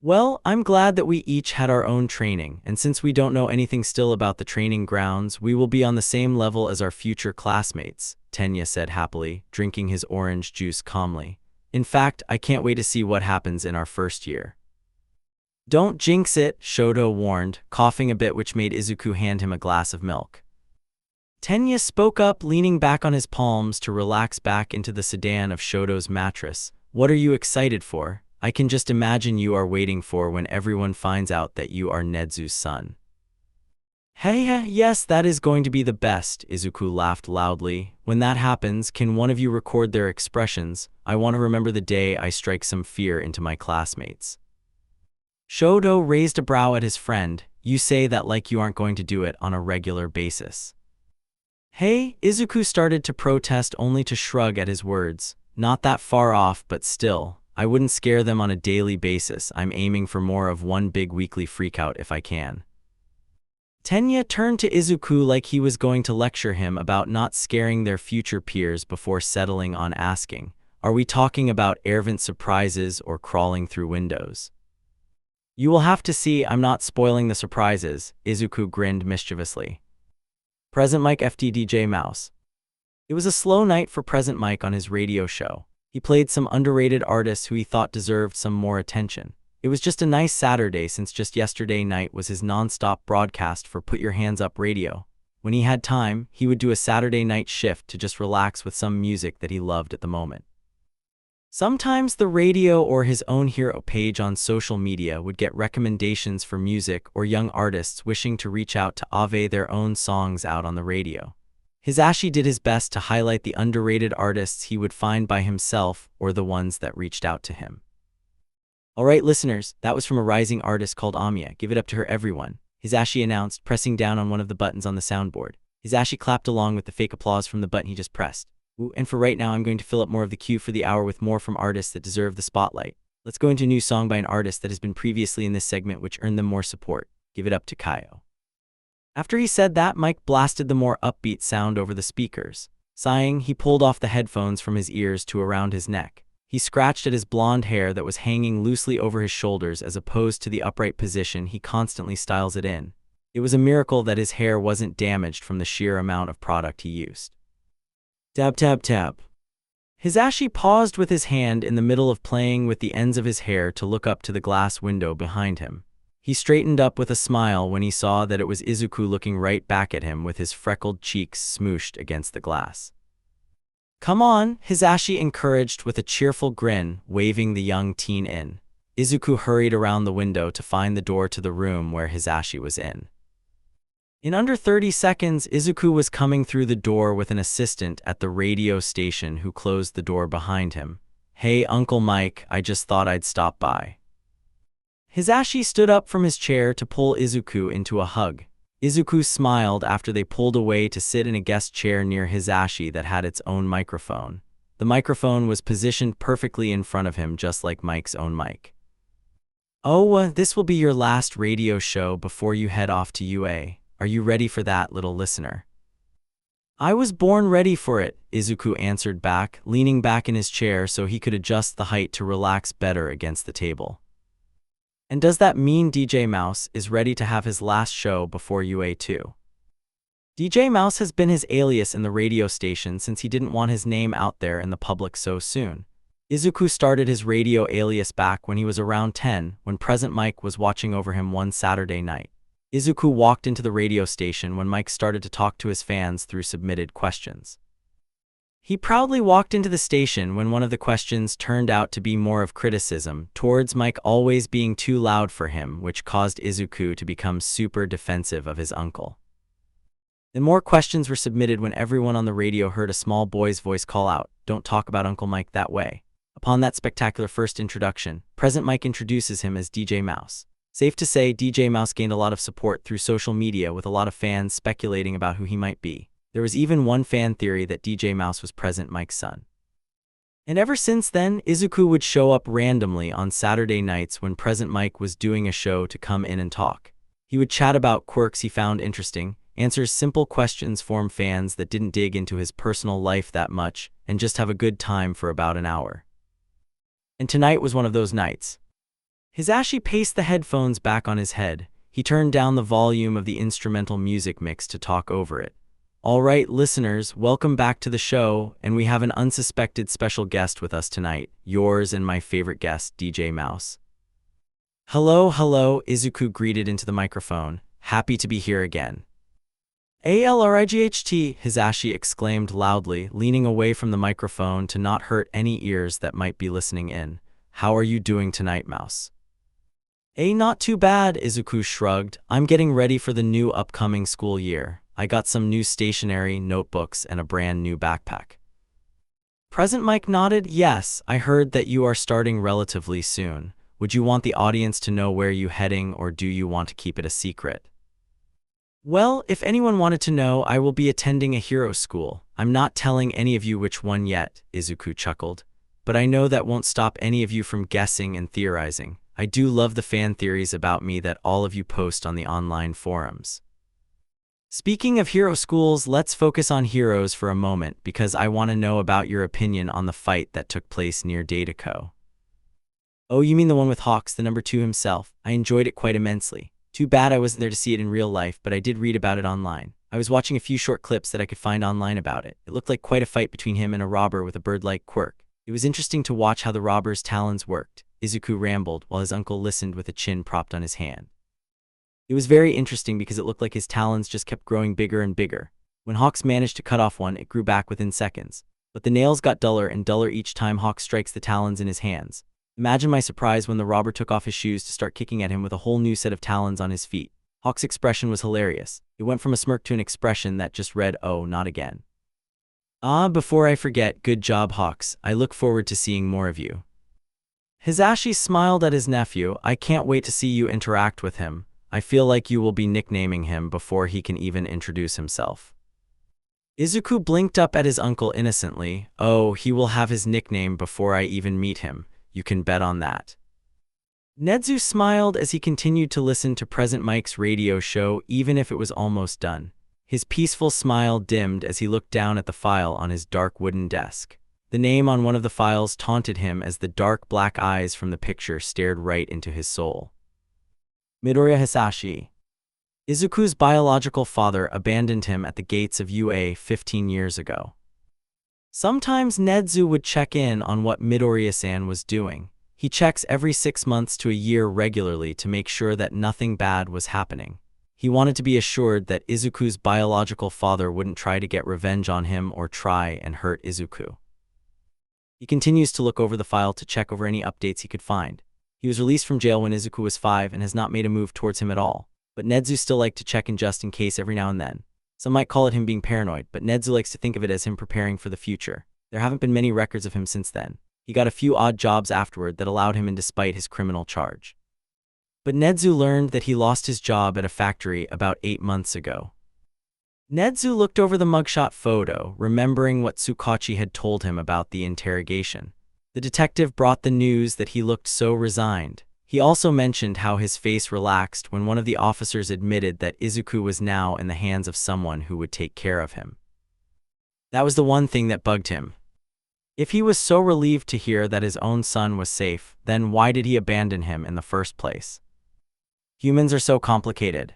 Well, I'm glad that we each had our own training, and since we don't know anything still about the training grounds, we will be on the same level as our future classmates, Tenya said happily, drinking his orange juice calmly. In fact, I can't wait to see what happens in our first year. Don't jinx it, Shoto warned, coughing a bit, which made Izuku hand him a glass of milk. Tenya spoke up, leaning back on his palms to relax back into the sedan of Shoto's mattress. What are you excited for? I can just imagine you are waiting for when everyone finds out that you are Nezu's son. Hey, yes, that is going to be the best, Izuku laughed loudly. When that happens, can one of you record their expressions? I want to remember the day I strike some fear into my classmates. Shoto raised a brow at his friend. You say that like you aren't going to do it on a regular basis. Hey, Izuku started to protest only to shrug at his words. Not that far off, but still. I wouldn't scare them on a daily basis. I'm aiming for more of one big weekly freakout if I can. Tenya turned to Izuku like he was going to lecture him about not scaring their future peers before settling on asking, are we talking about errant surprises or crawling through windows? You will have to see. I'm not spoiling the surprises, Izuku grinned mischievously. Present Mike FTDJ Mouse. It was a slow night for Present Mike on his radio show. He played some underrated artists who he thought deserved some more attention. It was just a nice Saturday since just yesterday night was his non-stop broadcast for Put Your Hands Up radio. When he had time, he would do a Saturday night shift to just relax with some music that he loved at the moment. Sometimes the radio or his own hero page on social media would get recommendations for music or young artists wishing to reach out to ave their own songs out on the radio. Hisashi did his best to highlight the underrated artists he would find by himself or the ones that reached out to him. Alright listeners, that was from a rising artist called Amiya. Give it up to her everyone, Hisashi announced, pressing down on one of the buttons on the soundboard. Hisashi clapped along with the fake applause from the button he just pressed. Ooh, and for right now I'm going to fill up more of the queue for the hour with more from artists that deserve the spotlight. Let's go into a new song by an artist that has been previously in this segment which earned them more support. Give it up to Kaio. After he said that, Mike blasted the more upbeat sound over the speakers. Sighing, he pulled off the headphones from his ears to around his neck. He scratched at his blonde hair that was hanging loosely over his shoulders as opposed to the upright position he constantly styles it in. It was a miracle that his hair wasn't damaged from the sheer amount of product he used. Tap tap tap. Hisashi paused with his hand in the middle of playing with the ends of his hair to look up to the glass window behind him. He straightened up with a smile when he saw that it was Izuku looking right back at him with his freckled cheeks smooshed against the glass. Come on, Hisashi encouraged with a cheerful grin, waving the young teen in. Izuku hurried around the window to find the door to the room where Hisashi was in. In under 30 seconds, Izuku was coming through the door with an assistant at the radio station who closed the door behind him. Hey, Uncle Mike, I just thought I'd stop by. Hisashi stood up from his chair to pull Izuku into a hug. Izuku smiled after they pulled away to sit in a guest chair near Hisashi that had its own microphone. The microphone was positioned perfectly in front of him, just like Mike's own mic. Oh, this will be your last radio show before you head off to UA. Are you ready for that, little listener? I was born ready for it, Izuku answered back, leaning back in his chair so he could adjust the height to relax better against the table. And does that mean DJ Mouse is ready to have his last show before UA too? DJ Mouse has been his alias in the radio station since he didn't want his name out there in the public so soon. Izuku started his radio alias back when he was around 10, when Present Mike was watching over him one Saturday night. Izuku walked into the radio station when Mike started to talk to his fans through submitted questions. He proudly walked into the station when one of the questions turned out to be more of criticism towards Mike always being too loud for him, which caused Izuku to become super defensive of his uncle. Then more questions were submitted when everyone on the radio heard a small boy's voice call out, "Don't talk about Uncle Mike that way." Upon that spectacular first introduction, Present Mike introduces him as DJ Mouse. Safe to say, DJ Mouse gained a lot of support through social media, with a lot of fans speculating about who he might be. There was even one fan theory that DJ Mouse was Present Mike's son. And ever since then, Izuku would show up randomly on Saturday nights when Present Mike was doing a show to come in and talk. He would chat about quirks he found interesting, answer simple questions from fans that didn't dig into his personal life that much, and just have a good time for about an hour. And tonight was one of those nights. Hisashi paced the headphones back on his head. He turned down the volume of the instrumental music mix to talk over it. All right, listeners, welcome back to the show, and we have an unsuspected special guest with us tonight, yours and my favorite guest, DJ Mouse. Hello, Izuku greeted into the microphone. Happy to be here again. ALRIGHT, Hisashi exclaimed loudly, leaning away from the microphone to not hurt any ears that might be listening in. How are you doing tonight, Mouse? Not too bad, Izuku shrugged. I'm getting ready for the new upcoming school year. I got some new stationery, notebooks, and a brand new backpack. Present Mike nodded. Yes, I heard that you are starting relatively soon. Would you want the audience to know where you're heading, or do you want to keep it a secret? Well, if anyone wanted to know, I will be attending a hero school. I'm not telling any of you which one yet, Izuku chuckled. But I know that won't stop any of you from guessing and theorizing. I do love the fan theories about me that all of you post on the online forums. Speaking of hero schools, let's focus on heroes for a moment, because I want to know about your opinion on the fight that took place near Dagobah. Oh, you mean the one with Hawks, the number 2 himself? I enjoyed it quite immensely. Too bad I wasn't there to see it in real life, but I did read about it online. I was watching a few short clips that I could find online about it. It looked like quite a fight between him and a robber with a bird-like quirk. It was interesting to watch how the robber's talons worked. Izuku rambled while his uncle listened with a chin propped on his hand. It was very interesting because it looked like his talons just kept growing bigger and bigger. When Hawks managed to cut off one, it grew back within seconds. But the nails got duller and duller each time Hawks strikes the talons in his hands. Imagine my surprise when the robber took off his shoes to start kicking at him with a whole new set of talons on his feet. Hawks' expression was hilarious. It went from a smirk to an expression that just read, "Oh, not again." Before I forget, good job, Hawks. I look forward to seeing more of you. Hisashi smiled at his nephew. I can't wait to see you interact with him. I feel like you will be nicknaming him before he can even introduce himself. Izuku blinked up at his uncle innocently. Oh, he will have his nickname before I even meet him. You can bet on that. Nezu smiled as he continued to listen to Present Mike's radio show, even if it was almost done. His peaceful smile dimmed as he looked down at the file on his dark wooden desk. The name on one of the files taunted him as the dark black eyes from the picture stared right into his soul. Midoriya Hisashi. Izuku's biological father abandoned him at the gates of UA 15 years ago. Sometimes Nezu would check in on what Midoriya-san was doing. He checks every 6 months to a year regularly to make sure that nothing bad was happening. He wanted to be assured that Izuku's biological father wouldn't try to get revenge on him or try and hurt Izuku. He continues to look over the file to check over any updates he could find. He was released from jail when Izuku was 5 and has not made a move towards him at all. But Nezu still liked to check in just in case every now and then. Some might call it him being paranoid, but Nezu likes to think of it as him preparing for the future. There haven't been many records of him since then. He got a few odd jobs afterward that allowed him in despite his criminal charge. But Nezu learned that he lost his job at a factory about 8 months ago. Nezu looked over the mugshot photo, remembering what Tsukachi had told him about the interrogation. The detective brought the news that he looked so resigned. He also mentioned how his face relaxed when one of the officers admitted that Izuku was now in the hands of someone who would take care of him. That was the one thing that bugged him. If he was so relieved to hear that his own son was safe, then why did he abandon him in the first place? Humans are so complicated.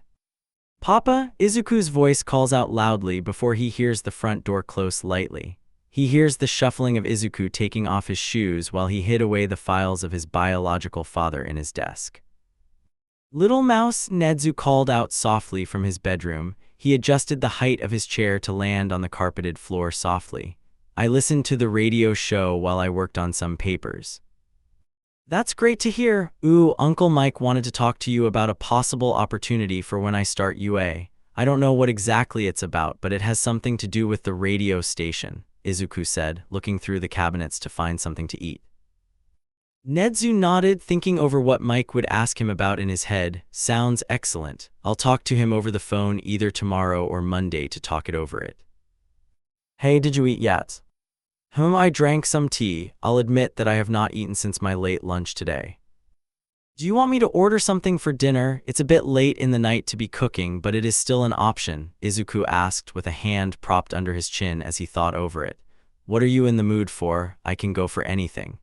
Papa, Izuku's voice calls out loudly before he hears the front door close lightly. He hears the shuffling of Izuku taking off his shoes while he hid away the files of his biological father in his desk. Little mouse, Nezu called out softly from his bedroom. He adjusted the height of his chair to land on the carpeted floor softly. I listened to the radio show while I worked on some papers. That's great to hear. Ooh, Uncle Mike wanted to talk to you about a possible opportunity for when I start UA. I don't know what exactly it's about, but it has something to do with the radio station, Izuku said, looking through the cabinets to find something to eat. Nezu nodded, thinking over what Mike would ask him about in his head. Sounds excellent. I'll talk to him over the phone either tomorrow or Monday to talk it over it. Hey, did you eat yet? I drank some tea. I'll admit that I have not eaten since my late lunch today. Do you want me to order something for dinner? It's a bit late in the night to be cooking, but it is still an option, Izuku asked with a hand propped under his chin as he thought over it. What are you in the mood for? I can go for anything.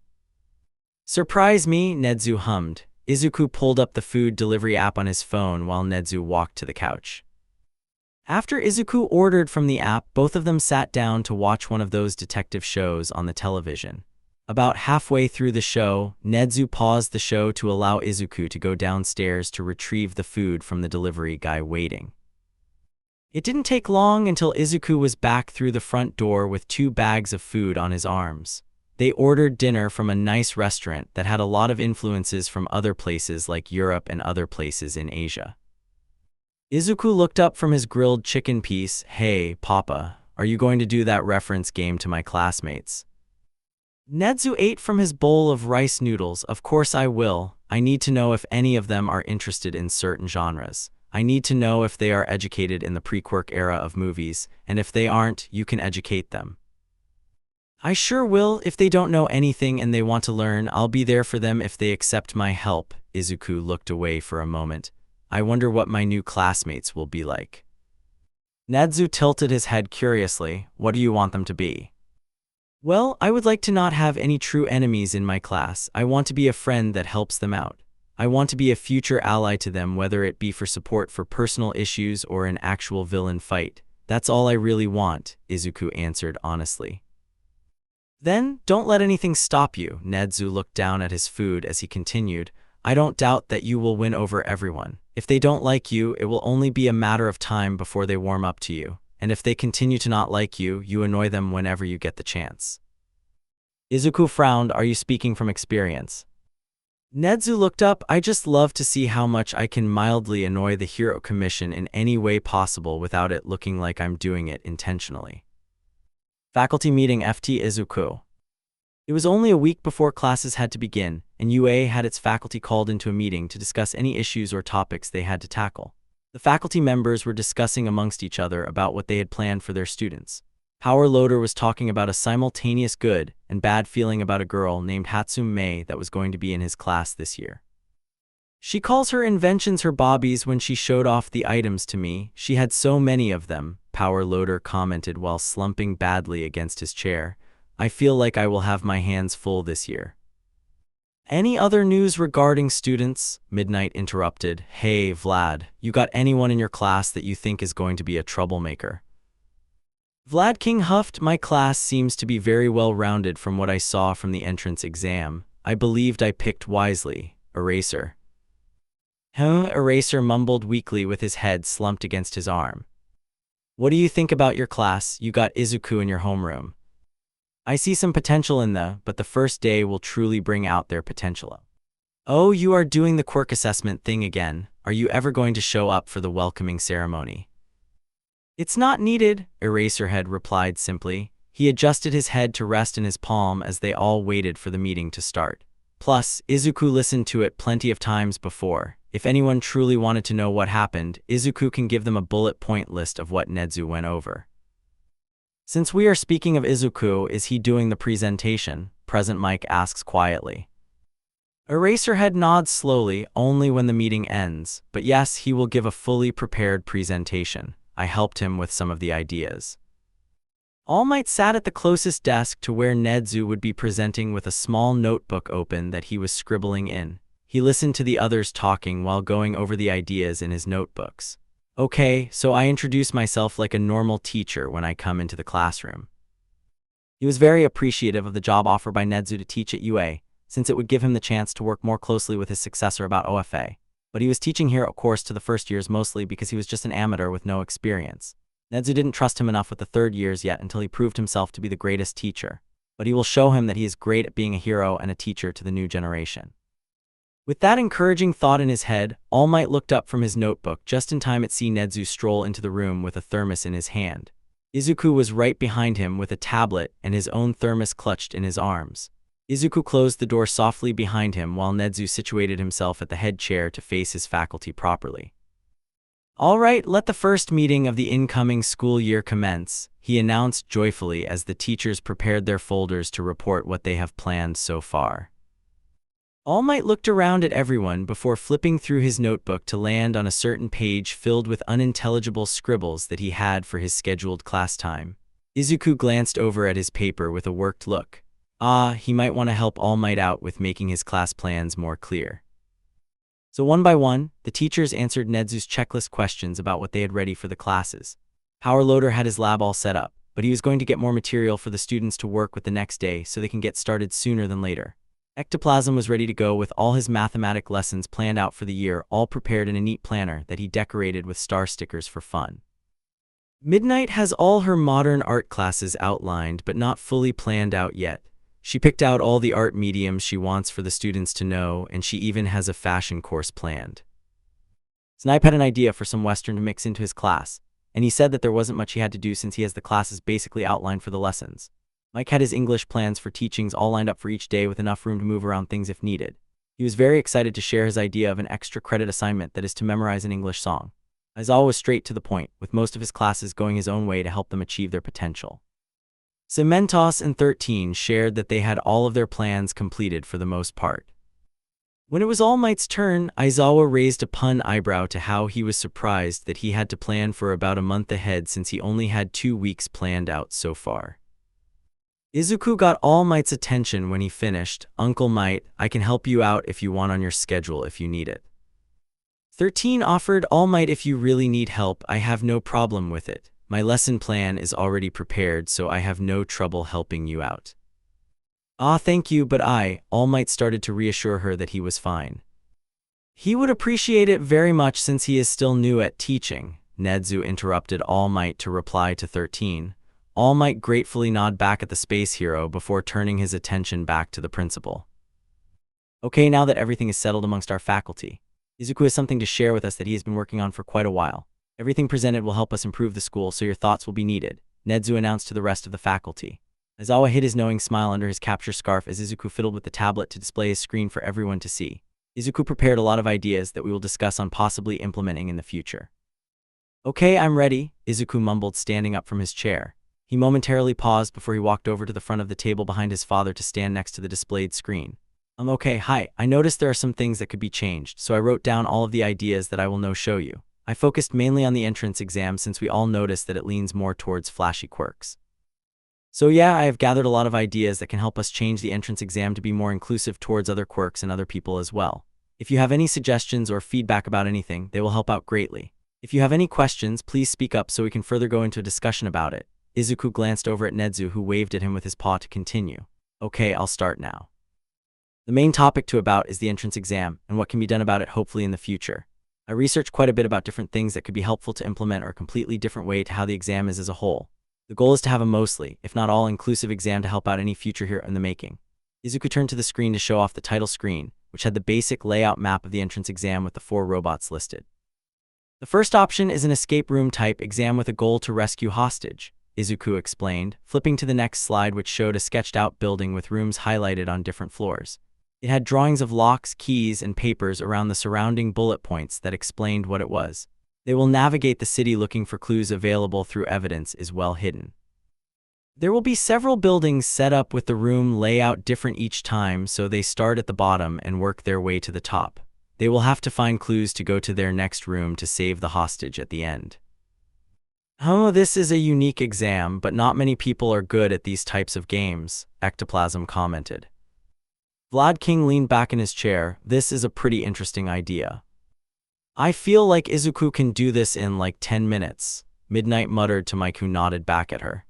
Surprise me, Nezu hummed. Izuku pulled up the food delivery app on his phone while Nezu walked to the couch. After Izuku ordered from the app, both of them sat down to watch one of those detective shows on the television. About halfway through the show, Nezu paused the show to allow Izuku to go downstairs to retrieve the food from the delivery guy waiting. It didn't take long until Izuku was back through the front door with 2 bags of food on his arms. They ordered dinner from a nice restaurant that had a lot of influences from other places like Europe and other places in Asia. Izuku looked up from his grilled chicken piece. Hey, Papa, are you going to do that reference game to my classmates? Nezu ate from his bowl of rice noodles. Of course I will. I need to know if any of them are interested in certain genres. I need to know if they are educated in the pre-Quirk era of movies, and if they aren't, you can educate them. I sure will. If they don't know anything and they want to learn, I'll be there for them if they accept my help. Izuku looked away for a moment. I wonder what my new classmates will be like. Nezu tilted his head curiously. What do you want them to be? Well, I would like to not have any true enemies in my class. I want to be a friend that helps them out. I want to be a future ally to them, whether it be for support for personal issues or an actual villain fight. That's all I really want, Izuku answered honestly. Then, don't let anything stop you. Nezu looked down at his food as he continued. I don't doubt that you will win over everyone. If they don't like you, it will only be a matter of time before they warm up to you. And if they continue to not like you, you annoy them whenever you get the chance. Izuku frowned. Are you speaking from experience? Nezu looked up. I just love to see how much I can mildly annoy the Hero Commission in any way possible without it looking like I'm doing it intentionally. Faculty meeting FT Izuku. It was only a week before classes had to begin, and UA had its faculty called into a meeting to discuss any issues or topics they had to tackle. The faculty members were discussing amongst each other about what they had planned for their students. Power Loader was talking about a simultaneous good and bad feeling about a girl named Hatsume that was going to be in his class this year. She calls her inventions her bobbies. When she showed off the items to me, she had so many of them, Power Loader commented while slumping badly against his chair. I feel like I will have my hands full this year. Any other news regarding students? Midnight interrupted. Hey, Vlad, you got anyone in your class that you think is going to be a troublemaker? Vlad King huffed. My class seems to be very well-rounded from what I saw from the entrance exam. I believed I picked wisely. Eraser. Eraser mumbled weakly with his head slumped against his arm. What do you think about your class? You got Izuku in your homeroom. I see some potential in but the first day will truly bring out their potential. Oh, you are doing the Quirk assessment thing again. Are you ever going to show up for the welcoming ceremony? It's not needed, Eraserhead replied simply. He adjusted his head to rest in his palm as they all waited for the meeting to start. Plus, Izuku listened to it plenty of times before. If anyone truly wanted to know what happened, Izuku can give them a bullet point list of what Nezu went over. Since we are speaking of Izuku, is he doing the presentation? Present Mike asks quietly. Eraserhead nods slowly, only when the meeting ends, but yes, he will give a fully prepared presentation. I helped him with some of the ideas. All Might sat at the closest desk to where Nezu would be presenting with a small notebook open that he was scribbling in. He listened to the others talking while going over the ideas in his notebooks. Okay, so I introduce myself like a normal teacher when I come into the classroom. He was very appreciative of the job offered by Nezu to teach at UA, since it would give him the chance to work more closely with his successor about OFA. but he was teaching here, of course, to the first years mostly because he was just an amateur with no experience. Nezu didn't trust him enough with the third years yet until he proved himself to be the greatest teacher, but he will show him that he is great at being a hero and a teacher to the new generation. With that encouraging thought in his head, All Might looked up from his notebook just in time to see Nezu stroll into the room with a thermos in his hand. Izuku was right behind him with a tablet and his own thermos clutched in his arms. Izuku closed the door softly behind him while Nezu situated himself at the head chair to face his faculty properly. "All right, let the first meeting of the incoming school year commence," he announced joyfully as the teachers prepared their folders to report what they have planned so far. All Might looked around at everyone before flipping through his notebook to land on a certain page filled with unintelligible scribbles that he had for his scheduled class time. Izuku glanced over at his paper with a worked look. He might want to help All Might out with making his class plans more clear. So one by one, the teachers answered Nezu's checklist questions about what they had ready for the classes. Power Loader had his lab all set up, but he was going to get more material for the students to work with the next day so they can get started sooner than later. Ectoplasm was ready to go with all his mathematic lessons planned out for the year, all prepared in a neat planner that he decorated with star stickers for fun. Midnight has all her modern art classes outlined but not fully planned out yet. She picked out all the art mediums she wants for the students to know, and she even has a fashion course planned. Snipe had an idea for some Western to mix into his class, and he said that there wasn't much he had to do since he has the classes basically outlined for the lessons. Mike had his English plans for teachings all lined up for each day with enough room to move around things if needed. He was very excited to share his idea of an extra credit assignment that is to memorize an English song. Aizawa was straight to the point, with most of his classes going his own way to help them achieve their potential. Cementos and 13 shared that they had all of their plans completed for the most part. When it was All Might's turn, Aizawa raised a pun eyebrow to how he was surprised that he had to plan for about a month ahead since he only had 2 weeks planned out so far. Izuku got All Might's attention when he finished. "Uncle Might, I can help you out if you want on your schedule if you need it." 13 offered, "All Might, if you really need help, I have no problem with it. My lesson plan is already prepared, so I have no trouble helping you out." Thank you, but All Might started to reassure her that he was fine. He would appreciate it very much since he is still new at teaching. Nezu interrupted All Might to reply to 13. All Might gratefully nodded back at the space hero before turning his attention back to the principal. "Okay, now that everything is settled amongst our faculty, Izuku has something to share with us that he has been working on for quite a while. Everything presented will help us improve the school, so your thoughts will be needed," Nezu announced to the rest of the faculty. Aizawa hid his knowing smile under his capture scarf as Izuku fiddled with the tablet to display his screen for everyone to see. Izuku prepared a lot of ideas that we will discuss on possibly implementing in the future. "Okay, I'm ready," Izuku mumbled, standing up from his chair. He momentarily paused before he walked over to the front of the table behind his father to stand next to the displayed screen. Okay, hi, I noticed there are some things that could be changed, so I wrote down all of the ideas that I will now show you. I focused mainly on the entrance exam since we all noticed that it leans more towards flashy quirks. So yeah, I have gathered a lot of ideas that can help us change the entrance exam to be more inclusive towards other quirks and other people as well. If you have any suggestions or feedback about anything, they will help out greatly. If you have any questions, please speak up so we can further go into a discussion about it." Izuku glanced over at Nezu, who waved at him with his paw to continue. "Okay, I'll start now. The main topic to about is the entrance exam and what can be done about it hopefully in the future. I researched quite a bit about different things that could be helpful to implement or a completely different way to how the exam is as a whole. The goal is to have a mostly, if not all-inclusive exam to help out any future here in the making." Izuku turned to the screen to show off the title screen, which had the basic layout map of the entrance exam with the 4 robots listed. The first option is an escape room type exam with a goal to rescue hostage, Izuku explained, flipping to the next slide, which showed a sketched-out building with rooms highlighted on different floors. It had drawings of locks, keys, and papers around the surrounding bullet points that explained what it was. They will navigate the city looking for clues available through evidence is well hidden. There will be several buildings set up with the room layout different each time, so they start at the bottom and work their way to the top. They will have to find clues to go to their next room to save the hostage at the end. This is a unique exam, but not many people are good at these types of games," Ectoplasm commented. Vlad King leaned back in his chair. "This is a pretty interesting idea. I feel like Izuku can do this in like 10 minutes, Midnight muttered to Mike, who nodded back at her.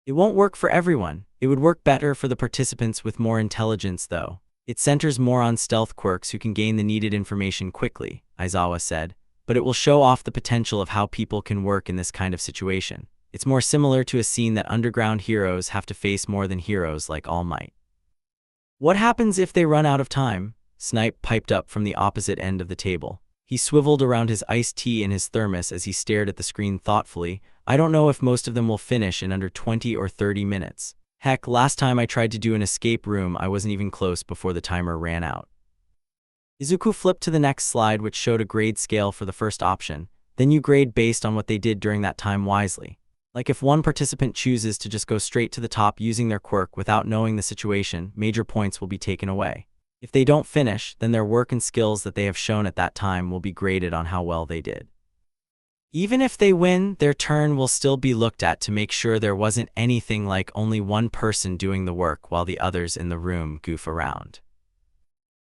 "It won't work for everyone. It would work better for the participants with more intelligence, though." It centers more on stealth quirks who can gain the needed information quickly, Aizawa said, but it will show off the potential of how people can work in this kind of situation. It's more similar to a scene that underground heroes have to face more than heroes like All Might. What happens if they run out of time? Snipe piped up from the opposite end of the table. He swiveled around his iced tea in his thermos as he stared at the screen thoughtfully. I don't know if most of them will finish in under 20 or 30 minutes. Heck, last time I tried to do an escape room, I wasn't even close before the timer ran out. Izuku flipped to the next slide, which showed a grade scale for the first option. Then you grade based on what they did during that time wisely. Like if one participant chooses to just go straight to the top using their quirk without knowing the situation, major points will be taken away. If they don't finish, then their work and skills that they have shown at that time will be graded on how well they did. Even if they win, their turn will still be looked at to make sure there wasn't anything like only one person doing the work while the others in the room goof around.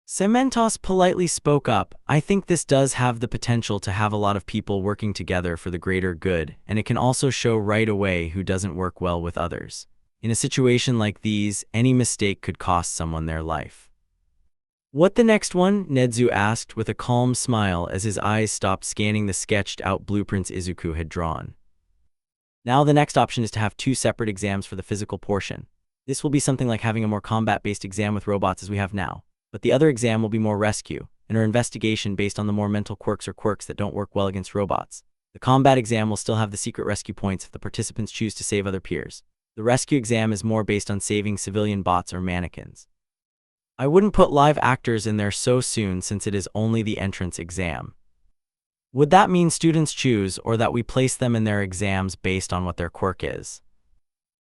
Cementos politely spoke up. I think this does have the potential to have a lot of people working together for the greater good, and it can also show right away who doesn't work well with others. In a situation like these, any mistake could cost someone their life. What the next one? Nezu asked with a calm smile as his eyes stopped scanning the sketched-out blueprints Izuku had drawn. Now the next option is to have 2 separate exams for the physical portion. This will be something like having a more combat-based exam with robots as we have now, but the other exam will be more rescue, and or investigation based on the more mental quirks or quirks that don't work well against robots. The combat exam will still have the secret rescue points if the participants choose to save other peers. The rescue exam is more based on saving civilian bots or mannequins. I wouldn't put live actors in there so soon since it is only the entrance exam. Would that mean students choose or that we place them in their exams based on what their quirk is?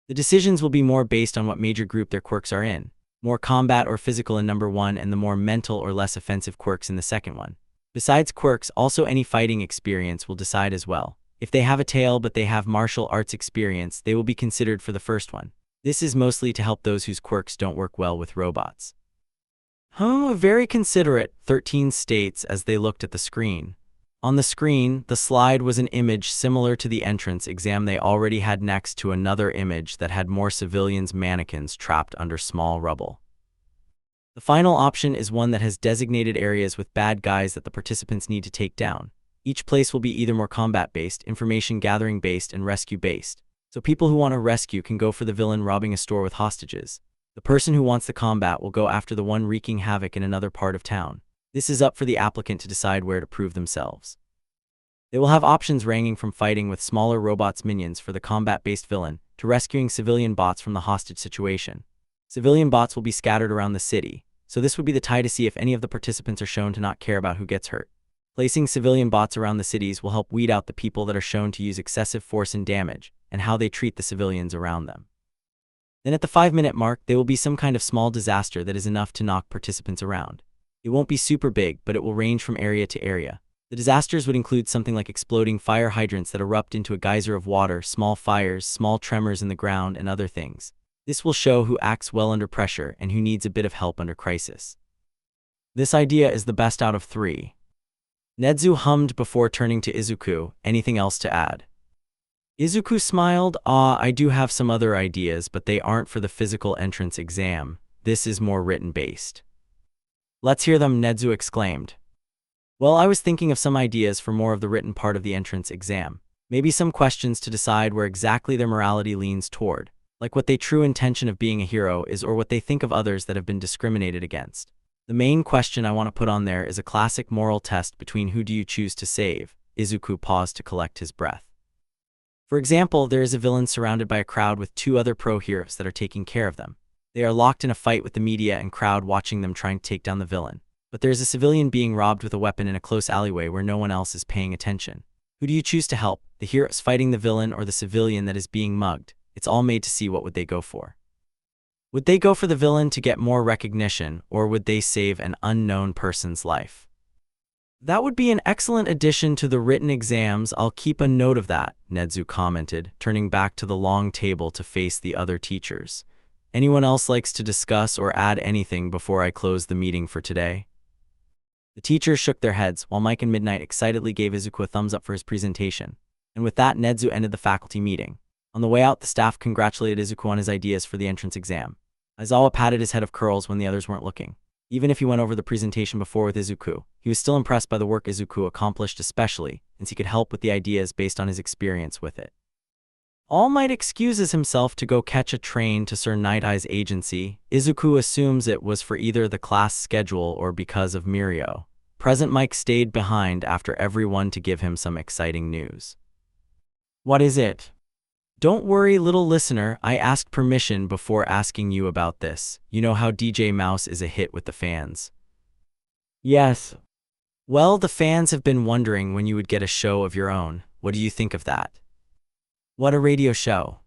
The decisions will be more based on what major group their quirks are in, more combat or physical in number 1 and the more mental or less offensive quirks in the second one. Besides quirks, also any fighting experience will decide as well. If they have a tail but they have martial arts experience, they will be considered for the first one. This is mostly to help those whose quirks don't work well with robots. Very considerate, 13 states as they looked at the screen. On the screen, the slide was an image similar to the entrance exam they already had next to another image that had more civilians' mannequins trapped under small rubble. The final option is one that has designated areas with bad guys that the participants need to take down. Each place will be either more combat-based, information-gathering-based, and rescue-based. So people who want to rescue can go for the villain robbing a store with hostages. The person who wants the combat will go after the one wreaking havoc in another part of town. This is up for the applicant to decide where to prove themselves. They will have options ranging from fighting with smaller robots minions for the combat-based villain to rescuing civilian bots from the hostage situation. Civilian bots will be scattered around the city, so this would be the tie to see if any of the participants are shown to not care about who gets hurt. Placing civilian bots around the cities will help weed out the people that are shown to use excessive force and damage, and how they treat the civilians around them. Then at the 5-minute mark, there will be some kind of small disaster that is enough to knock participants around. It won't be super big, but it will range from area to area. The disasters would include something like exploding fire hydrants that erupt into a geyser of water, small fires, small tremors in the ground, and other things. This will show who acts well under pressure and who needs a bit of help under crisis. This idea is the best out of 3. Nezu hummed before turning to Izuku. Anything else to add? Izuku smiled. I do have some other ideas, but they aren't for the physical entrance exam. This is more written-based. Let's hear them, Nezu exclaimed. Well, I was thinking of some ideas for more of the written part of the entrance exam. Maybe some questions to decide where exactly their morality leans toward, like what their true intention of being a hero is or what they think of others that have been discriminated against. The main question I want to put on there is a classic moral test between who do you choose to save. Izuku paused to collect his breath. For example, there is a villain surrounded by a crowd with 2 other pro-heroes that are taking care of them. They are locked in a fight with the media and crowd watching them trying to take down the villain. But there is a civilian being robbed with a weapon in a close alleyway where no one else is paying attention. Who do you choose to help? The heroes fighting the villain or the civilian that is being mugged? It's all made to see what would they go for. Would they go for the villain to get more recognition, or would they save an unknown person's life? That would be an excellent addition to the written exams. I'll keep a note of that, Nezu commented, turning back to the long table to face the other teachers. Anyone else likes to discuss or add anything before I close the meeting for today? The teachers shook their heads, while Mike and Midnight excitedly gave Izuku a thumbs up for his presentation. And with that, Nezu ended the faculty meeting. On the way out, the staff congratulated Izuku on his ideas for the entrance exam. Aizawa patted his head of curls when the others weren't looking. Even if he went over the presentation before with Izuku, he was still impressed by the work Izuku accomplished, especially since he could help with the ideas based on his experience with it. All Might excuses himself to go catch a train to Sir Night Eye's agency. Izuku assumes it was for either the class schedule or because of Mirio. Present Mike stayed behind after everyone to give him some exciting news. What is it? Don't worry, little listener, I asked permission before asking you about this. You know how DJ Mouse is a hit with the fans. Yes. Well, the fans have been wondering when you would get a show of your own. What do you think of that? What a radio show.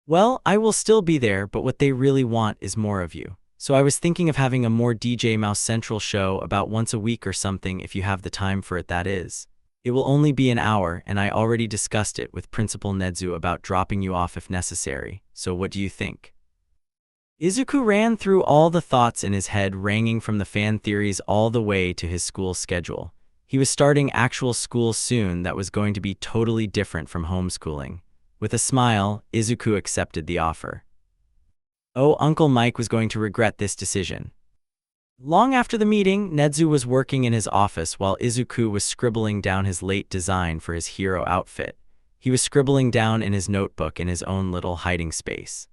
Well, I will still be there, but what they really want is more of you. So I was thinking of having a more DJ Mouse Central show about once a week or something if you have the time for it, that is. It will only be an hour, and I already discussed it with Principal Nezu about dropping you off if necessary, so what do you think? Izuku ran through all the thoughts in his head, ranging from the fan theories all the way to his school schedule. He was starting actual school soon that was going to be totally different from homeschooling. With a smile, Izuku accepted the offer. Oh, Uncle Mike was going to regret this decision. Long after the meeting, Nezu was working in his office while Izuku was scribbling down his late design for his hero outfit. He was scribbling down in his notebook in his own little hiding space.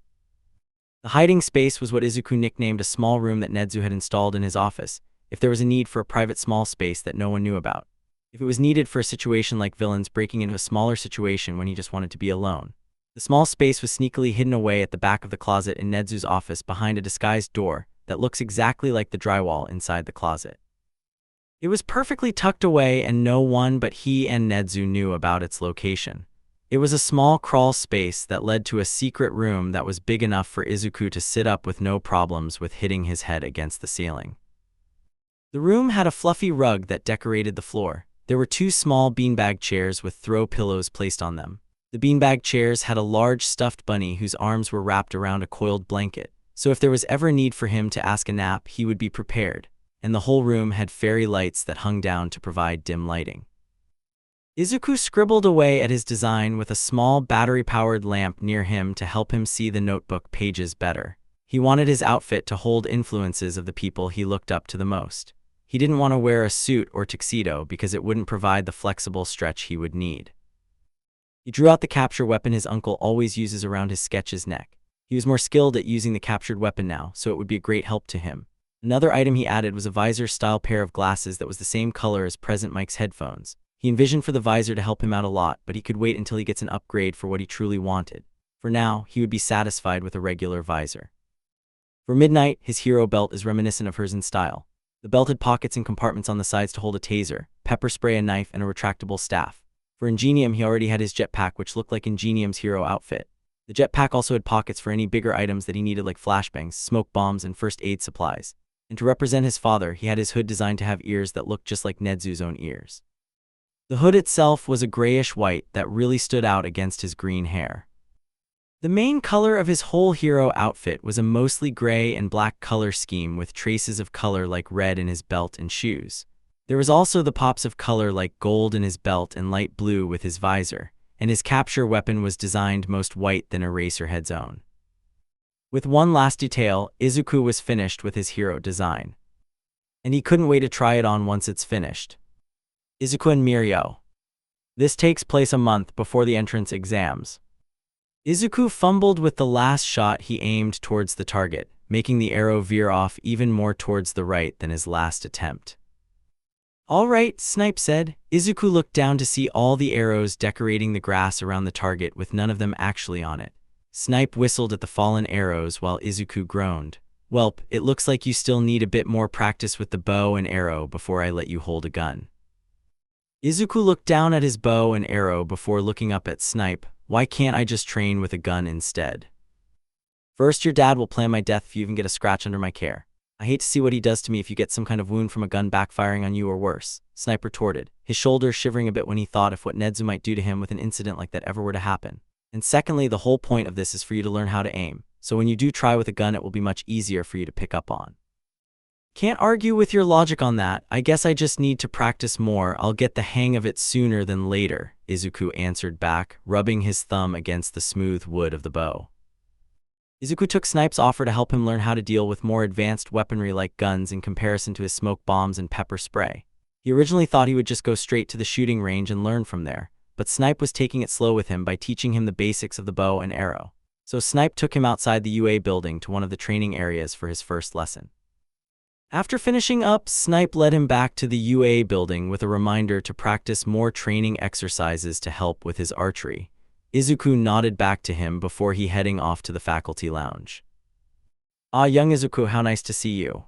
The hiding space was what Izuku nicknamed a small room that Nezu had installed in his office, if there was a need for a private small space that no one knew about. If it was needed for a situation like villains breaking into a smaller situation when he just wanted to be alone. The small space was sneakily hidden away at the back of the closet in Nezu's office behind a disguised door that looks exactly like the drywall inside the closet. It was perfectly tucked away and no one but he and Nezu knew about its location. It was a small crawl space that led to a secret room that was big enough for Izuku to sit up with no problems with hitting his head against the ceiling. The room had a fluffy rug that decorated the floor. There were 2 small beanbag chairs with throw pillows placed on them. The beanbag chairs had a large stuffed bunny whose arms were wrapped around a coiled blanket, so if there was ever a need for him to ask a nap, he would be prepared, and the whole room had fairy lights that hung down to provide dim lighting. Izuku scribbled away at his design with a small battery-powered lamp near him to help him see the notebook pages better. He wanted his outfit to hold influences of the people he looked up to the most. He didn't want to wear a suit or tuxedo because it wouldn't provide the flexible stretch he would need. He drew out the capture weapon his uncle always uses around his sketch's neck. He was more skilled at using the captured weapon now, so it would be a great help to him. Another item he added was a visor-style pair of glasses that was the same color as Present Mike's headphones. He envisioned for the visor to help him out a lot, but he could wait until he gets an upgrade for what he truly wanted. For now, he would be satisfied with a regular visor. For Midnight, his hero belt is reminiscent of hers in style. The belt had pockets and compartments on the sides to hold a taser, pepper spray, a knife, and a retractable staff. For Ingenium, he already had his jetpack, which looked like Ingenium's hero outfit. The jetpack also had pockets for any bigger items that he needed, like flashbangs, smoke bombs, and first aid supplies. And to represent his father, he had his hood designed to have ears that looked just like Nezu's own ears. The hood itself was a grayish-white that really stood out against his green hair. The main color of his whole hero outfit was a mostly gray and black color scheme with traces of color like red in his belt and shoes. There was also the pops of color like gold in his belt and light blue with his visor, and his capture weapon was designed most white than Eraserhead's own. With one last detail, Izuku was finished with his hero design. And he couldn't wait to try it on once it's finished. Izuku and Mirio. This takes place a month before the entrance exams. Izuku fumbled with the last shot. He aimed towards the target, making the arrow veer off even more towards the right than his last attempt. All right, Snipe said. Izuku looked down to see all the arrows decorating the grass around the target with none of them actually on it. Snipe whistled at the fallen arrows while Izuku groaned. Welp, it looks like you still need a bit more practice with the bow and arrow before I let you hold a gun. Izuku looked down at his bow and arrow before looking up at Snipe. Why can't I just train with a gun instead? First, your dad will plan my death if you even get a scratch under my care. I hate to see what he does to me if you get some kind of wound from a gun backfiring on you or worse, Snipe retorted, his shoulders shivering a bit when he thought of what Nezu might do to him with an incident like that ever were to happen. And secondly, the whole point of this is for you to learn how to aim, so when you do try with a gun it will be much easier for you to pick up on. Can't argue with your logic on that. I guess I just need to practice more. I'll get the hang of it sooner than later, Izuku answered back, rubbing his thumb against the smooth wood of the bow. Izuku took Snipe's offer to help him learn how to deal with more advanced weaponry like guns in comparison to his smoke bombs and pepper spray. He originally thought he would just go straight to the shooting range and learn from there, but Snipe was taking it slow with him by teaching him the basics of the bow and arrow. So Snipe took him outside the UA building to one of the training areas for his first lesson. After finishing up, Snipe led him back to the UA building with a reminder to practice more training exercises to help with his archery. Izuku nodded back to him before he heading off to the faculty lounge. "Ah, young Izuku, how nice to see you."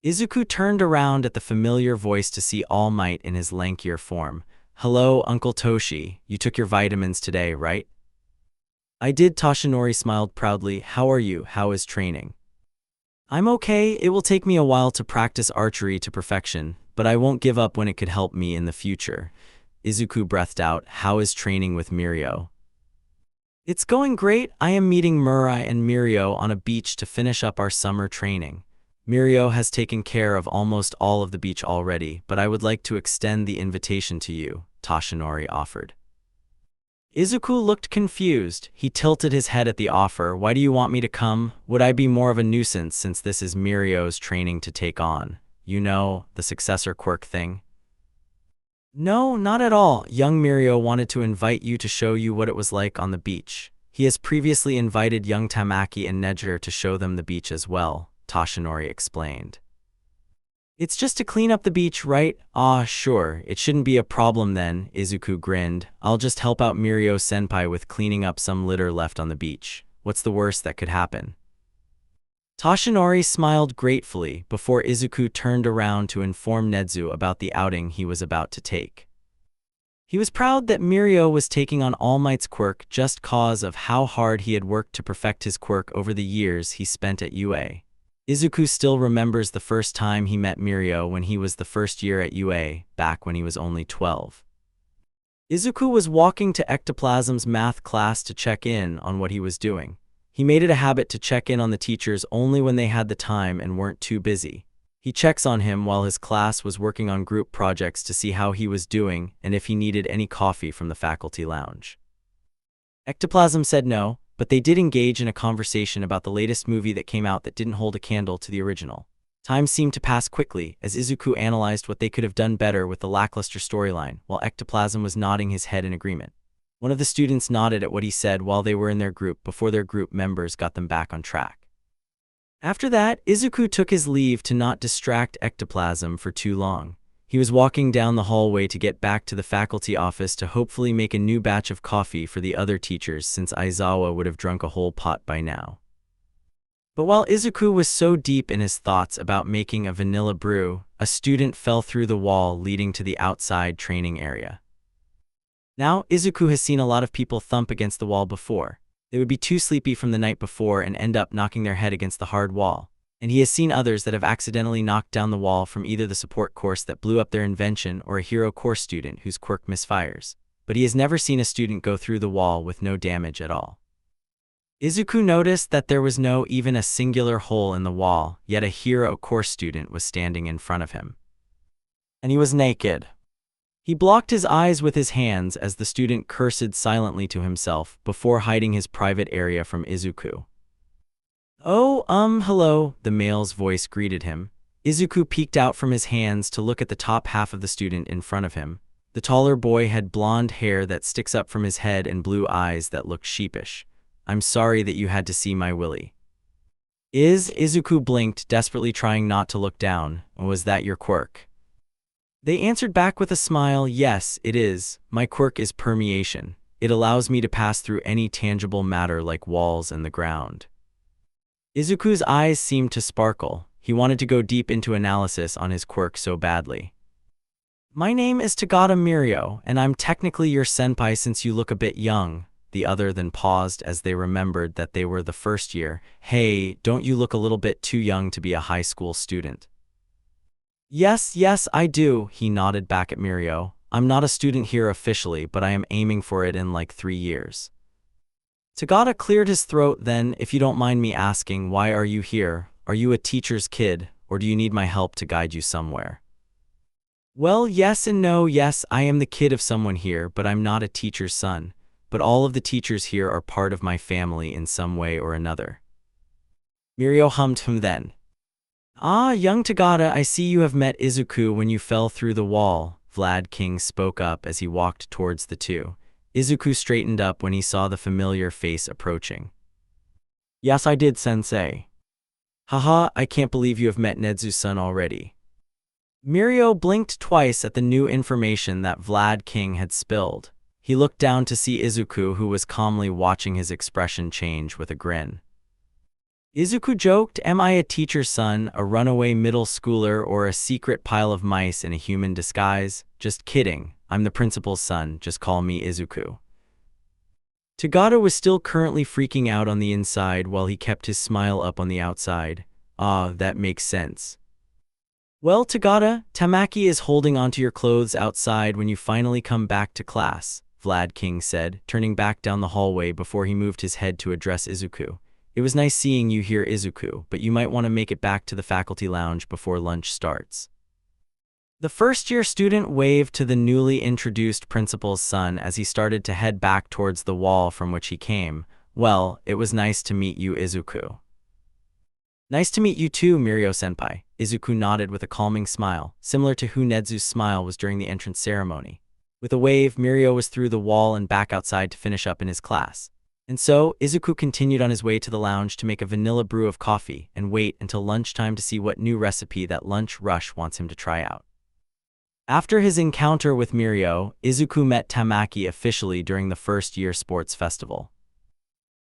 Izuku turned around at the familiar voice to see All Might in his lankier form. "Hello, Uncle Toshi. You took your vitamins today, right?" "I did," Toshinori smiled proudly. "How are you? How is training?" "I'm okay. It will take me a while to practice archery to perfection, but I won't give up when it could help me in the future." Izuku breathed out. "How is training with Mirio?" "It's going great. I am meeting Murai and Mirio on a beach to finish up our summer training. Mirio has taken care of almost all of the beach already, but I would like to extend the invitation to you," Toshinori offered. Izuku looked confused. He tilted his head at the offer. "Why do you want me to come? Would I be more of a nuisance since this is Mirio's training to take on? You know, the successor Quirk thing?" "No, not at all. Young Mirio wanted to invite you to show you what it was like on the beach. He has previously invited young Tamaki and Nejer to show them the beach as well," Toshinori explained. "It's just to clean up the beach, right? Ah, sure, it shouldn't be a problem then," Izuku grinned. "I'll just help out Mirio-senpai with cleaning up some litter left on the beach. What's the worst that could happen?" Toshinori smiled gratefully before Izuku turned around to inform Nezu about the outing he was about to take. He was proud that Mirio was taking on All Might's quirk just cause of how hard he had worked to perfect his quirk over the years he spent at UA. Izuku still remembers the first time he met Mirio when he was the first year at UA, back when he was only 12. Izuku was walking to Ectoplasm's math class to check in on what he was doing. He made it a habit to check in on the teachers only when they had the time and weren't too busy. He checks on him while his class was working on group projects to see how he was doing and if he needed any coffee from the faculty lounge. Ectoplasm said no, but they did engage in a conversation about the latest movie that came out that didn't hold a candle to the original. Time seemed to pass quickly as Izuku analyzed what they could have done better with the lackluster storyline, while Ectoplasm was nodding his head in agreement. One of the students nodded at what he said while they were in their group before their group members got them back on track. After that, Izuku took his leave to not distract Ectoplasm for too long. He was walking down the hallway to get back to the faculty office to hopefully make a new batch of coffee for the other teachers since Aizawa would have drunk a whole pot by now. But while Izuku was so deep in his thoughts about making a vanilla brew, a student fell through the wall leading to the outside training area. Now, Izuku has seen a lot of people thump against the wall before. They would be too sleepy from the night before and end up knocking their head against the hard wall. And he has seen others that have accidentally knocked down the wall from either the support course that blew up their invention or a hero course student whose quirk misfires. But he has never seen a student go through the wall with no damage at all. Izuku noticed that there was no even a singular hole in the wall, yet a hero course student was standing in front of him. And he was naked. He blocked his eyes with his hands as the student cursed silently to himself before hiding his private area from Izuku. "Oh, hello," the male's voice greeted him. Izuku peeked out from his hands to look at the top half of the student in front of him. The taller boy had blonde hair that sticks up from his head and blue eyes that looked sheepish. "I'm sorry that you had to see my willy." Izuku blinked, desperately trying not to look down. "Was that your quirk?" They answered back with a smile. "Yes, it is. My quirk is permeation. It allows me to pass through any tangible matter like walls and the ground." Izuku's eyes seemed to sparkle. He wanted to go deep into analysis on his quirk so badly. "My name is Tagata Mirio, and I'm technically your senpai since you look a bit young." The other then paused as they remembered that they were the first year. "Hey, don't you look a little bit too young to be a high school student?" Yes, I do," he nodded back at Mirio. "I'm not a student here officially, but I am aiming for it in like 3 years." Tagata cleared his throat. "Then, if you don't mind me asking, why are you here? Are you a teacher's kid, or do you need my help to guide you somewhere?" "Well, yes and no. Yes, I am the kid of someone here, but I'm not a teacher's son. but all of the teachers here are part of my family in some way or another. Mirio hummed then. Ah, young Tagada, I see you have met Izuku when you fell through the wall, Vlad King spoke up as he walked towards the two. Izuku straightened up when he saw the familiar face approaching. Yes, I did, sensei. Haha, I can't believe you have met Nezu's son already. Mirio blinked twice at the new information that Vlad King had spilled. He looked down to see Izuku, who was calmly watching his expression change with a grin. Izuku joked, am I a teacher's son, a runaway middle schooler, or a secret pile of mice in a human disguise? Just kidding, I'm the principal's son, just call me Izuku. Tagada was still currently freaking out on the inside while he kept his smile up on the outside. Ah, that makes sense. Well, Tagada, Tamaki is holding onto your clothes outside when you finally come back to class, Vlad King said, turning back down the hallway before he moved his head to address Izuku. It was nice seeing you here, Izuku, but you might want to make it back to the faculty lounge before lunch starts. The first-year student waved to the newly introduced principal's son as he started to head back towards the wall from which he came. Well, it was nice to meet you, Izuku. Nice to meet you too, Mirio-senpai. Izuku nodded with a calming smile, similar to who Nezu's smile was during the entrance ceremony. With a wave, Mirio was through the wall and back outside to finish up in his class. And so, Izuku continued on his way to the lounge to make a vanilla brew of coffee and wait until lunchtime to see what new recipe that lunch rush wants him to try out. After his encounter with Mirio, Izuku met Tamaki officially during the first-year sports festival.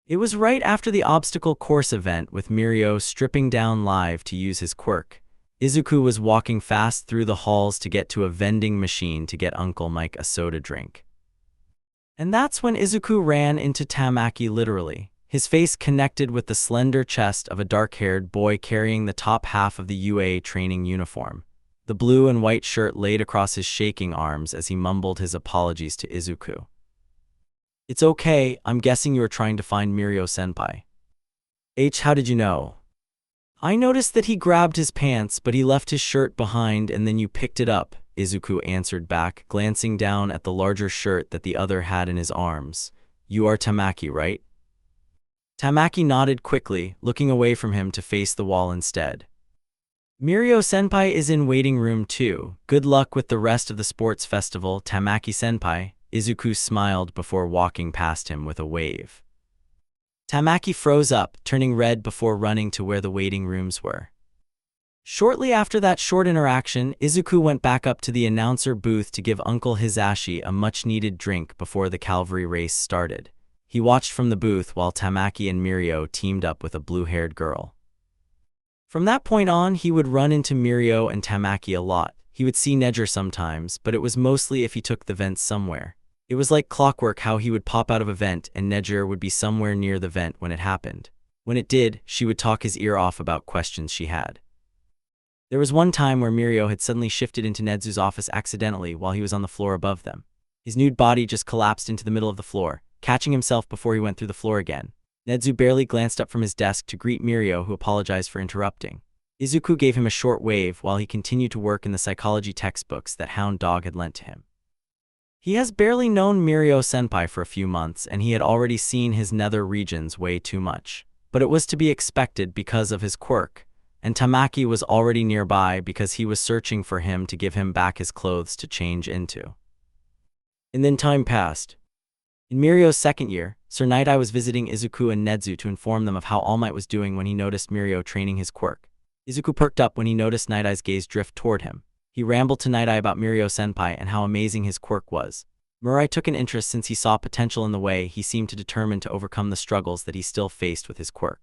It was right after the obstacle course event with Mirio stripping down live to use his quirk. Izuku was walking fast through the halls to get to a vending machine to get Uncle Mike a soda drink. And that's when Izuku ran into Tamaki literally. His face connected with the slender chest of a dark-haired boy carrying the top half of the UA training uniform. The blue and white shirt laid across his shaking arms as he mumbled his apologies to Izuku. It's okay, I'm guessing you are trying to find Mirio-senpai. How did you know? I noticed that he grabbed his pants, but he left his shirt behind and then you picked it up, Izuku answered back, glancing down at the larger shirt that the other had in his arms. You are Tamaki, right? Tamaki nodded quickly, looking away from him to face the wall instead. Mirio-senpai is in waiting room too. Good luck with the rest of the sports festival, Tamaki-senpai. Izuku smiled before walking past him with a wave. Tamaki froze up, turning red before running to where the waiting rooms were. Shortly after that short interaction, Izuku went back up to the announcer booth to give Uncle Hisashi a much-needed drink before the cavalry race started. He watched from the booth while Tamaki and Mirio teamed up with a blue-haired girl. From that point on, he would run into Mirio and Tamaki a lot. He would see Nejer sometimes, but it was mostly if he took the vent somewhere. It was like clockwork how he would pop out of a vent and Nejer would be somewhere near the vent when it happened. When it did, she would talk his ear off about questions she had. There was one time where Mirio had suddenly shifted into Nezu's office accidentally while he was on the floor above them. His nude body just collapsed into the middle of the floor, catching himself before he went through the floor again. Nezu barely glanced up from his desk to greet Mirio, who apologized for interrupting. Izuku gave him a short wave while he continued to work in the psychology textbooks that Hound Dog had lent to him. He has barely known Mirio-senpai for a few months, and he had already seen his nether regions way too much. But it was to be expected because of his quirk, and Tamaki was already nearby because he was searching for him to give him back his clothes to change into. And then time passed. In Mirio's second year, Sir Night Eye was visiting Izuku and Nezu to inform them of how All Might was doing when he noticed Mirio training his quirk. Izuku perked up when he noticed Night Eye's gaze drift toward him. He rambled to Night Eye about Mirio-senpai and how amazing his quirk was. Mirai took an interest since he saw potential in the way he seemed to determined to overcome the struggles that he still faced with his quirk.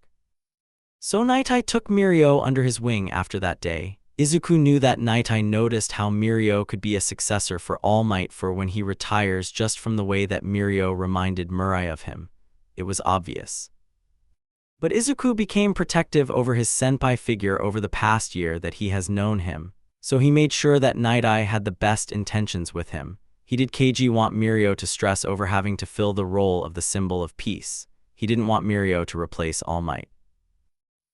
So Night Eye took Mirio under his wing after that day. Izuku knew that Night Eye noticed how Mirio could be a successor for All Might for when he retires just from the way that Mirio reminded Mirai of him. It was obvious. But Izuku became protective over his senpai figure over the past year that he has known him, so he made sure that Night Eye had the best intentions with him. He did KG want Mirio to stress over having to fill the role of the symbol of peace. He didn't want Mirio to replace All Might.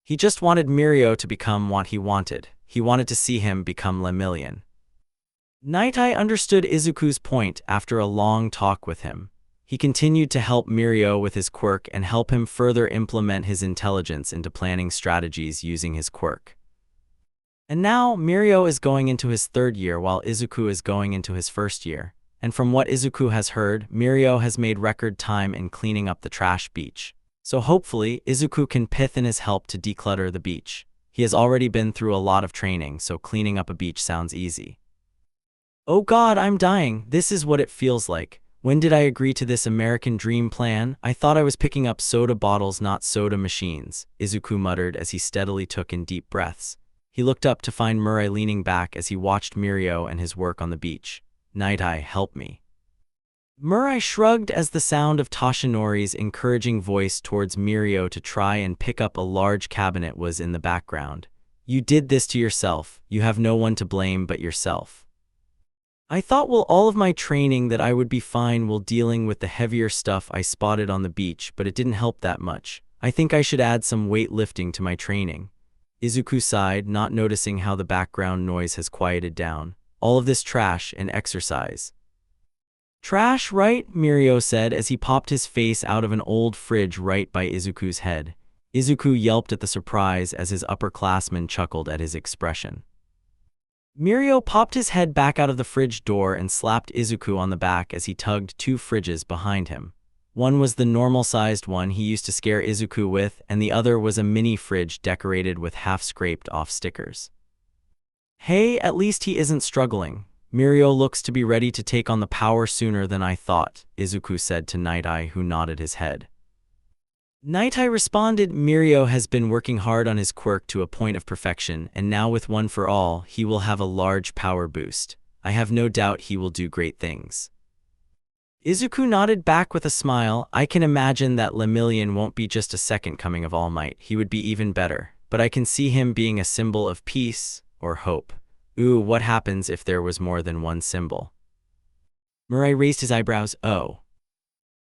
He just wanted Mirio to become what he wanted. He wanted to see him become Lemillion. Night Eye understood Izuku's point after a long talk with him. He continued to help Mirio with his quirk and help him further implement his intelligence into planning strategies using his quirk. And now, Mirio is going into his 3rd year while Izuku is going into his 1st year. And from what Izuku has heard, Mirio has made record time in cleaning up the trash beach. So hopefully, Izuku can pith in his help to declutter the beach. He has already been through a lot of training, so cleaning up a beach sounds easy. Oh God, I'm dying. This is what it feels like. When did I agree to this American dream plan? I thought I was picking up soda bottles, not soda machines, Izuku muttered as he steadily took in deep breaths. He looked up to find Mirio leaning back as he watched Mirio and his work on the beach. Night-Eye, help me. Mirio shrugged as the sound of Toshinori's encouraging voice towards Mirio to try and pick up a large cabinet was in the background. You did this to yourself. You have no one to blame but yourself. I thought with all of my training that I would be fine while dealing with the heavier stuff I spotted on the beach, but it didn't help that much. I think I should add some weightlifting to my training. Izuku sighed, not noticing how the background noise has quieted down. All of this trash and exercise. Trash, right? Mirio said as he popped his face out of an old fridge right by Izuku's head. Izuku yelped at the surprise as his upperclassman chuckled at his expression. Mirio popped his head back out of the fridge door and slapped Izuku on the back as he tugged 2 fridges behind him. One was the normal-sized one he used to scare Izuku with, and the other was a mini fridge decorated with half-scraped-off stickers. Hey, at least he isn't struggling. Mirio looks to be ready to take on the power sooner than I thought, Izuku said to Night-Eye, who nodded his head. Night-Eye responded, Mirio has been working hard on his quirk to a point of perfection, and now with One for All, he will have a large power boost. I have no doubt he will do great things. Izuku nodded back with a smile. I can imagine that Lemillion won't be just a second coming of All Might. He would be even better, but I can see him being a symbol of peace or hope. Ooh, what happens if there was more than one symbol? Mirio raised his eyebrows. Oh.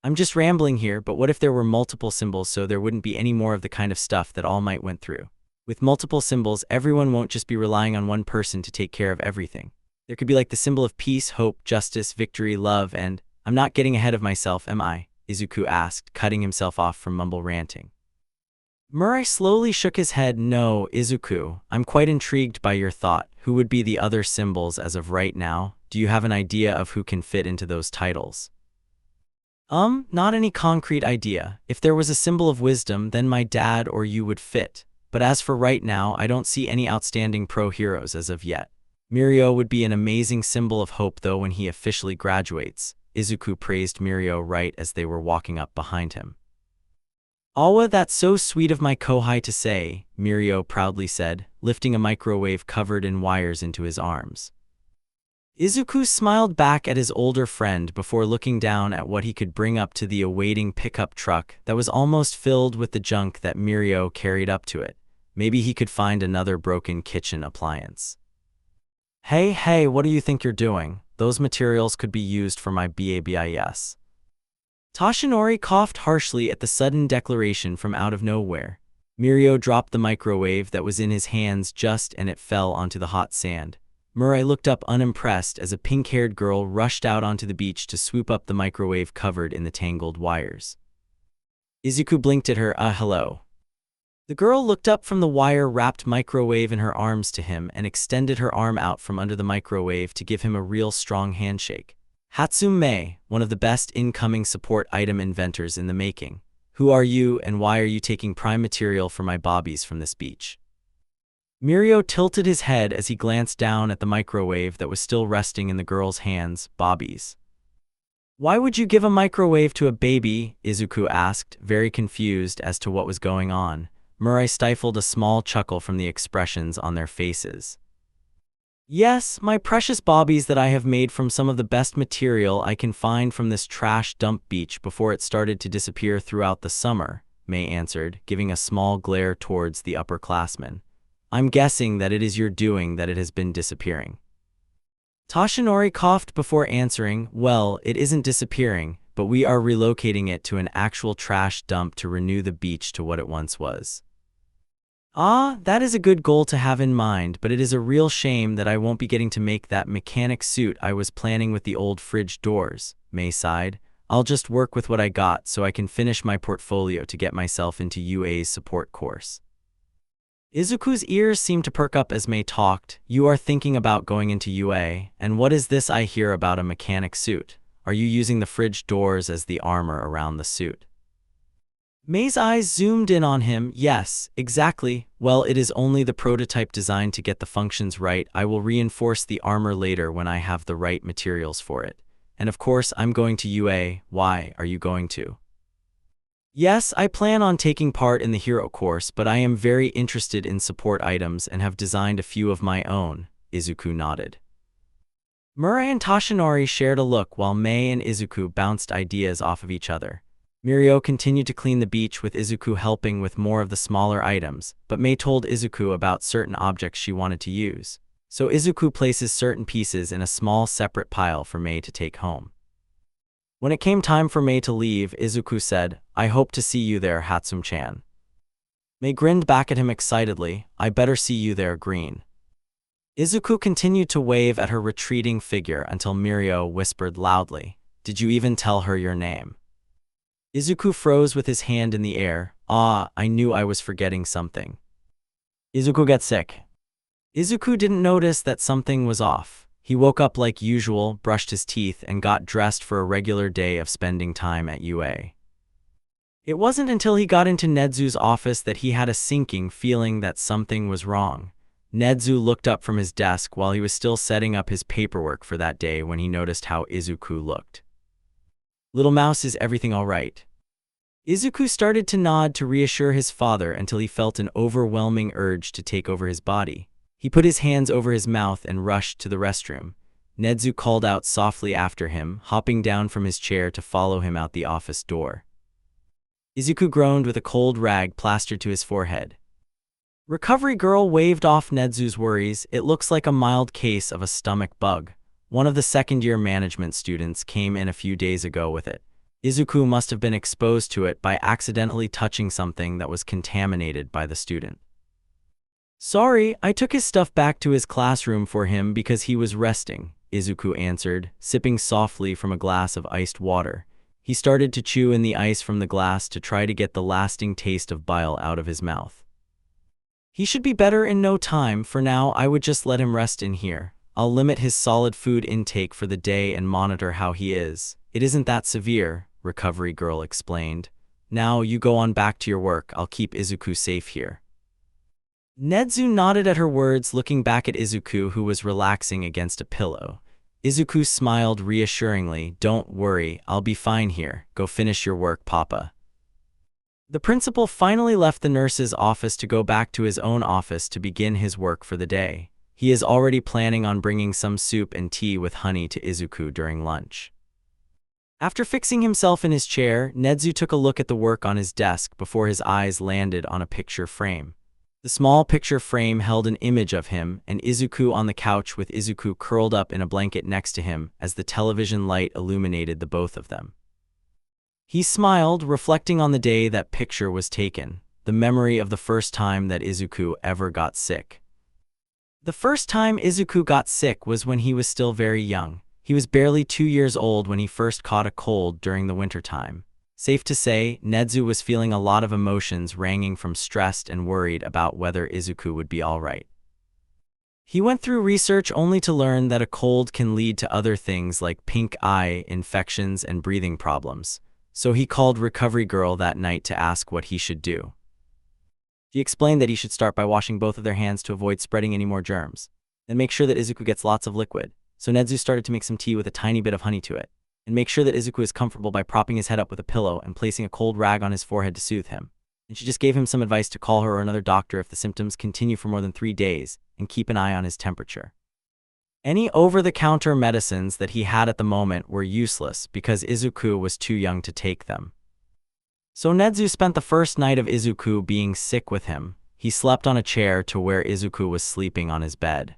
I'm just rambling here, but what if there were multiple symbols so there wouldn't be any more of the kind of stuff that All Might went through? With multiple symbols, everyone won't just be relying on one person to take care of everything. There could be like the symbol of peace, hope, justice, victory, love, and I'm not getting ahead of myself, am I? Izuku asked, cutting himself off from mumble ranting. Mirio slowly shook his head. No, Izuku, I'm quite intrigued by your thought. Who would be the other symbols as of right now? Do you have an idea of who can fit into those titles? Not any concrete idea. If there was a symbol of wisdom, then my dad or you would fit. But as for right now, I don't see any outstanding pro-heroes as of yet. Mirio would be an amazing symbol of hope though when he officially graduates. Izuku praised Mirio right as they were walking up behind him. Awa, that's so sweet of my Kohai to say, Mirio proudly said, lifting a microwave covered in wires into his arms. Izuku smiled back at his older friend before looking down at what he could bring up to the awaiting pickup truck that was almost filled with the junk that Mirio carried up to it. Maybe he could find another broken kitchen appliance. Hey, what do you think you're doing? Those materials could be used for my BABIS. Toshinori coughed harshly at the sudden declaration from out of nowhere. Mirio dropped the microwave that was in his hands and it fell onto the hot sand. Mirio looked up unimpressed as a pink-haired girl rushed out onto the beach to swoop up the microwave covered in the tangled wires. Izuku blinked at her. Hello. The girl looked up from the wire-wrapped microwave in her arms to him and extended her arm out from under the microwave to give him a real strong handshake. Hatsume, one of the best incoming support item inventors in the making. Who are you and why are you taking prime material for my bobbies from this beach? Mirio tilted his head as he glanced down at the microwave that was still resting in the girl's hands. Bobbies. Why would you give a microwave to a baby? Izuku asked, very confused as to what was going on. Mirio stifled a small chuckle from the expressions on their faces. Yes, my precious bobbies that I have made from some of the best material I can find from this trash dump beach before it started to disappear throughout the summer, May answered, giving a small glare towards the upperclassmen. I'm guessing that it is your doing that it has been disappearing. Toshinori coughed before answering, well, it isn't disappearing, but we are relocating it to an actual trash dump to renew the beach to what it once was. Ah, that is a good goal to have in mind, but it is a real shame that I won't be getting to make that mechanic suit I was planning with the old fridge doors, May sighed. I'll just work with what I got so I can finish my portfolio to get myself into UA's support course. Izuku's ears seemed to perk up as Mei talked. You are thinking about going into UA, and what is this I hear about a mechanic suit? Are you using the fridge doors as the armor around the suit? Mei's eyes zoomed in on him. Yes, exactly. Well, it is only the prototype designed to get the functions right. I will reinforce the armor later when I have the right materials for it. And of course, I'm going to UA. Why are you going to? Yes, I plan on taking part in the hero course, but I am very interested in support items and have designed a few of my own, Izuku nodded. Mirio and Toshinori shared a look while Mei and Izuku bounced ideas off of each other. Mirio continued to clean the beach with Izuku helping with more of the smaller items, but Mei told Izuku about certain objects she wanted to use. So Izuku places certain pieces in a small separate pile for Mei to take home. When it came time for Mei to leave, Izuku said, I hope to see you there, Hatsume-chan. Mei grinned back at him excitedly, I better see you there, Green. Izuku continued to wave at her retreating figure until Mirio whispered loudly, Did you even tell her your name? Izuku froze with his hand in the air. Ah, I knew I was forgetting something. Izuku gets sick. Izuku didn't notice that something was off. He woke up like usual, brushed his teeth, and got dressed for a regular day of spending time at UA. It wasn't until he got into Nezu's office that he had a sinking feeling that something was wrong. Nezu looked up from his desk while he was still setting up his paperwork for that day when he noticed how Izuku looked. Little mouse, is everything all right? Izuku started to nod to reassure his father until he felt an overwhelming urge to take over his body. He put his hands over his mouth and rushed to the restroom. Nezu called out softly after him, hopping down from his chair to follow him out the office door. Izuku groaned with a cold rag plastered to his forehead. Recovery Girl waved off Nezu's worries. It looks like a mild case of a stomach bug. One of the second-year management students came in a few days ago with it. Izuku must have been exposed to it by accidentally touching something that was contaminated by the student. Sorry, I took his stuff back to his classroom for him because he was resting, Izuku answered, sipping softly from a glass of iced water. He started to chew in the ice from the glass to try to get the lasting taste of bile out of his mouth. He should be better in no time. For now, I would just let him rest in here. I'll limit his solid food intake for the day and monitor how he is. It isn't that severe, Recovery Girl explained. Now you go on back to your work. I'll keep Izuku safe here. Nezu nodded at her words, looking back at Izuku, who was relaxing against a pillow. Izuku smiled reassuringly. Don't worry, I'll be fine here. Go finish your work, Papa. The principal finally left the nurse's office to go back to his own office to begin his work for the day. He is already planning on bringing some soup and tea with honey to Izuku during lunch. After fixing himself in his chair, Nezu took a look at the work on his desk before his eyes landed on a picture frame. The small picture frame held an image of him and Izuku on the couch with Izuku curled up in a blanket next to him as the television light illuminated the both of them. He smiled, reflecting on the day that picture was taken, the memory of the first time that Izuku ever got sick. The first time Izuku got sick was when he was still very young. He was barely 2 years old when he first caught a cold during the wintertime. Safe to say, Nezu was feeling a lot of emotions ranging from stressed and worried about whether Izuku would be alright. He went through research only to learn that a cold can lead to other things like pink eye, infections, and breathing problems. So he called Recovery Girl that night to ask what he should do. She explained that he should start by washing both of their hands to avoid spreading any more germs, and make sure that Izuku gets lots of liquid. So Nezu started to make some tea with a tiny bit of honey to it, and make sure that Izuku is comfortable by propping his head up with a pillow and placing a cold rag on his forehead to soothe him. And she just gave him some advice to call her or another doctor if the symptoms continue for more than 3 days, and keep an eye on his temperature. Any over-the-counter medicines that he had at the moment were useless because Izuku was too young to take them. So Nezu spent the first night of Izuku being sick with him. He slept on a chair to where Izuku was sleeping on his bed.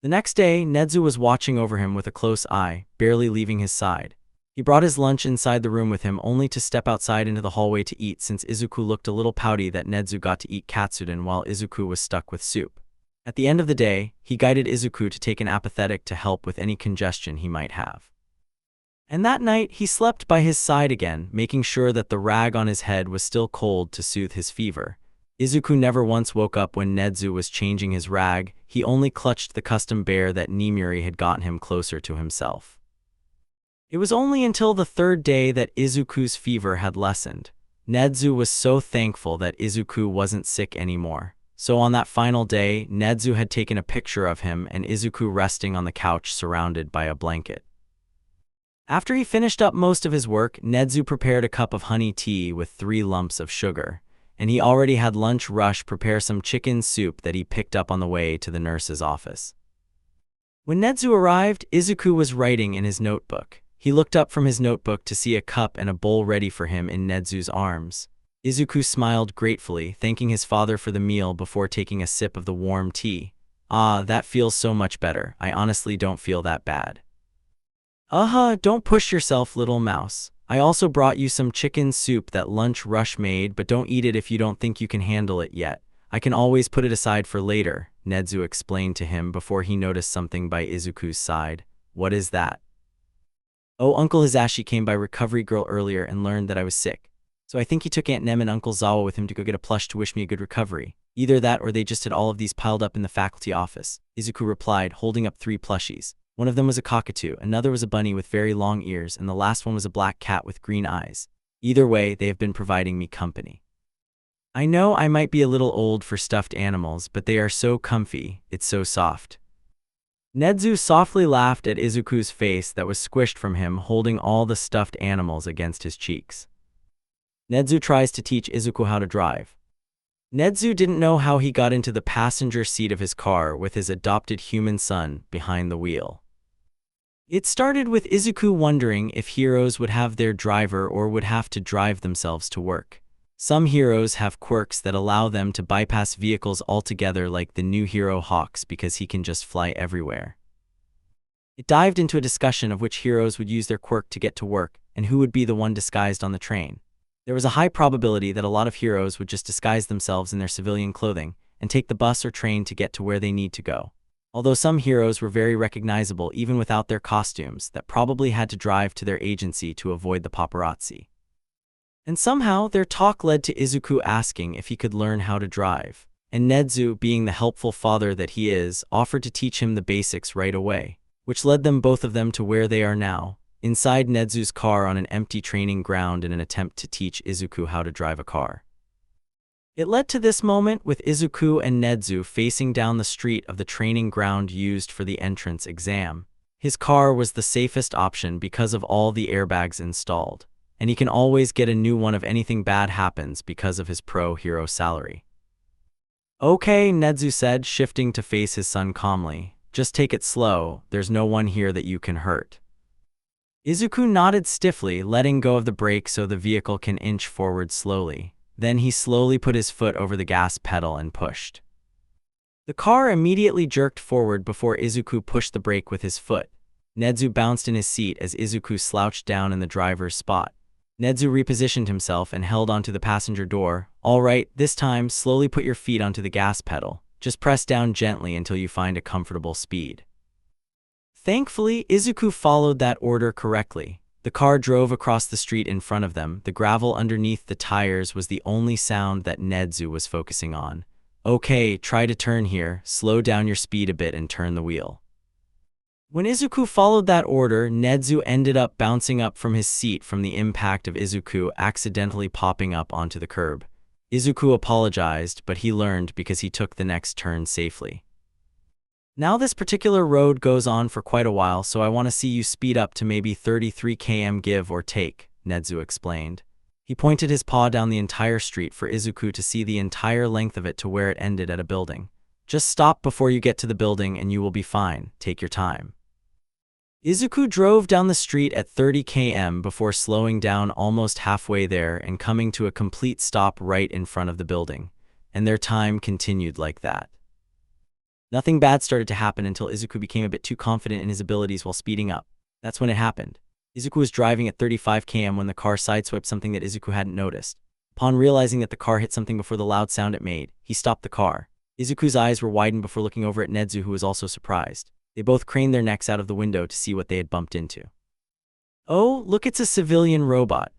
The next day, Nezu was watching over him with a close eye, barely leaving his side. He brought his lunch inside the room with him only to step outside into the hallway to eat since Izuku looked a little pouty that Nezu got to eat katsudon while Izuku was stuck with soup. At the end of the day, he guided Izuku to take an apathetic to help with any congestion he might have. And that night, he slept by his side again, making sure that the rag on his head was still cold to soothe his fever. Izuku never once woke up when Nezu was changing his rag. He only clutched the custom bear that Nemuri had gotten him closer to himself. It was only until the third day that Izuku's fever had lessened. Nezu was so thankful that Izuku wasn't sick anymore. So on that final day, Nezu had taken a picture of him and Izuku resting on the couch surrounded by a blanket. After he finished up most of his work, Nezu prepared a cup of honey tea with 3 lumps of sugar, and he already had lunch rush prepare some chicken soup that he picked up on the way to the nurse's office. When Nezu arrived, Izuku was writing in his notebook. He looked up from his notebook to see a cup and a bowl ready for him in Nezu's arms. Izuku smiled gratefully, thanking his father for the meal before taking a sip of the warm tea. "Ah, that feels so much better. I honestly don't feel that bad." Don't push yourself, little mouse. I also brought you some chicken soup that Lunch Rush made, but don't eat it if you don't think you can handle it yet. I can always put it aside for later," Nezu explained to him before he noticed something by Izuku's side. "What is that?" "Oh, Uncle Hisashi came by Recovery Girl earlier and learned that I was sick. So I think he took Aunt Nem and Uncle Zawa with him to go get a plush to wish me a good recovery. Either that or they just had all of these piled up in the faculty office," Izuku replied, holding up 3 plushies. One of them was a cockatoo, another was a bunny with very long ears, and the last one was a black cat with green eyes. Either way, they have been providing me company. I know I might be a little old for stuffed animals, but they are so comfy, it's so soft. Nezu softly laughed at Izuku's face that was squished from him, holding all the stuffed animals against his cheeks. Nezu tries to teach Izuku how to drive. Nezu didn't know how he got into the passenger seat of his car with his adopted human son behind the wheel. It started with Izuku wondering if heroes would have their driver or would have to drive themselves to work. Some heroes have quirks that allow them to bypass vehicles altogether, like the new hero Hawks, because he can just fly everywhere. It dived into a discussion of which heroes would use their quirk to get to work and who would be the one disguised on the train. There was a high probability that a lot of heroes would just disguise themselves in their civilian clothing and take the bus or train to get to where they need to go. Although some heroes were very recognizable even without their costumes, that probably had to drive to their agency to avoid the paparazzi. And somehow, their talk led to Izuku asking if he could learn how to drive. And Nezu, being the helpful father that he is, offered to teach him the basics right away, which led both of them to where they are now, inside Nezu's car on an empty training ground in an attempt to teach Izuku how to drive a car. It led to this moment with Izuku and Nezu facing down the street of the training ground used for the entrance exam. His car was the safest option because of all the airbags installed, and he can always get a new one if anything bad happens because of his pro-hero salary. "Okay," Nezu said, shifting to face his son calmly. "Just take it slow, there's no one here that you can hurt." Izuku nodded stiffly, letting go of the brake so the vehicle can inch forward slowly. Then he slowly put his foot over the gas pedal and pushed. The car immediately jerked forward before Izuku pushed the brake with his foot. Nezu bounced in his seat as Izuku slouched down in the driver's spot. Nezu repositioned himself and held onto the passenger door. "All right, this time, slowly put your feet onto the gas pedal. Just press down gently until you find a comfortable speed." Thankfully, Izuku followed that order correctly. The car drove across the street in front of them. The gravel underneath the tires was the only sound that Nezu was focusing on. "Okay, try to turn here. Slow down your speed a bit and turn the wheel." When Izuku followed that order, Nezu ended up bouncing up from his seat from the impact of Izuku accidentally popping up onto the curb. Izuku apologized, but he learned because he took the next turn safely. "Now this particular road goes on for quite a while, so I want to see you speed up to maybe 33 km give or take," Nezu explained. He pointed his paw down the entire street for Izuku to see the entire length of it to where it ended at a building. "Just stop before you get to the building and you will be fine. Take your time." Izuku drove down the street at 30 km before slowing down almost halfway there and coming to a complete stop right in front of the building. And their time continued like that. Nothing bad started to happen until Izuku became a bit too confident in his abilities while speeding up. That's when it happened. Izuku was driving at 35 km when the car sideswiped something that Izuku hadn't noticed. Upon realizing that the car hit something before the loud sound it made, he stopped the car. Izuku's eyes were widened before looking over at Nezu, who was also surprised. They both craned their necks out of the window to see what they had bumped into. Oh, look, it's a civilian robot.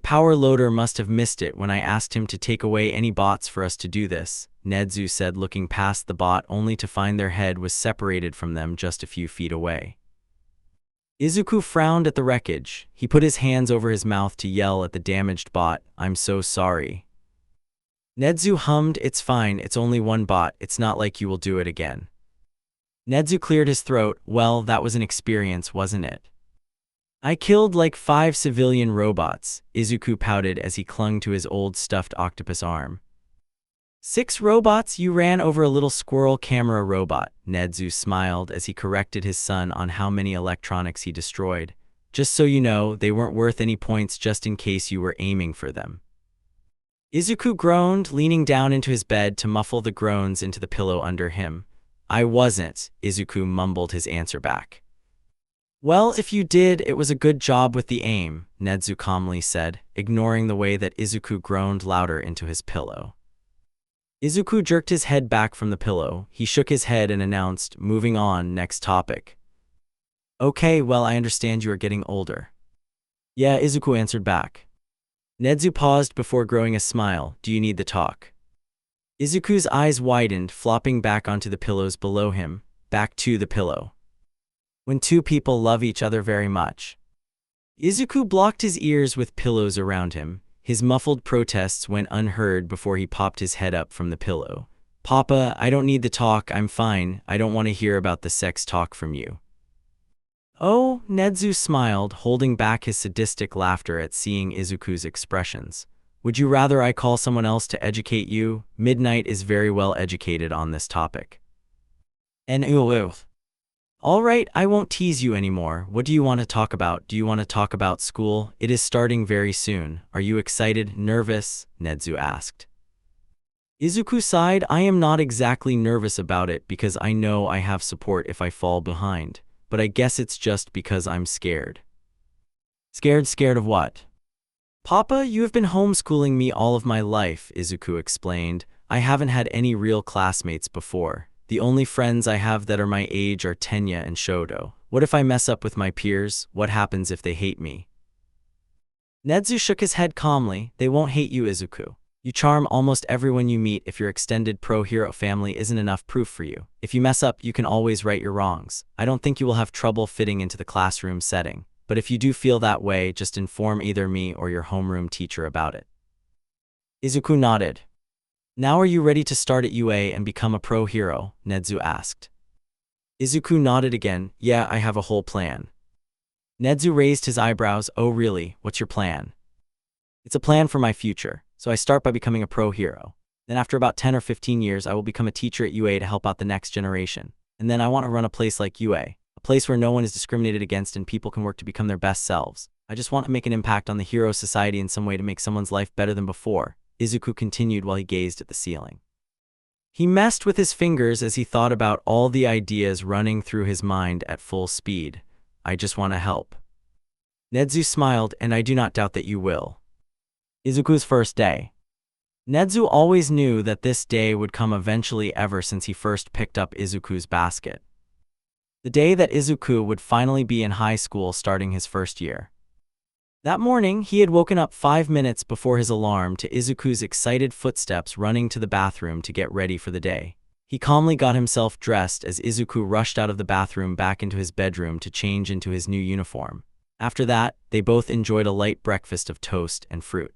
Power Loader must have missed it when I asked him to take away any bots for us to do this, Nezu said, looking past the bot only to find their head was separated from them just a few feet away. Izuku frowned at the wreckage. He put his hands over his mouth to yell at the damaged bot, "I'm so sorry." Nezu hummed, "It's fine, it's only one bot, it's not like you will do it again." Nezu cleared his throat. "Well, that was an experience, wasn't it?" "I killed like 5 civilian robots," Izuku pouted as he clung to his old stuffed octopus arm. 6 robots? You ran over a little squirrel camera robot," Nezu smiled as he corrected his son on how many electronics he destroyed. "Just so you know, they weren't worth any points just in case you were aiming for them." Izuku groaned, leaning down into his bed to muffle the groans into the pillow under him. "I wasn't," Izuku mumbled his answer back. "Well, if you did, it was a good job with the aim," Nezu calmly said, ignoring the way that Izuku groaned louder into his pillow. Izuku jerked his head back from the pillow. He shook his head and announced, "Moving on, next topic." "Okay, well, I understand you are getting older." "Yeah," Izuku answered back. Nezu paused before growing a smile. "Do you need the talk?" Izuku's eyes widened, flopping back onto the pillows below him, back to the pillow. "When 2 people love each other very much." Izuku blocked his ears with pillows around him. His muffled protests went unheard before he popped his head up from the pillow. "Papa, I don't need the talk, I'm fine. I don't want to hear about the sex talk from you." "Oh," Nezu smiled, holding back his sadistic laughter at seeing Izuku's expressions. "Would you rather I call someone else to educate you? Midnight is very well educated on this topic." "All right, I won't tease you anymore. What do you want to talk about? Do you want to talk about school? It is starting very soon. Are you excited? Nervous?" Nezu asked. Izuku sighed. "I am not exactly nervous about it because I know I have support if I fall behind, but I guess it's just because I'm scared." Scared of what?" "Papa, you have been homeschooling me all of my life," Izuku explained. "I haven't had any real classmates before. The only friends I have that are my age are Tenya and Shoto. What if I mess up with my peers? What happens if they hate me?" Nezu shook his head calmly. "They won't hate you, Izuku. You charm almost everyone you meet. If your extended pro-hero family isn't enough proof for you. If you mess up, you can always right your wrongs. I don't think you will have trouble fitting into the classroom setting. But if you do feel that way, just inform either me or your homeroom teacher about it." Izuku nodded. "Now are you ready to start at UA and become a pro-hero?" Nezu asked. Izuku nodded again. "Yeah, I have a whole plan." Nezu raised his eyebrows. "Oh really? What's your plan?" "It's a plan for my future. So I start by becoming a pro-hero. Then after about 10 or 15 years, I will become a teacher at UA to help out the next generation. And then I want to run a place like UA, a place where no one is discriminated against and people can work to become their best selves. I just want to make an impact on the hero society in some way to make someone's life better than before," Izuku continued while he gazed at the ceiling. He messed with his fingers as he thought about all the ideas running through his mind at full speed. "I just want to help." Nezu smiled, "And I do not doubt that you will." Izuku's first day. Nezu always knew that this day would come eventually ever since he first picked up Izuku's basket. The day that Izuku would finally be in high school starting his first year. That morning, he had woken up 5 minutes before his alarm to Izuku's excited footsteps running to the bathroom to get ready for the day. He calmly got himself dressed as Izuku rushed out of the bathroom back into his bedroom to change into his new uniform. After that, they both enjoyed a light breakfast of toast and fruit.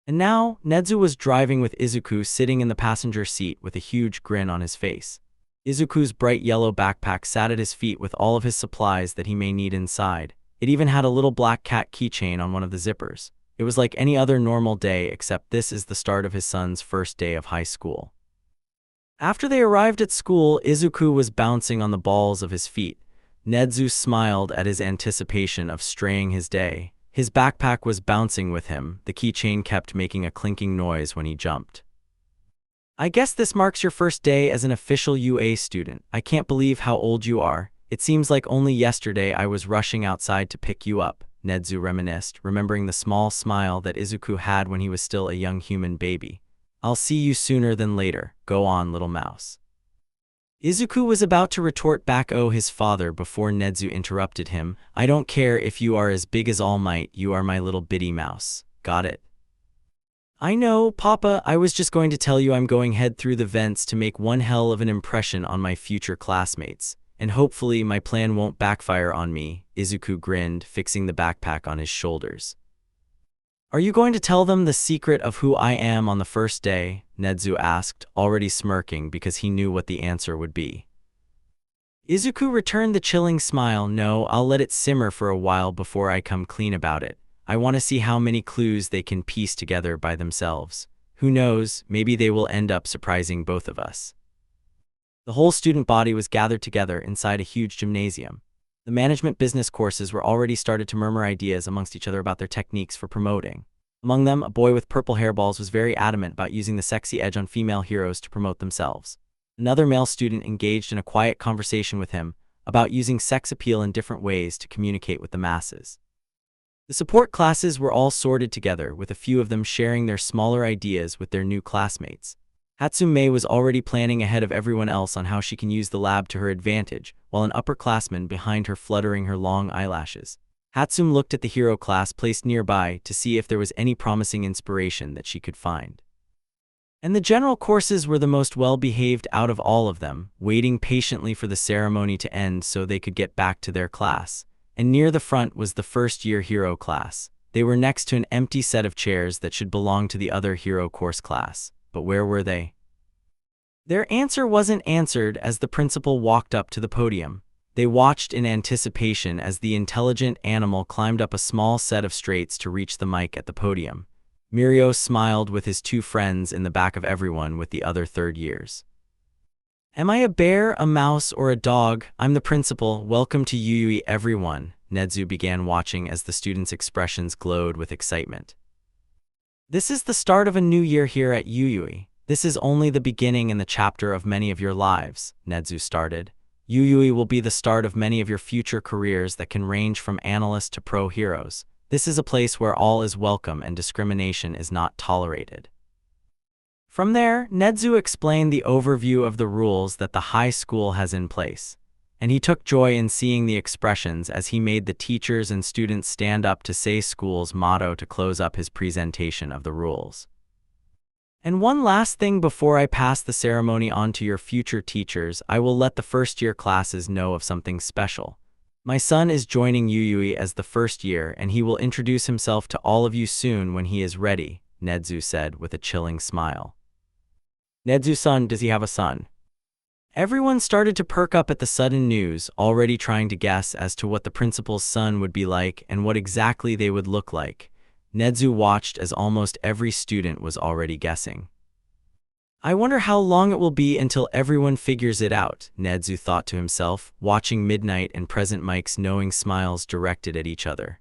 And now, Nezu was driving with Izuku sitting in the passenger seat with a huge grin on his face. Izuku's bright yellow backpack sat at his feet with all of his supplies that he may need inside. It even had a little black cat keychain on one of the zippers. It was like any other normal day except this is the start of his son's first day of high school. After they arrived at school, Izuku was bouncing on the balls of his feet. Nezu smiled at his anticipation of straying his day. His backpack was bouncing with him. The keychain kept making a clinking noise when he jumped. "I guess this marks your first day as an official UA student. I can't believe how old you are. It seems like only yesterday I was rushing outside to pick you up," Nezu reminisced, remembering the small smile that Izuku had when he was still a young human baby. "I'll see you sooner than later. Go on, little mouse." Izuku was about to retort back his father before Nezu interrupted him. I don't care if you are as big as All Might, you are my little bitty mouse. Got it? I know, Papa, I was just going to tell you I'm going head through the vents to make one hell of an impression on my future classmates. And hopefully my plan won't backfire on me, Izuku grinned, fixing the backpack on his shoulders. Are you going to tell them the secret of who I am on the first day? Nezu asked, already smirking because he knew what the answer would be. Izuku returned the chilling smile. No, I'll let it simmer for a while before I come clean about it. I want to see how many clues they can piece together by themselves. Who knows, maybe they will end up surprising both of us. The whole student body was gathered together inside a huge gymnasium. The management business courses were already started to murmur ideas amongst each other about their techniques for promoting. Among them, a boy with purple hairballs was very adamant about using the sexy edge on female heroes to promote themselves. Another male student engaged in a quiet conversation with him about using sex appeal in different ways to communicate with the masses. The support classes were all sorted together, with a few of them sharing their smaller ideas with their new classmates. Hatsume was already planning ahead of everyone else on how she can use the lab to her advantage, while an upperclassman behind her fluttering her long eyelashes. Hatsume looked at the hero class placed nearby to see if there was any promising inspiration that she could find. And the general courses were the most well-behaved out of all of them, waiting patiently for the ceremony to end so they could get back to their class. And near the front was the first-year hero class. They were next to an empty set of chairs that should belong to the other hero course class. But where were they? Their answer wasn't answered as the principal walked up to the podium. They watched in anticipation as the intelligent animal climbed up a small set of straights to reach the mic at the podium. Mirio smiled with his two friends in the back of everyone with the other third years. Am I a bear, a mouse, or a dog? I'm the principal. Welcome to Yuyui, everyone. Nezu began watching as the students' expressions glowed with excitement. This is the start of a new year here at Yuyui. This is only the beginning in the chapter of many of your lives, Nezu started. Yuyui will be the start of many of your future careers that can range from analyst to pro heroes. This is a place where all is welcome and discrimination is not tolerated. From there, Nezu explained the overview of the rules that the high school has in place. And he took joy in seeing the expressions as he made the teachers and students stand up to say school's motto to close up his presentation of the rules. And one last thing before I pass the ceremony on to your future teachers, I will let the first-year classes know of something special. My son is joining Yuyui as the first year, and he will introduce himself to all of you soon when he is ready, Nezu said with a chilling smile. Nezu-san, does he have a son? Everyone started to perk up at the sudden news, already trying to guess as to what the principal's son would be like and what exactly they would look like. Nezu watched as almost every student was already guessing. I wonder how long it will be until everyone figures it out, Nezu thought to himself, watching Midnight and Present Mike's knowing smiles directed at each other.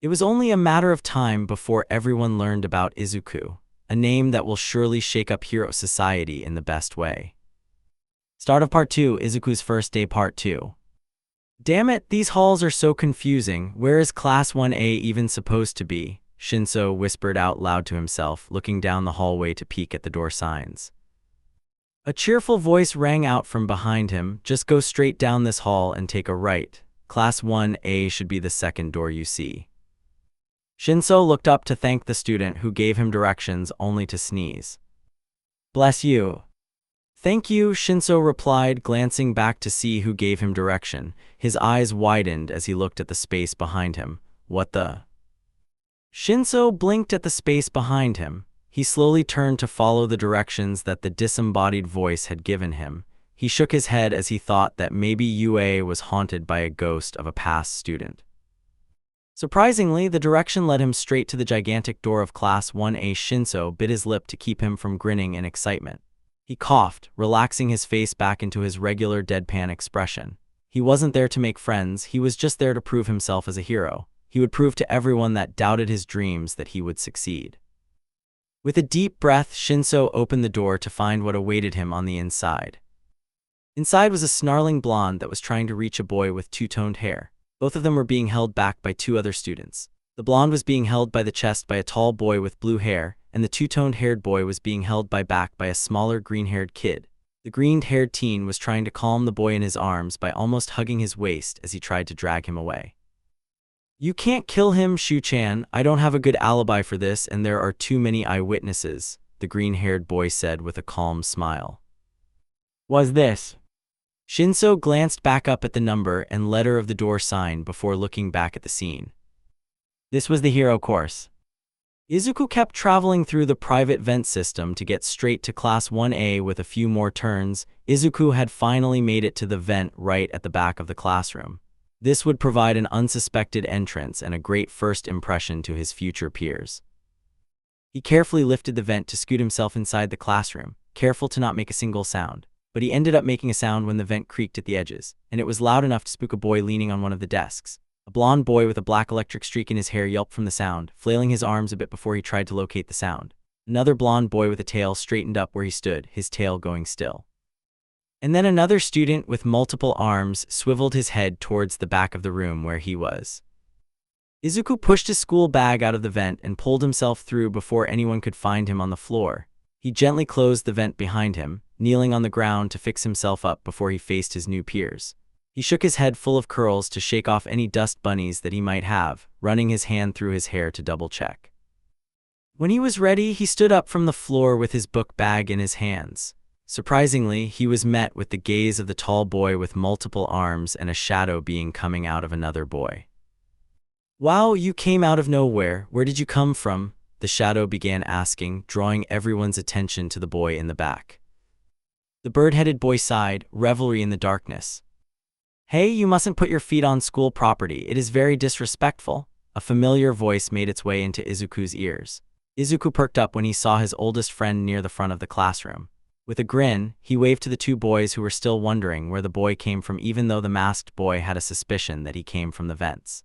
It was only a matter of time before everyone learned about Izuku, a name that will surely shake up hero society in the best way. Start of Part 2, Izuku's First Day Part 2. Damn it, these halls are so confusing. Where is Class 1A even supposed to be? Shinso whispered out loud to himself, looking down the hallway to peek at the door signs. A cheerful voice rang out from behind him. Just go straight down this hall and take a right. Class 1A should be the second door you see. Shinso looked up to thank the student who gave him directions only to sneeze. Bless you. Thank you, Shinso replied, glancing back to see who gave him direction. His eyes widened as he looked at the space behind him. What the? Shinso blinked at the space behind him. He slowly turned to follow the directions that the disembodied voice had given him. He shook his head as he thought that maybe UA was haunted by a ghost of a past student. Surprisingly, the direction led him straight to the gigantic door of Class 1A. Shinso bit his lip to keep him from grinning in excitement. He coughed, relaxing his face back into his regular deadpan expression. He wasn't there to make friends, he was just there to prove himself as a hero. He would prove to everyone that doubted his dreams that he would succeed. With a deep breath, Shinso opened the door to find what awaited him on the inside. Inside was a snarling blonde that was trying to reach a boy with two-toned hair. Both of them were being held back by two other students. The blonde was being held by the chest by a tall boy with blue hair, and the two-toned haired boy was being held by back by a smaller green-haired kid. The green-haired teen was trying to calm the boy in his arms by almost hugging his waist as he tried to drag him away. You can't kill him, Shu-chan. I don't have a good alibi for this, and there are too many eyewitnesses, the green-haired boy said with a calm smile. Was this? Shinso glanced back up at the number and letter of the door sign before looking back at the scene. This was the hero course. Izuku kept traveling through the private vent system to get straight to Class 1A with a few more turns. Izuku had finally made it to the vent right at the back of the classroom. This would provide an unsuspected entrance and a great first impression to his future peers. He carefully lifted the vent to scoot himself inside the classroom, careful to not make a single sound. But he ended up making a sound when the vent creaked at the edges, and it was loud enough to spook a boy leaning on one of the desks. A blonde boy with a black electric streak in his hair yelped from the sound, flailing his arms a bit before he tried to locate the sound. Another blonde boy with a tail straightened up where he stood, his tail going still. And then another student with multiple arms swiveled his head towards the back of the room where he was. Izuku pushed his school bag out of the vent and pulled himself through before anyone could find him on the floor. He gently closed the vent behind him, kneeling on the ground to fix himself up before he faced his new peers. He shook his head full of curls to shake off any dust bunnies that he might have, running his hand through his hair to double-check. When he was ready, he stood up from the floor with his book bag in his hands. Surprisingly, he was met with the gaze of the tall boy with multiple arms and a shadow being coming out of another boy. Wow, you came out of nowhere. Where did you come from? The shadow began asking, drawing everyone's attention to the boy in the back. The bird-headed boy sighed, revelry in the darkness. Hey, you mustn't put your feet on school property. It is very disrespectful. A familiar voice made its way into Izuku's ears. Izuku perked up when he saw his oldest friend near the front of the classroom. With a grin, he waved to the two boys who were still wondering where the boy came from, even though the masked boy had a suspicion that he came from the vents.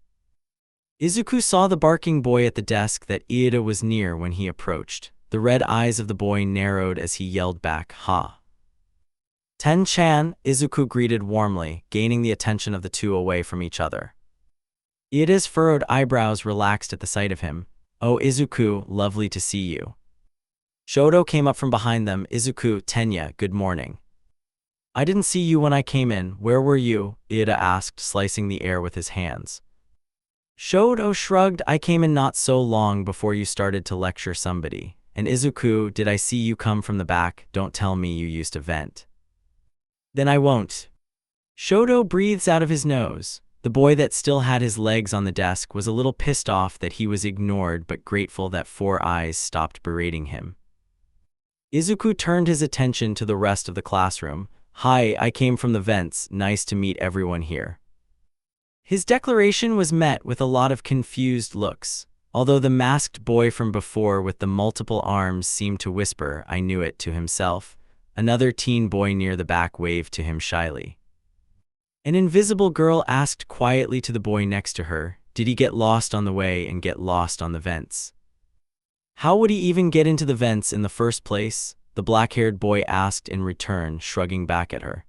Izuku saw the barking boy at the desk that Iida was near when he approached. The red eyes of the boy narrowed as he yelled back, "Ha!" "Ten-chan," Izuku greeted warmly, gaining the attention of the two away from each other. Iida's furrowed eyebrows relaxed at the sight of him. "Oh, Izuku, lovely to see you." Shoto came up from behind them. "Izuku, Tenya, good morning." "I didn't see you when I came in. Where were you?" Iida asked, slicing the air with his hands. Shoto shrugged. "I came in not so long before you started to lecture somebody. And Izuku, did I see you come from the back? Don't tell me you used to vent." "Then I won't." Shoto breathes out of his nose. The boy that still had his legs on the desk was a little pissed off that he was ignored but grateful that Four Eyes stopped berating him. Izuku turned his attention to the rest of the classroom. "Hi, I came from the vents. Nice to meet everyone here." His declaration was met with a lot of confused looks. Although the masked boy from before with the multiple arms seemed to whisper, "I knew it," to himself, another teen boy near the back waved to him shyly. An invisible girl asked quietly to the boy next to her, did he get lost on the way and get lost on the vents? How would he even get into the vents in the first place? The black-haired boy asked in return, shrugging back at her.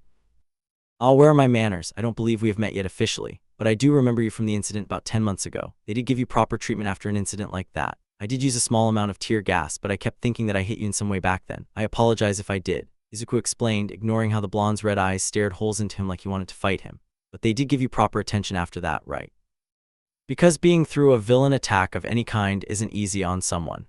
"Oh, where are my manners? I don't believe we have met yet officially, but I do remember you from the incident about 10 months ago. They did give you proper treatment after an incident like that. I did use a small amount of tear gas, but I kept thinking that I hit you in some way back then. I apologize if I did," Izuku explained, ignoring how the blonde's red eyes stared holes into him like he wanted to fight him. "But they did give you proper attention after that, right? Because being through a villain attack of any kind isn't easy on someone."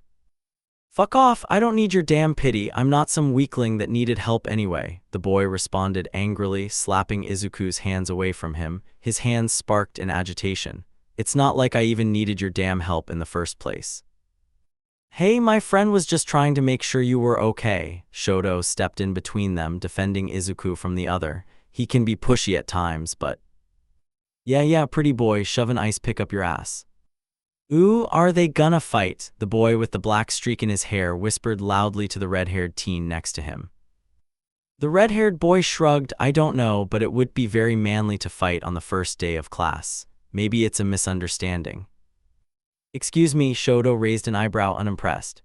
"Fuck off, I don't need your damn pity. I'm not some weakling that needed help anyway," the boy responded angrily, slapping Izuku's hands away from him. His hands sparked in agitation. "It's not like I even needed your damn help in the first place." "Hey, my friend was just trying to make sure you were okay." Shoto stepped in between them, defending Izuku from the other. "He can be pushy at times, but—" Yeah, pretty boy, shove an ice pick up your ass." "Ooh, are they gonna fight?" The boy with the black streak in his hair whispered loudly to the red-haired teen next to him. The red-haired boy shrugged. "I don't know, but it would be very manly to fight on the first day of class. Maybe it's a misunderstanding." "Excuse me," Shoto raised an eyebrow unimpressed.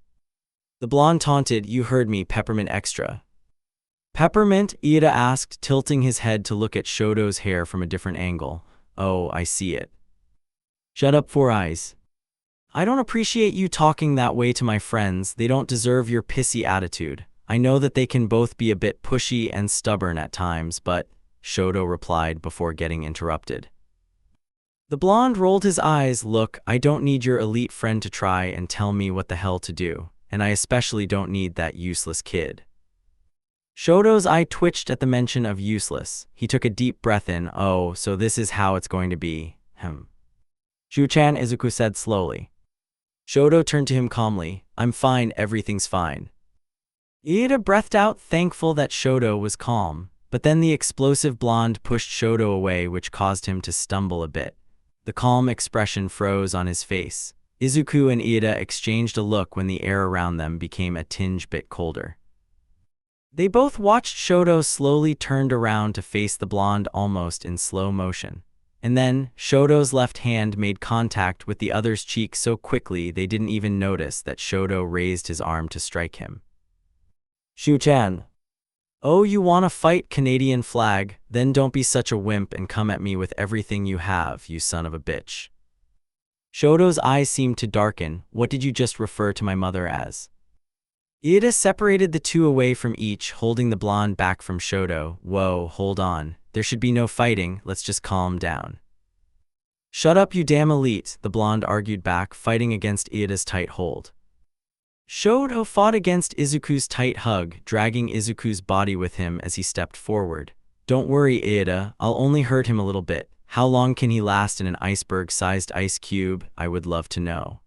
The blonde taunted, "You heard me, Peppermint Extra." "Peppermint?" Iida asked, tilting his head to look at Shoto's hair from a different angle. "Oh, I see it." "Shut up, Four Eyes. I don't appreciate you talking that way to my friends. They don't deserve your pissy attitude. I know that they can both be a bit pushy and stubborn at times, but Shoto replied before getting interrupted. The blonde rolled his eyes. Look, I don't need your elite friend to try and tell me what the hell to do, and I especially don't need that useless kid. Shoto's eye twitched at the mention of useless. He took a deep breath in. Oh, so this is how it's going to be. Shu-chan, Izuku said slowly. Shoto turned to him calmly. I'm fine, everything's fine. Iida breathed out, thankful that Shoto was calm, but then the explosive blonde pushed Shoto away, which caused him to stumble a bit. The calm expression froze on his face. Izuku and Iida exchanged a look when the air around them became a tinge bit colder. They both watched Shoto slowly turned around to face the blonde almost in slow motion. And then, Shoto's left hand made contact with the other's cheek so quickly they didn't even notice that Shoto raised his arm to strike him. Shu-chan. Oh, you wanna fight, Canadian flag? Then don't be such a wimp and come at me with everything you have, you son of a bitch. Shoto's eyes seemed to darken. What did you just refer to my mother as? Iida separated the two away from each, holding the blonde back from Shoto. Whoa, hold on. There should be no fighting, let's just calm down. Shut up, you damn elite, the blonde argued back, fighting against Iida's tight hold. Shoto fought against Izuku's tight hug, dragging Izuku's body with him as he stepped forward. Don't worry, Iida, I'll only hurt him a little bit. How long can he last in an iceberg-sized ice cube? I would love to know.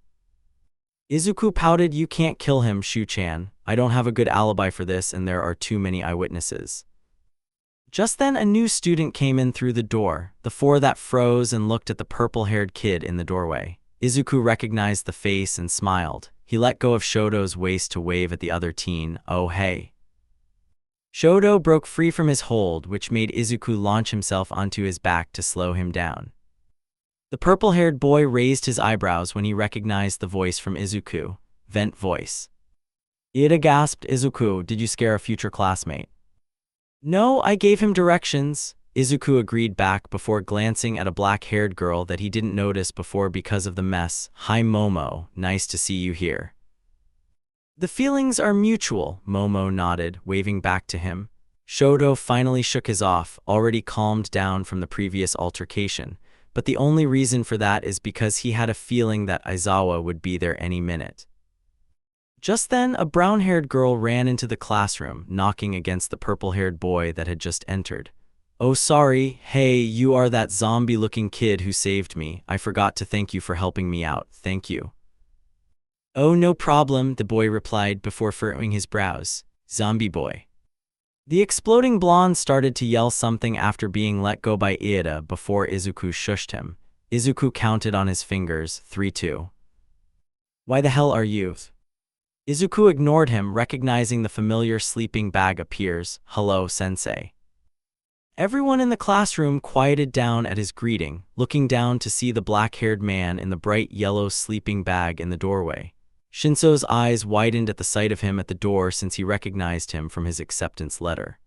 Izuku pouted. You can't kill him, Shu-chan. I don't have a good alibi for this and there are too many eyewitnesses. Just then a new student came in through the door, the four that froze and looked at the purple-haired kid in the doorway. Izuku recognized the face and smiled. He let go of Shoto's waist to wave at the other teen. Oh hey. Shoto broke free from his hold, which made Izuku launch himself onto his back to slow him down. The purple-haired boy raised his eyebrows when he recognized the voice from Izuku. Vent voice. Iida gasped. Izuku, did you scare a future classmate? No, I gave him directions, Izuku agreed back before glancing at a black-haired girl that he didn't notice before because of the mess. Hi Momo, nice to see you here. The feelings are mutual, Momo nodded, waving back to him. Shoto finally shook his off, already calmed down from the previous altercation, but the only reason for that is because he had a feeling that Aizawa would be there any minute. Just then, a brown-haired girl ran into the classroom, knocking against the purple-haired boy that had just entered. Oh sorry, hey, you are that zombie-looking kid who saved me. I forgot to thank you for helping me out, thank you. Oh no problem, the boy replied before furrowing his brows. Zombie boy. The exploding blonde started to yell something after being let go by Iida before Izuku shushed him. Izuku counted on his fingers, 3-2. Why the hell are you? Izuku ignored him, recognizing the familiar sleeping bag appears. Hello, sensei. Everyone in the classroom quieted down at his greeting, looking down to see the black-haired man in the bright yellow sleeping bag in the doorway. Shinso's eyes widened at the sight of him at the door since he recognized him from his acceptance letter.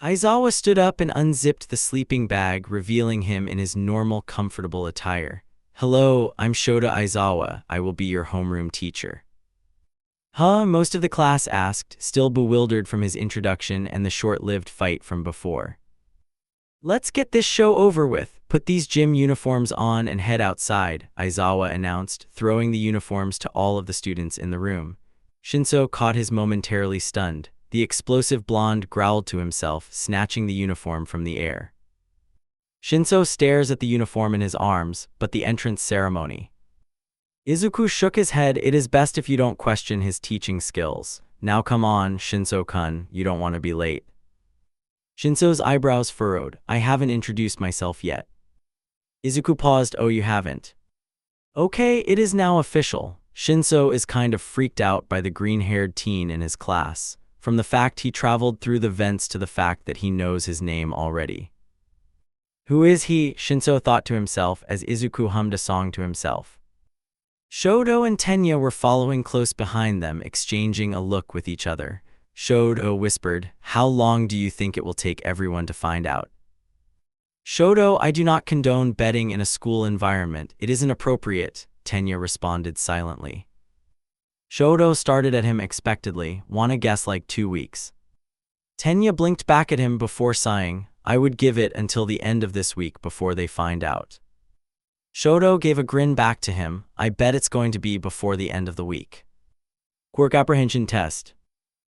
Aizawa stood up and unzipped the sleeping bag, revealing him in his normal, comfortable attire. Hello, I'm Shota Aizawa. I will be your homeroom teacher. Huh? Most of the class asked, still bewildered from his introduction and the short-lived fight from before. Let's get this show over with. Put these gym uniforms on and head outside, Aizawa announced, throwing the uniforms to all of the students in the room. Shinso caught his momentarily stunned. The explosive blonde growled to himself, snatching the uniform from the air. Shinso stares at the uniform in his arms, but the entrance ceremony. Izuku shook his head. It is best if you don't question his teaching skills. Now come on, Shinso-kun, you don't want to be late. Shinso's eyebrows furrowed. I haven't introduced myself yet. Izuku paused. Oh, you haven't? Okay, it is now official. Shinso is kind of freaked out by the green-haired teen in his class, from the fact he traveled through the vents to the fact that he knows his name already. Who is he? Shinso thought to himself as Izuku hummed a song to himself. Shoto and Tenya were following close behind them, exchanging a look with each other. Shoto whispered, how long do you think it will take everyone to find out? Shoto, I do not condone betting in a school environment. It isn't appropriate, Tenya responded silently. Shoto started at him expectedly, wanna guess like 2 weeks. Tenya blinked back at him before sighing, I would give it until the end of this week before they find out. Shoto gave a grin back to him, I bet it's going to be before the end of the week. Quirk apprehension test.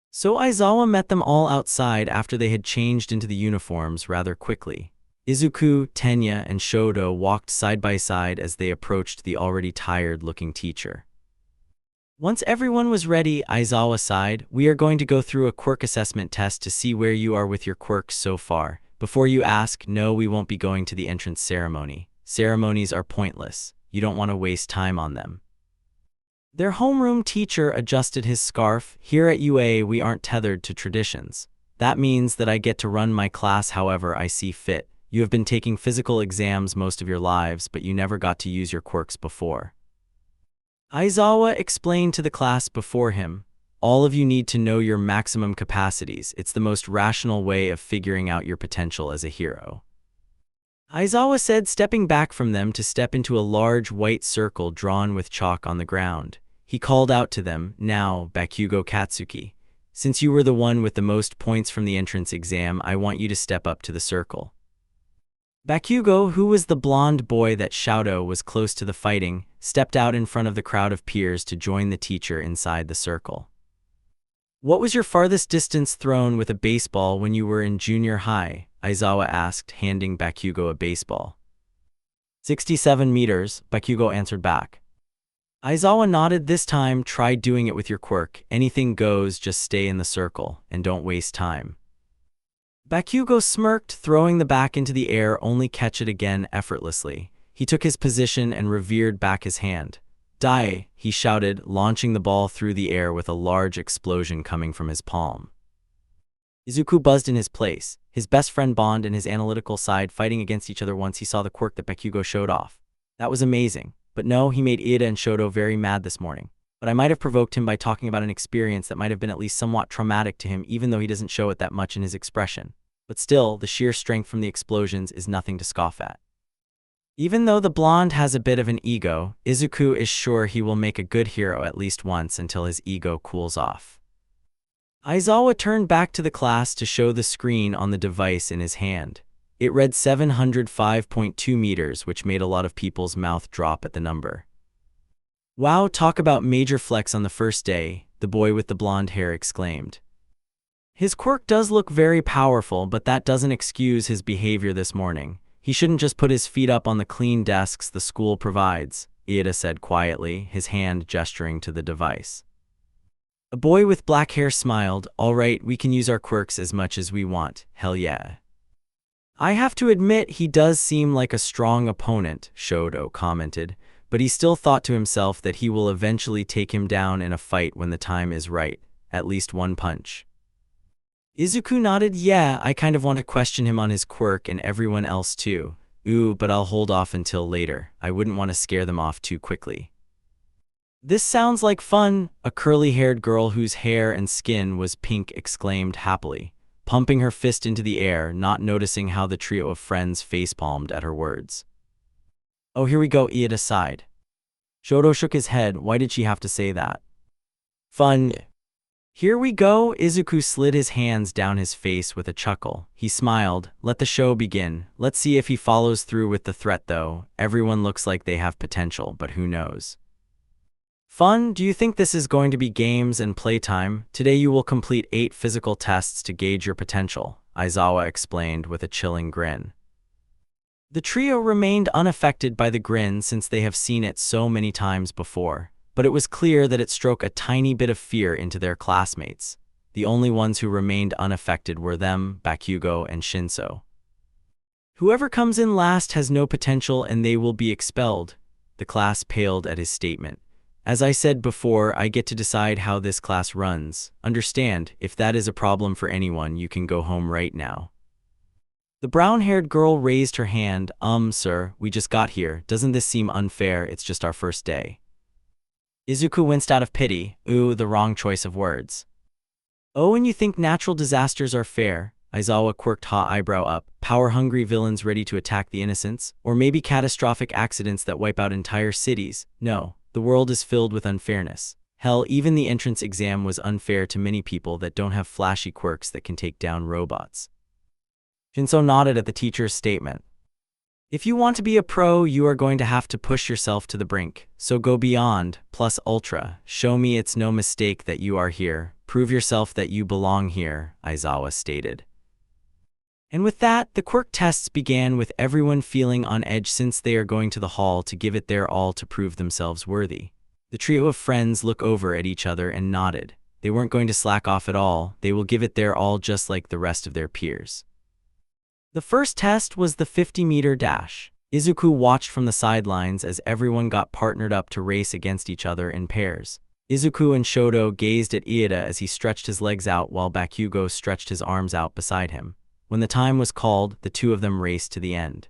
So Aizawa met them all outside after they had changed into the uniforms rather quickly. Izuku, Tenya, and Shoto walked side by side as they approached the already tired-looking teacher. Once everyone was ready, Aizawa sighed, we are going to go through a quirk assessment test to see where you are with your quirks so far. Before you ask, no, we won't be going to the entrance ceremony. Ceremonies are pointless. You don't want to waste time on them. Their homeroom teacher adjusted his scarf. Here at UA, we aren't tethered to traditions. That means that I get to run my class however I see fit. You have been taking physical exams most of your lives, but you never got to use your quirks before. Aizawa explained to the class before him, all of you need to know your maximum capacities. It's the most rational way of figuring out your potential as a hero. Aizawa said, stepping back from them to step into a large white circle drawn with chalk on the ground. He called out to them, now, Bakugo Katsuki. Since you were the one with the most points from the entrance exam, I want you to step up to the circle. Bakugo, who was the blonde boy that Shoto was close to the fighting, stepped out in front of the crowd of peers to join the teacher inside the circle. What was your farthest distance thrown with a baseball when you were in junior high? Aizawa asked, handing Bakugo a baseball. 67 meters, Bakugo answered back. Aizawa nodded. This time, try doing it with your quirk. Anything goes, just stay in the circle, and don't waste time. Bakugo smirked, throwing the bat into the air, only catch it again effortlessly. He took his position and revered back his hand. Die, he shouted, launching the ball through the air with a large explosion coming from his palm. Izuku buzzed in his place, his best friend Bond and his analytical side fighting against each other once he saw the quirk that Bakugo showed off. That was amazing. But no, he made Ida and Shoto very mad this morning. But I might have provoked him by talking about an experience that might have been at least somewhat traumatic to him, even though he doesn't show it that much in his expression. But still, the sheer strength from the explosions is nothing to scoff at. Even though the blonde has a bit of an ego, Izuku is sure he will make a good hero at least once until his ego cools off. Aizawa turned back to the class to show the screen on the device in his hand. It read 705.2 meters, which made a lot of people's mouth drop at the number. Wow, talk about major flex on the first day, the boy with the blonde hair exclaimed. His quirk does look very powerful, but that doesn't excuse his behavior this morning. He shouldn't just put his feet up on the clean desks the school provides, Ida said quietly, his hand gesturing to the device. A boy with black hair smiled, all right, we can use our quirks as much as we want, hell yeah. I have to admit he does seem like a strong opponent, Shoto commented, but he still thought to himself that he will eventually take him down in a fight when the time is right, at least one punch. Izuku nodded, yeah, I kind of want to question him on his quirk and everyone else too. Ooh, but I'll hold off until later. I wouldn't want to scare them off too quickly. This sounds like fun, a curly-haired girl whose hair and skin was pink exclaimed happily, pumping her fist into the air, not noticing how the trio of friends facepalmed at her words. Oh, here we go, Ida sighed. Shoto shook his head, why did she have to say that? Fun. Here we go, Izuku slid his hands down his face with a chuckle. He smiled, let the show begin. Let's see if he follows through with the threat though. Everyone looks like they have potential, but who knows? Fun, do you think this is going to be games and playtime? Today you will complete 8 physical tests to gauge your potential, Aizawa explained with a chilling grin. The trio remained unaffected by the grin since they have seen it so many times before. But it was clear that it struck a tiny bit of fear into their classmates. The only ones who remained unaffected were them, Bakugo, and Shinso. Whoever comes in last has no potential and they will be expelled. The class paled at his statement. As I said before, I get to decide how this class runs. Understand, if that is a problem for anyone, you can go home right now. The brown-haired girl raised her hand. Sir, we just got here. Doesn't this seem unfair? It's just our first day. Izuku winced out of pity. Ooh, the wrong choice of words. Oh, and you think natural disasters are fair? Aizawa quirked her eyebrow up. Power-hungry villains ready to attack the innocents? Or maybe catastrophic accidents that wipe out entire cities? No, the world is filled with unfairness. Hell, even the entrance exam was unfair to many people that don't have flashy quirks that can take down robots. Shinso nodded at the teacher's statement. If you want to be a pro, you are going to have to push yourself to the brink. So go beyond, plus ultra. Show me it's no mistake that you are here. Prove yourself that you belong here, Aizawa stated. And with that, the quirk tests began, with everyone feeling on edge since they are going to the hall to give it their all to prove themselves worthy. The trio of friends look over at each other and nodded. They weren't going to slack off at all. They will give it their all just like the rest of their peers. The first test was the 50-meter dash. Izuku watched from the sidelines as everyone got partnered up to race against each other in pairs. Izuku and Shoto gazed at Iida as he stretched his legs out while Bakugo stretched his arms out beside him. When the time was called, the two of them raced to the end.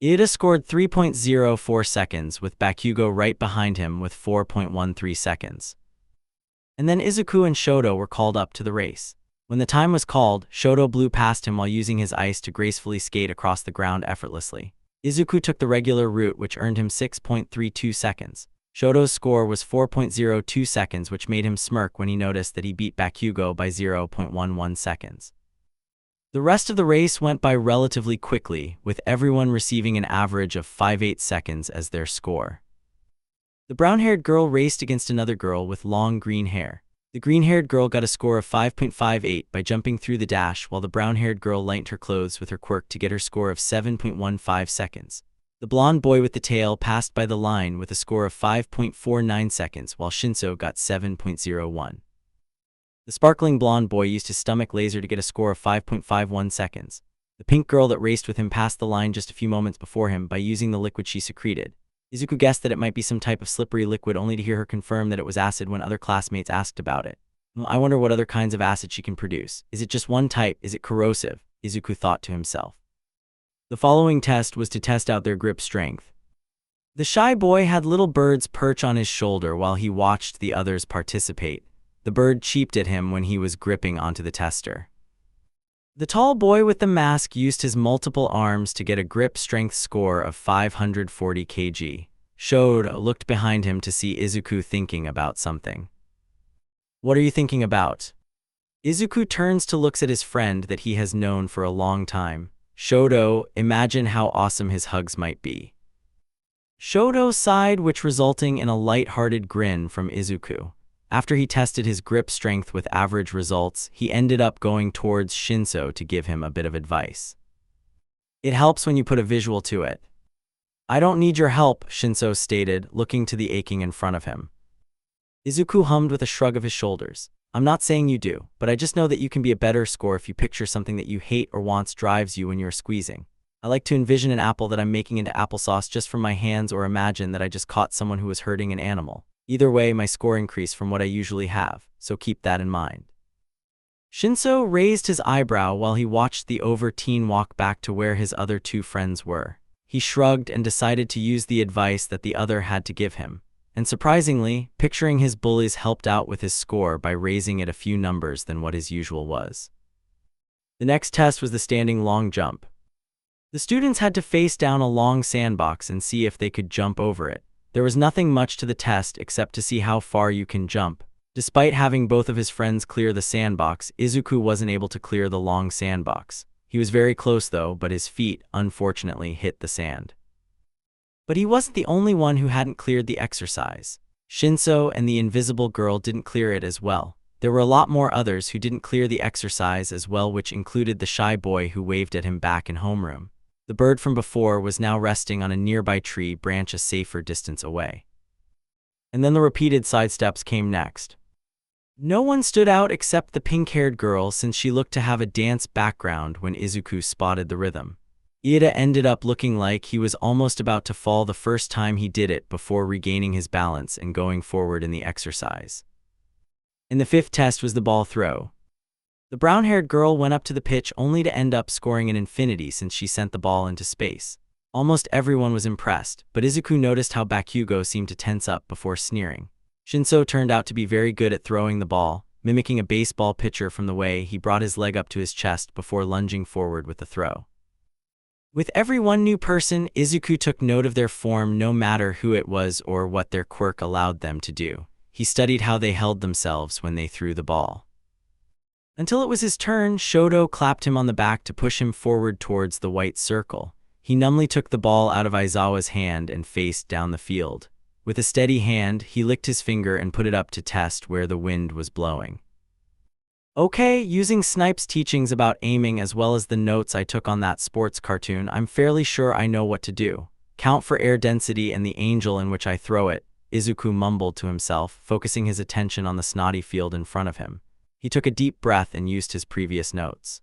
Iida scored 3.04 seconds, with Bakugo right behind him with 4.13 seconds. And then Izuku and Shoto were called up to the race. When the time was called, Shoto blew past him while using his ice to gracefully skate across the ground effortlessly. Izuku took the regular route, which earned him 6.32 seconds. Shoto's score was 4.02 seconds, which made him smirk when he noticed that he beat Bakugo by 0.11 seconds. The rest of the race went by relatively quickly, with everyone receiving an average of 5.8 seconds as their score. The brown-haired girl raced against another girl with long green hair. The green-haired girl got a score of 5.58 by jumping through the dash, while the brown-haired girl lightened her clothes with her quirk to get her score of 7.15 seconds. The blonde boy with the tail passed by the line with a score of 5.49 seconds, while Shinso got 7.01. The sparkling blonde boy used his stomach laser to get a score of 5.51 seconds. The pink girl that raced with him passed the line just a few moments before him by using the liquid she secreted. Izuku guessed that it might be some type of slippery liquid, only to hear her confirm that it was acid when other classmates asked about it. Well, I wonder what other kinds of acid she can produce. Is it just one type? Is it corrosive? Izuku thought to himself. The following test was to test out their grip strength. The shy boy had little birds perch on his shoulder while he watched the others participate. The bird cheeped at him when he was gripping onto the tester. The tall boy with the mask used his multiple arms to get a grip strength score of 540 kg. Shoto looked behind him to see Izuku thinking about something. What are you thinking about? Izuku turns to look at his friend that he has known for a long time. Shoto, imagine how awesome his hugs might be. Shoto sighed, which resulting in a light-hearted grin from Izuku. After he tested his grip strength with average results, he ended up going towards Shinso to give him a bit of advice. It helps when you put a visual to it. I don't need your help, Shinso stated, looking to the aching in front of him. Izuku hummed with a shrug of his shoulders. I'm not saying you do, but I just know that you can be a better score if you picture something that you hate or wants drives you when you're squeezing. I like to envision an apple that I'm making into applesauce just from my hands, or imagine that I just caught someone who was hurting an animal. Either way, my score increased from what I usually have, so keep that in mind. Shinso raised his eyebrow while he watched the over-teen walk back to where his other two friends were. He shrugged and decided to use the advice that the other had to give him. And surprisingly, picturing his bullies helped out with his score by raising it a few numbers than what his usual was. The next test was the standing long jump. The students had to face down a long sandbox and see if they could jump over it. There was nothing much to the test except to see how far you can jump. Despite having both of his friends clear the sandbox, Izuku wasn't able to clear the long sandbox. He was very close though, but his feet, unfortunately, hit the sand. But he wasn't the only one who hadn't cleared the exercise. Shinso and the invisible girl didn't clear it as well. There were a lot more others who didn't clear the exercise as well, which included the shy boy who waved at him back in homeroom. The bird from before was now resting on a nearby tree branch a safer distance away. And then the repeated side steps came next. No one stood out except the pink-haired girl, since she looked to have a dance background when Izuku spotted the rhythm. Iida ended up looking like he was almost about to fall the first time he did it before regaining his balance and going forward in the exercise. And the fifth test was the ball throw. The brown-haired girl went up to the pitch only to end up scoring an infinity since she sent the ball into space. Almost everyone was impressed, but Izuku noticed how Bakugo seemed to tense up before sneering. Shinso turned out to be very good at throwing the ball, mimicking a baseball pitcher from the way he brought his leg up to his chest before lunging forward with the throw. With every one new person, Izuku took note of their form no matter who it was or what their quirk allowed them to do. he studied how they held themselves when they threw the ball. Until it was his turn, Shoto clapped him on the back to push him forward towards the white circle. He numbly took the ball out of Aizawa's hand and faced down the field. With a steady hand, he licked his finger and put it up to test where the wind was blowing. Okay, using Snipe's teachings about aiming as well as the notes I took on that sports cartoon, I'm fairly sure I know what to do. Count for air density and the angle in which I throw it, Izuku mumbled to himself, focusing his attention on the snotty field in front of him. He took a deep breath and used his previous notes.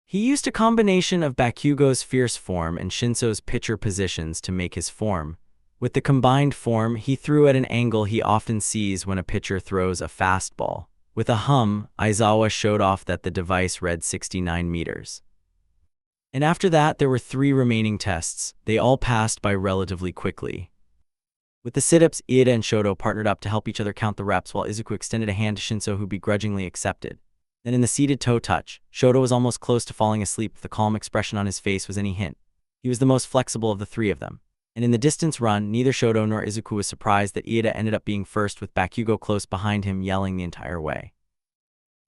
He used a combination of Bakugo's fierce form and Shinso's pitcher positions to make his form. With the combined form, he threw at an angle he often sees when a pitcher throws a fastball. With a hum, Aizawa showed off that the device read 69 meters. And after that, there were 3 remaining tests. They all passed by relatively quickly. With the sit-ups, Iida and Shoto partnered up to help each other count the reps while Izuku extended a hand to Shinso, who begrudgingly accepted. Then in the seated toe touch, Shoto was almost close to falling asleep if the calm expression on his face was any hint. He was the most flexible of the 3 of them. And in the distance run, neither Shoto nor Izuku was surprised that Iida ended up being first, with Bakugo close behind him yelling the entire way.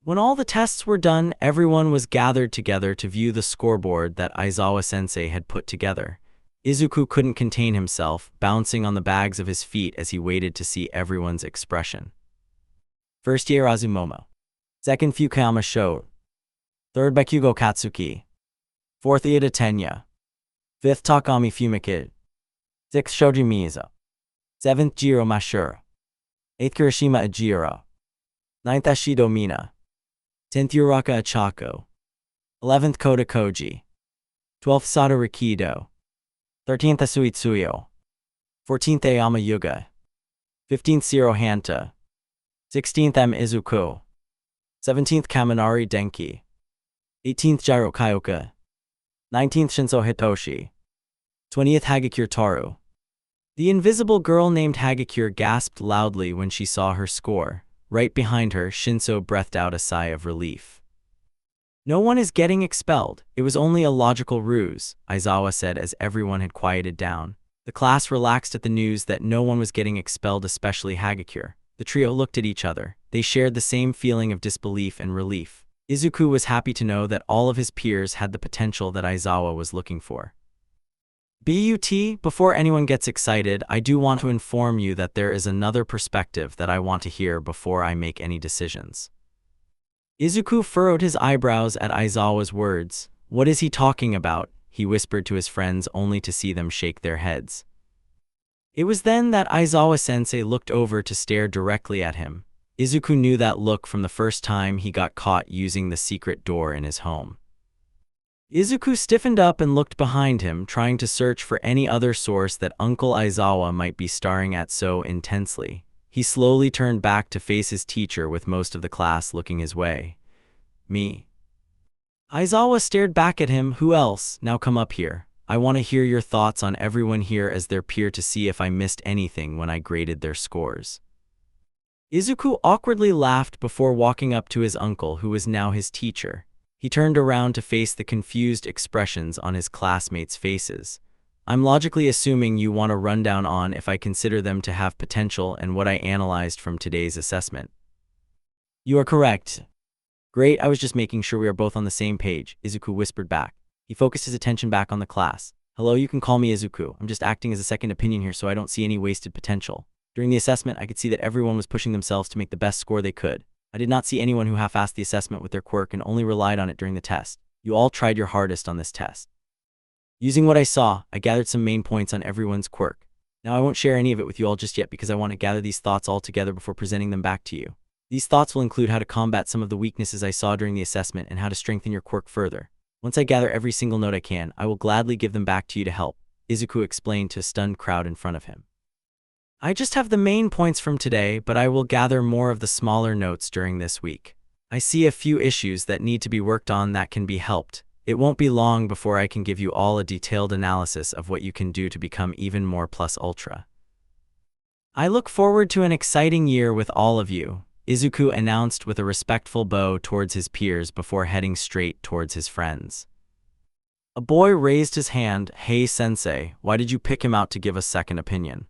When all the tests were done, everyone was gathered together to view the scoreboard that Aizawa-sensei had put together. Izuku couldn't contain himself, bouncing on the bags of his feet as he waited to see everyone's expression. First year Azumomo. Second Fukuyama Sho. Third Bakugo Katsuki. Fourth Iida Tenya. Fifth Takami Fumikid. Sixth Shoji Mizo. Seventh Jiro Mashura. Eighth Kirishima Ajiro. Ninth Ashido Mina. 10th Uraka Achako. 11th Koda Koji. 12th Sato Rikido. 13th Asui Tsuyo. 14th Ayama Yuga. 15th Shiro Hanta. 16th M Izuku. 17th Kaminari Denki. 18th Jiro Kyoka. 19th Shinso Hitoshi. 20th Hagakure Toru. The invisible girl named Hagakure gasped loudly when she saw her score. Right behind her, Shinso breathed out a sigh of relief. No one is getting expelled. It was only a logical ruse, Aizawa said as everyone had quieted down. The class relaxed at the news that no one was getting expelled, especially Hagakure. The trio looked at each other. They shared the same feeling of disbelief and relief. Izuku was happy to know that all of his peers had the potential that Aizawa was looking for. But before anyone gets excited, I do want to inform you that there is another perspective that I want to hear before I make any decisions. Izuku furrowed his eyebrows at Aizawa's words. What is he talking about? He whispered to his friends, only to see them shake their heads. It was then that Aizawa-sensei looked over to stare directly at him. Izuku knew that look from the first time he got caught using the secret door in his home. Izuku stiffened up and looked behind him, trying to search for any other source that Uncle Aizawa might be staring at so intensely. He slowly turned back to face his teacher, with most of the class looking his way. Me. Aizawa stared back at him. Who else? Now come up here. I want to hear your thoughts on everyone here as their peer to see if I missed anything when I graded their scores. Izuku awkwardly laughed before walking up to his uncle, who was now his teacher. He turned around to face the confused expressions on his classmates' faces. I'm logically assuming you want a rundown on if I consider them to have potential and what I analyzed from today's assessment. You are correct. Great, I was just making sure we are both on the same page, Izuku whispered back. He focused his attention back on the class. Hello, you can call me Izuku. I'm just acting as a second opinion here, so I don't see any wasted potential. During the assessment, I could see that everyone was pushing themselves to make the best score they could. I did not see anyone who half-assed the assessment with their quirk and only relied on it during the test. You all tried your hardest on this test. Using what I saw, I gathered some main points on everyone's quirk. Now I won't share any of it with you all just yet because I want to gather these thoughts all together before presenting them back to you. These thoughts will include how to combat some of the weaknesses I saw during the assessment and how to strengthen your quirk further. Once I gather every single note I can, I will gladly give them back to you to help, Izuku explained to a stunned crowd in front of him. I just have the main points from today, but I will gather more of the smaller notes during this week. I see a few issues that need to be worked on that can be helped. It won't be long before I can give you all a detailed analysis of what you can do to become even more plus ultra. I look forward to an exciting year with all of you, Izuku announced with a respectful bow towards his peers before heading straight towards his friends. A boy raised his hand. Hey sensei, why did you pick him out to give a second opinion?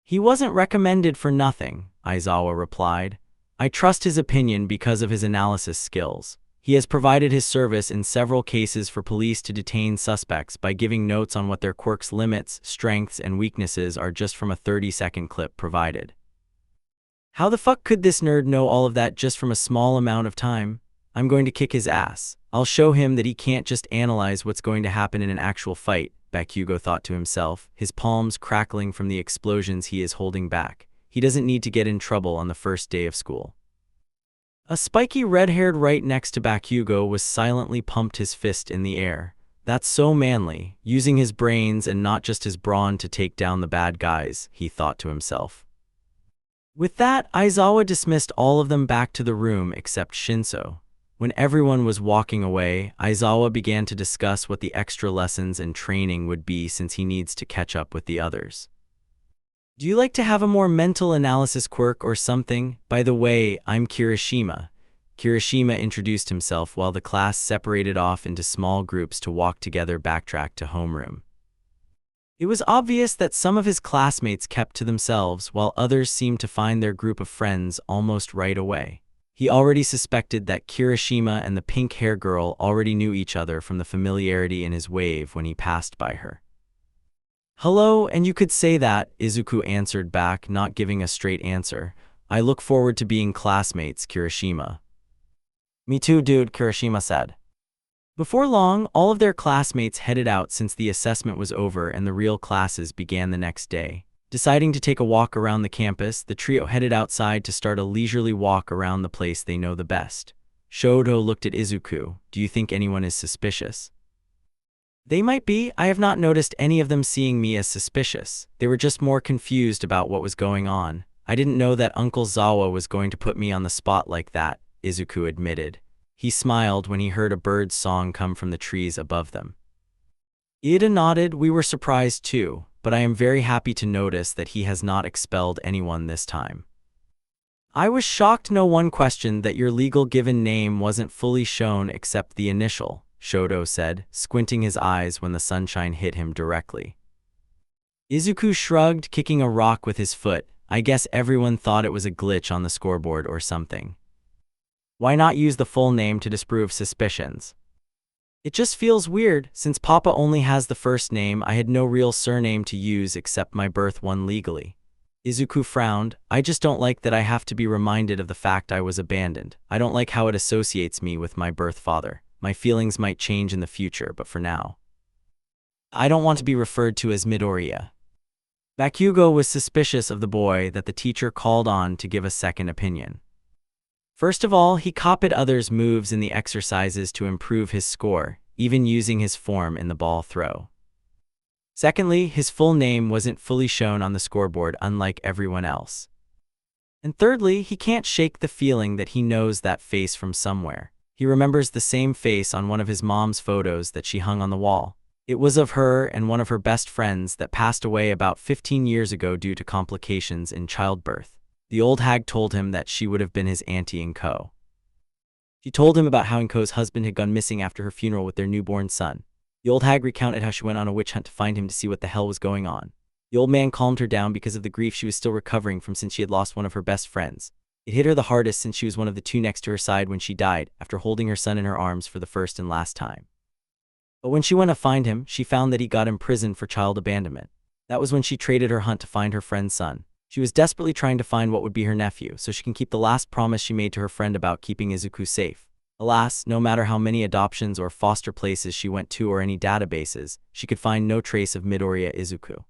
He wasn't recommended for nothing. Aizawa replied. I trust his opinion because of his analysis skills. He has provided his service in several cases for police to detain suspects by giving notes on what their quirks' limits, strengths, and weaknesses are just from a 30-second clip provided. How the fuck could this nerd know all of that just from a small amount of time? I'm going to kick his ass. I'll show him that he can't just analyze what's going to happen in an actual fight, Bakugo thought to himself, his palms crackling from the explosions he is holding back. He doesn't need to get in trouble on the first day of school. A spiky red-haired right next to Bakugo was silently pumped his fist in the air. That's so manly, using his brains and not just his brawn to take down the bad guys, he thought to himself. With that, Aizawa dismissed all of them back to the room except Shinso. When everyone was walking away, Aizawa began to discuss what the extra lessons and training would be since he needs to catch up with the others. Do you like to have a more mental analysis quirk or something? By the way, I'm Kirishima. Kirishima introduced himself while the class separated off into small groups to walk together backtrack to homeroom. It was obvious that some of his classmates kept to themselves while others seemed to find their group of friends almost right away. He already suspected that Kirishima and the pink-hair girl already knew each other from the familiarity in his wave when he passed by her. Hello, and you could say that, Izuku answered back, not giving a straight answer. I look forward to being classmates, Kirishima. Me too, dude, Kirishima said. Before long, all of their classmates headed out since the assessment was over and the real classes began the next day. Deciding to take a walk around the campus, the trio headed outside to start a leisurely walk around the place they know the best. Shoto looked at Izuku. Do you think anyone is suspicious? They might be. I have not noticed any of them seeing me as suspicious. They were just more confused about what was going on. I didn't know that Uncle Zawa was going to put me on the spot like that, Izuku admitted. He smiled when he heard a bird's song come from the trees above them. Ida nodded. We were surprised too, but I am very happy to notice that he has not expelled anyone this time. I was shocked no one questioned that your legal given name wasn't fully shown except the initial, Shoto said, squinting his eyes when the sunshine hit him directly. Izuku shrugged, kicking a rock with his foot. I guess everyone thought it was a glitch on the scoreboard or something. Why not use the full name to disprove suspicions? It just feels weird, since Papa only has the first name. I had no real surname to use except my birth one legally. Izuku frowned. I just don't like that I have to be reminded of the fact I was abandoned. I don't like how it associates me with my birth father. My feelings might change in the future, but for now, I don't want to be referred to as Midoriya. Bakugo was suspicious of the boy that the teacher called on to give a second opinion. First of all, he copied others' moves in the exercises to improve his score, even using his form in the ball throw. Secondly, his full name wasn't fully shown on the scoreboard, unlike everyone else. And thirdly, he can't shake the feeling that he knows that face from somewhere. He remembers the same face on one of his mom's photos that she hung on the wall. It was of her and one of her best friends that passed away about 15 years ago due to complications in childbirth. The old hag told him that she would have been his auntie Inko. She told him about how Inko's husband had gone missing after her funeral with their newborn son. The old hag recounted how she went on a witch hunt to find him to see what the hell was going on. The old man calmed her down because of the grief she was still recovering from since she had lost one of her best friends. It hit her the hardest since she was one of the two next to her side when she died, after holding her son in her arms for the first and last time. But when she went to find him, she found that he got imprisoned for child abandonment. That was when she traded her hunt to find her friend's son. She was desperately trying to find what would be her nephew, so she can keep the last promise she made to her friend about keeping Izuku safe. Alas, no matter how many adoptions or foster places she went to or any databases, she could find no trace of Midoriya Izuku.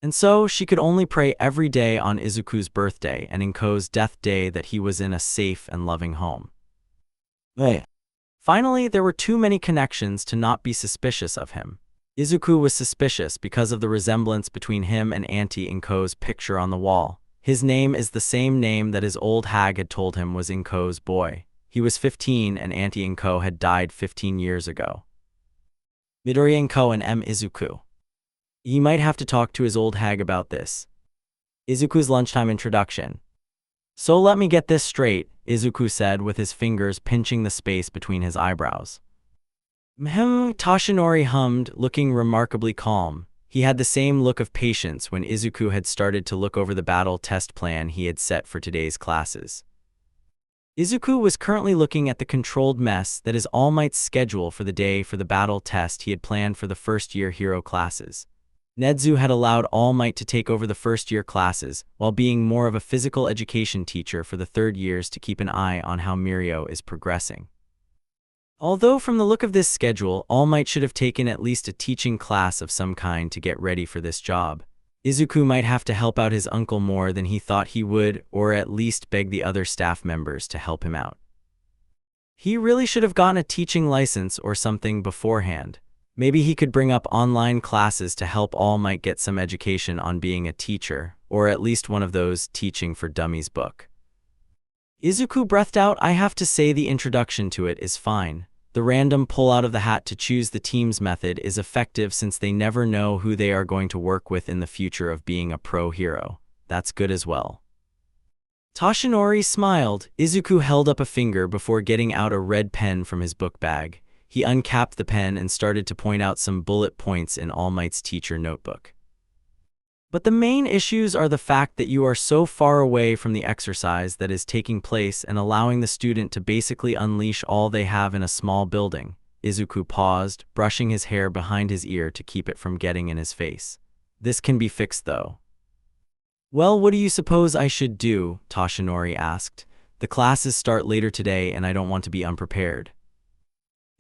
And so, she could only pray every day on Izuku's birthday and Inko's death day that he was in a safe and loving home. Finally, there were too many connections to not be suspicious of him. Izuku was suspicious because of the resemblance between him and Auntie Inko's picture on the wall. His name is the same name that his old hag had told him was Inko's boy. He was 15 and Auntie Inko had died 15 years ago. Midoriya Inko and Izuku. He might have to talk to his old hag about this. Izuku's lunchtime introduction. So let me get this straight, Izuku said with his fingers pinching the space between his eyebrows. Tashinori hummed, looking remarkably calm. He had the same look of patience when Izuku had started to look over the battle test plan he had set for today's classes. Izuku was currently looking at the controlled mess that is All Might's schedule for the day for the battle test he had planned for the first-year hero classes. Nezu had allowed All Might to take over the first-year classes, while being more of a physical education teacher for the third years to keep an eye on how Mirio is progressing. Although from the look of this schedule, All Might should have taken at least a teaching class of some kind to get ready for this job, Izuku might have to help out his uncle more than he thought he would, or at least beg the other staff members to help him out. He really should have gotten a teaching license or something beforehand. Maybe he could bring up online classes to help All Might get some education on being a teacher, or at least one of those Teaching for Dummies book. Izuku breathed out. I have to say the introduction to it is fine. The random pull out of the hat to choose the teams method is effective since they never know who they are going to work with in the future of being a pro hero. That's good as well. Toshinori smiled. Izuku held up a finger before getting out a red pen from his book bag. He uncapped the pen and started to point out some bullet points in All Might's teacher notebook. But the main issues are the fact that you are so far away from the exercise that is taking place and allowing the student to basically unleash all they have in a small building. Izuku paused, brushing his hair behind his ear to keep it from getting in his face. This can be fixed though. Well, what do you suppose I should do? Toshinori asked. The classes start later today and I don't want to be unprepared.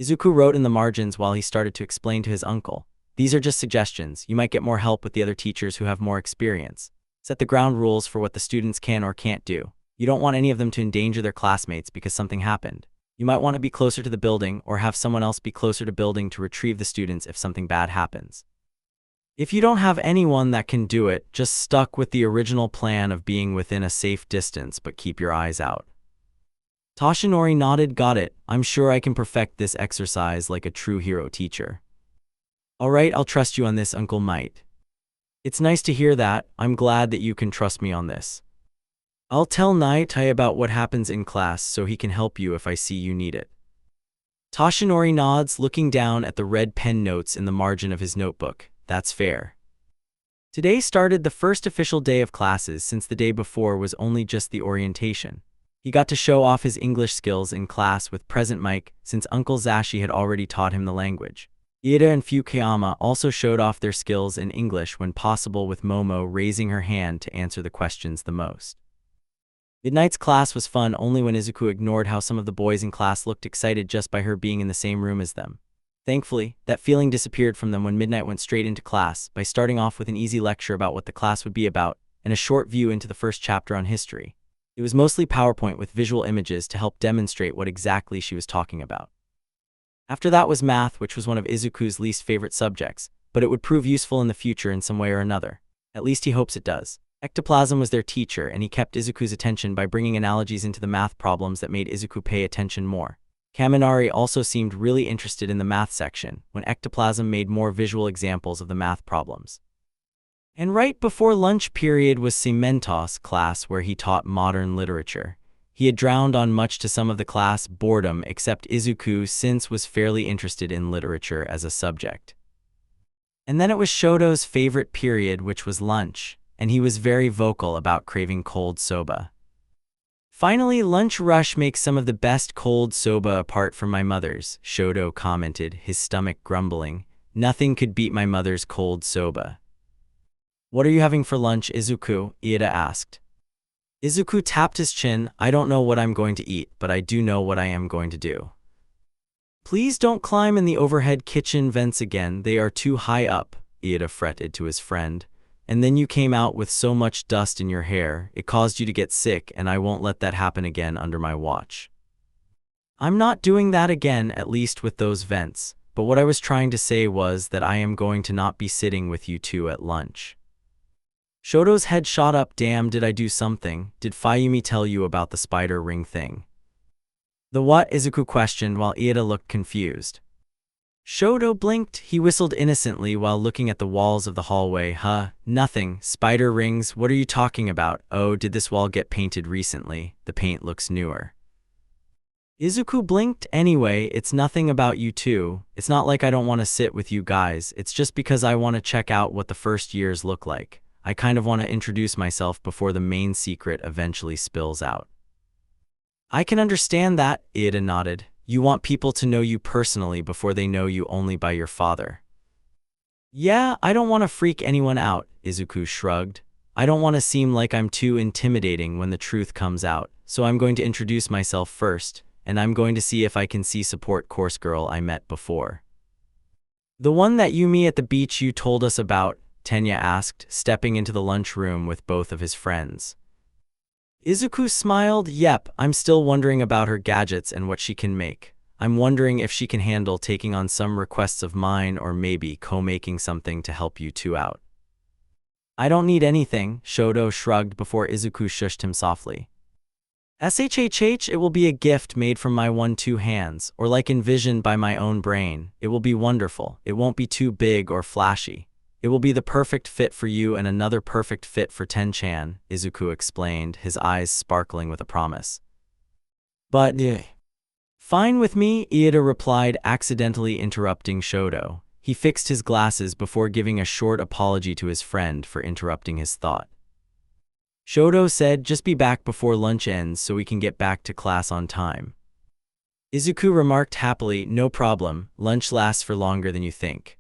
Izuku wrote in the margins while he started to explain to his uncle. These are just suggestions. You might get more help with the other teachers who have more experience. Set the ground rules for what the students can or can't do. You don't want any of them to endanger their classmates because something happened. You might want to be closer to the building or have someone else be closer to building to retrieve the students if something bad happens. If you don't have anyone that can do it, just stuck with the original plan of being within a safe distance but keep your eyes out. Toshinori nodded. Got it. I'm sure I can perfect this exercise like a true hero teacher. Alright, I'll trust you on this, Uncle Might. It's nice to hear that. I'm glad that you can trust me on this. I'll tell Naitai about what happens in class so he can help you if I see you need it. Toshinori nods, looking down at the red pen notes in the margin of his notebook. That's fair. Today started the first official day of classes since the day before was only just the orientation. He got to show off his English skills in class with present Mike since Uncle Zashi had already taught him the language. Ida and Fukuyama also showed off their skills in English when possible, with Momo raising her hand to answer the questions the most. Midnight's class was fun only when Izuku ignored how some of the boys in class looked excited just by her being in the same room as them. Thankfully, that feeling disappeared from them when Midnight went straight into class by starting off with an easy lecture about what the class would be about and a short view into the first chapter on history. It was mostly PowerPoint with visual images to help demonstrate what exactly she was talking about. After that was math, which was one of Izuku's least favorite subjects, but it would prove useful in the future in some way or another. At least he hopes it does. Ectoplasm was their teacher, and he kept Izuku's attention by bringing analogies into the math problems that made Izuku pay attention more. Kaminari also seemed really interested in the math section, when Ectoplasm made more visual examples of the math problems. And right before lunch period was Cementos' class, where he taught modern literature. He had drowned on, much to some of the class boredom, except Izuku, since was fairly interested in literature as a subject. And then it was Shoto's favorite period, which was lunch, and he was very vocal about craving cold soba. Finally, lunch rush makes some of the best cold soba apart from my mother's, Shoto commented, his stomach grumbling. Nothing could beat my mother's cold soba. What are you having for lunch, Izuku? Ida asked. Izuku tapped his chin. I don't know what I'm going to eat, but I do know what I am going to do. Please don't climb in the overhead kitchen vents again. They are too high up, Ida fretted to his friend. And then you came out with so much dust in your hair, it caused you to get sick, and I won't let that happen again under my watch. I'm not doing that again, at least with those vents, but what I was trying to say was that I am going to not be sitting with you two at lunch. Shoto's head shot up. Damn, did I do something? Did Fayumi tell you about the spider ring thing? The what? Izuku questioned while Ida looked confused. Shoto blinked. He whistled innocently while looking at the walls of the hallway. Huh, nothing. Spider rings? What are you talking about? Oh, did this wall get painted recently? The paint looks newer. Izuku blinked. Anyway, it's nothing about you two. It's not like I don't want to sit with you guys. It's just because I want to check out what the first years look like. I kind of want to introduce myself before the main secret eventually spills out. I can understand that, Ida nodded. You want people to know you personally before they know you only by your father. Yeah, I don't want to freak anyone out, Izuku shrugged. I don't want to seem like I'm too intimidating when the truth comes out, so I'm going to introduce myself first, and I'm going to see if I can see support course girl I met before. The one that you met at the beach you told us about, Tenya asked, stepping into the lunchroom with both of his friends. Izuku smiled. Yep, I'm still wondering about her gadgets and what she can make. I'm wondering if she can handle taking on some requests of mine or maybe co-making something to help you two out. I don't need anything, Shoto shrugged before Izuku shushed him softly. SHHH, it will be a gift made from my 1-2 hands, or like envisioned by my own brain. It will be wonderful. It won't be too big or flashy. It will be the perfect fit for you and another perfect fit for Ten-chan, Izuku explained, his eyes sparkling with a promise. But, fine with me, Ida replied, accidentally interrupting Shoto. He fixed his glasses before giving a short apology to his friend for interrupting his thought. Shoto said, just be back before lunch ends so we can get back to class on time. Izuku remarked happily, no problem, lunch lasts for longer than you think.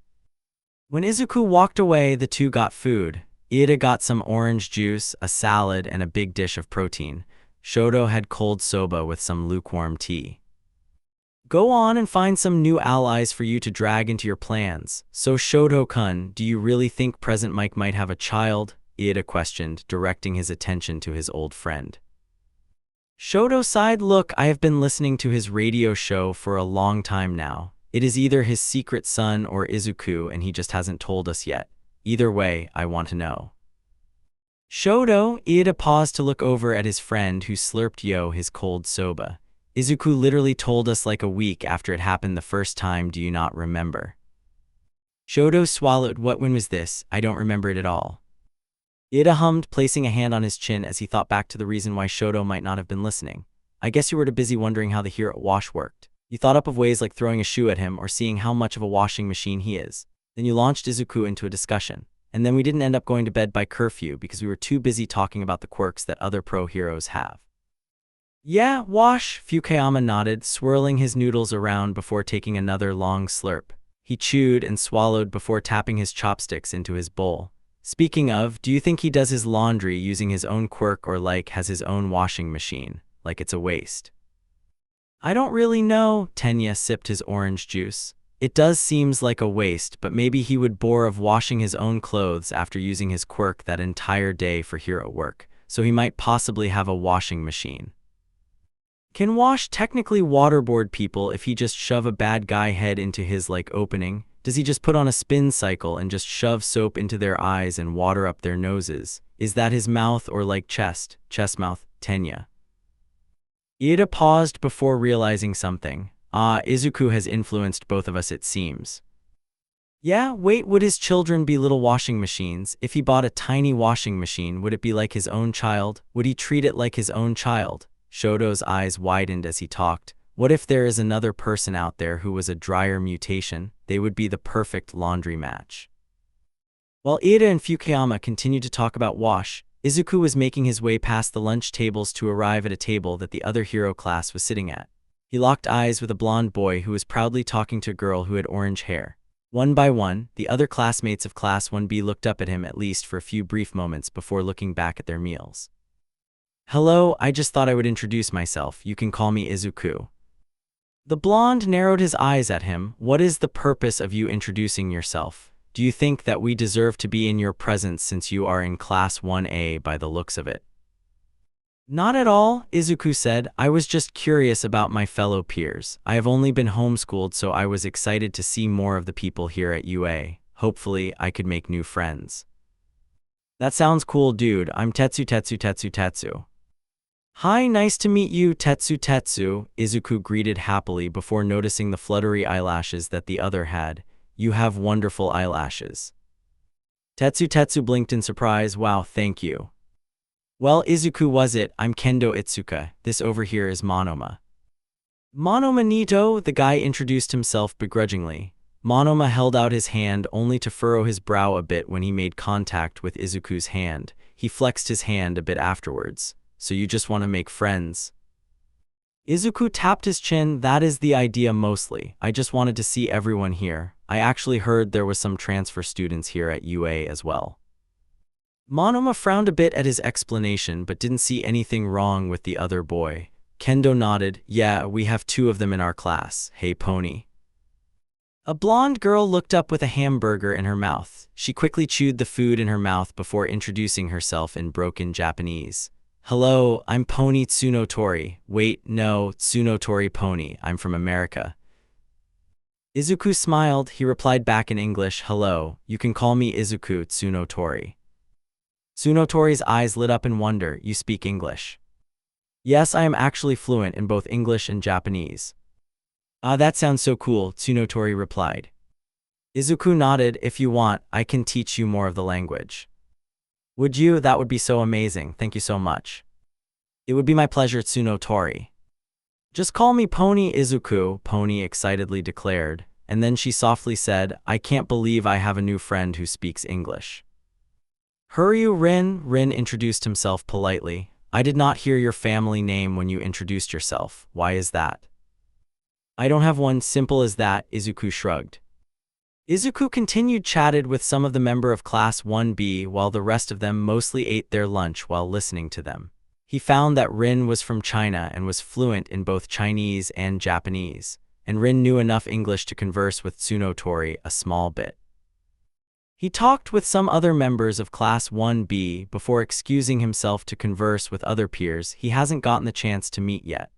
When Izuku walked away, the two got food. Ida got some orange juice, a salad, and a big dish of protein. Shoto had cold soba with some lukewarm tea. Go on and find some new allies for you to drag into your plans. So Shoto-kun, do you really think Present Mike might have a child? Ida questioned, directing his attention to his old friend. Shoto sighed. Look, I have been listening to his radio show for a long time now. It is either his secret son or Izuku and he just hasn't told us yet. Either way, I want to know. Shoto, Ida paused to look over at his friend who slurped his cold soba. Izuku literally told us like a week after it happened the first time, do you not remember? Shoto swallowed. When was this? I don't remember it at all. Ida hummed, placing a hand on his chin as he thought back to the reason why Shoto might not have been listening. I guess you were too busy wondering how the hero wash worked. You thought up of ways like throwing a shoe at him or seeing how much of a washing machine he is. Then you launched Izuku into a discussion. And then we didn't end up going to bed by curfew because we were too busy talking about the quirks that other pro heroes have. Yeah, wash, Fukuyama nodded, swirling his noodles around before taking another long slurp. He chewed and swallowed before tapping his chopsticks into his bowl. Speaking of, do you think he does his laundry using his own quirk or like has his own washing machine, like it's a waste? I don't really know, Tenya sipped his orange juice. It does seems like a waste, but maybe he would bore of washing his own clothes after using his quirk that entire day for hero work, so he might possibly have a washing machine. Can Wash technically waterboard people if he just shove a bad guy head into his opening? Does he just put on a spin cycle and just shove soap into their eyes and water up their noses? Is that his mouth or like chest mouth, Tenya? Ida paused before realizing something. Izuku has influenced both of us it seems. Yeah, wait, would his children be little washing machines? If he bought a tiny washing machine, would it be like his own child? Would he treat it like his own child? Shoto's eyes widened as he talked. What if there is another person out there who was a dryer mutation? They would be the perfect laundry match. While Ida and Fukuyama continued to talk about Wash, Izuku was making his way past the lunch tables to arrive at a table that the other hero class was sitting at. He locked eyes with a blonde boy who was proudly talking to a girl who had orange hair. One by one, the other classmates of Class 1B looked up at him at least for a few brief moments before looking back at their meals. Hello, I just thought I would introduce myself. You can call me Izuku. The blonde narrowed his eyes at him. What is the purpose of you introducing yourself? Do you think that we deserve to be in your presence since you are in Class 1A by the looks of it? Not at all, Izuku said. I was just curious about my fellow peers. I have only been homeschooled, so I was excited to see more of the people here at UA. Hopefully, I could make new friends. That sounds cool, dude. I'm Tetsu. Hi, nice to meet you, Tetsu. Izuku greeted happily before noticing the fluttery eyelashes that the other had. You have wonderful eyelashes. Tetsu blinked in surprise. Wow, thank you. Well, Izuku was it? I'm Kendo Itsuka. This over here is Monoma. Monoma Nito, the guy introduced himself begrudgingly. Monoma held out his hand only to furrow his brow a bit when he made contact with Izuku's hand. He flexed his hand a bit afterwards. So you just want to make friends? Izuku tapped his chin. That is the idea mostly. I just wanted to see everyone here. I actually heard there was some transfer students here at UA as well. Monoma frowned a bit at his explanation but didn't see anything wrong with the other boy. Kendo nodded. Yeah, we have 2 of them in our class. Hey, Pony. A blonde girl looked up with a hamburger in her mouth. She quickly chewed the food in her mouth before introducing herself in broken Japanese. Hello, I'm Pony Tsunotori. Wait, no, Tsunotori Pony. I'm from America. Izuku smiled. He replied back in English, hello, you can call me Izuku Tsunotori. Tsunotori's eyes lit up in wonder. You speak English? Yes, I am actually fluent in both English and Japanese. Ah, that sounds so cool, Tsunotori replied. Izuku nodded. If you want, I can teach you more of the language. Would you? That would be so amazing. Thank you so much. It would be my pleasure, Tsunotori. Just call me Pony Izuku, Pony excitedly declared, and then she softly said, I can't believe I have a new friend who speaks English. Huryu Rin, Rin introduced himself politely. I did not hear your family name when you introduced yourself. Why is that? I don't have one. Simple as that, Izuku shrugged. Izuku continued chatted with some of the member of Class 1B while the rest of them mostly ate their lunch while listening to them. He found that Rin was from China and was fluent in both Chinese and Japanese, and Rin knew enough English to converse with Tsunotori a small bit. He talked with some other members of Class 1B before excusing himself to converse with other peers he hasn't gotten the chance to meet yet.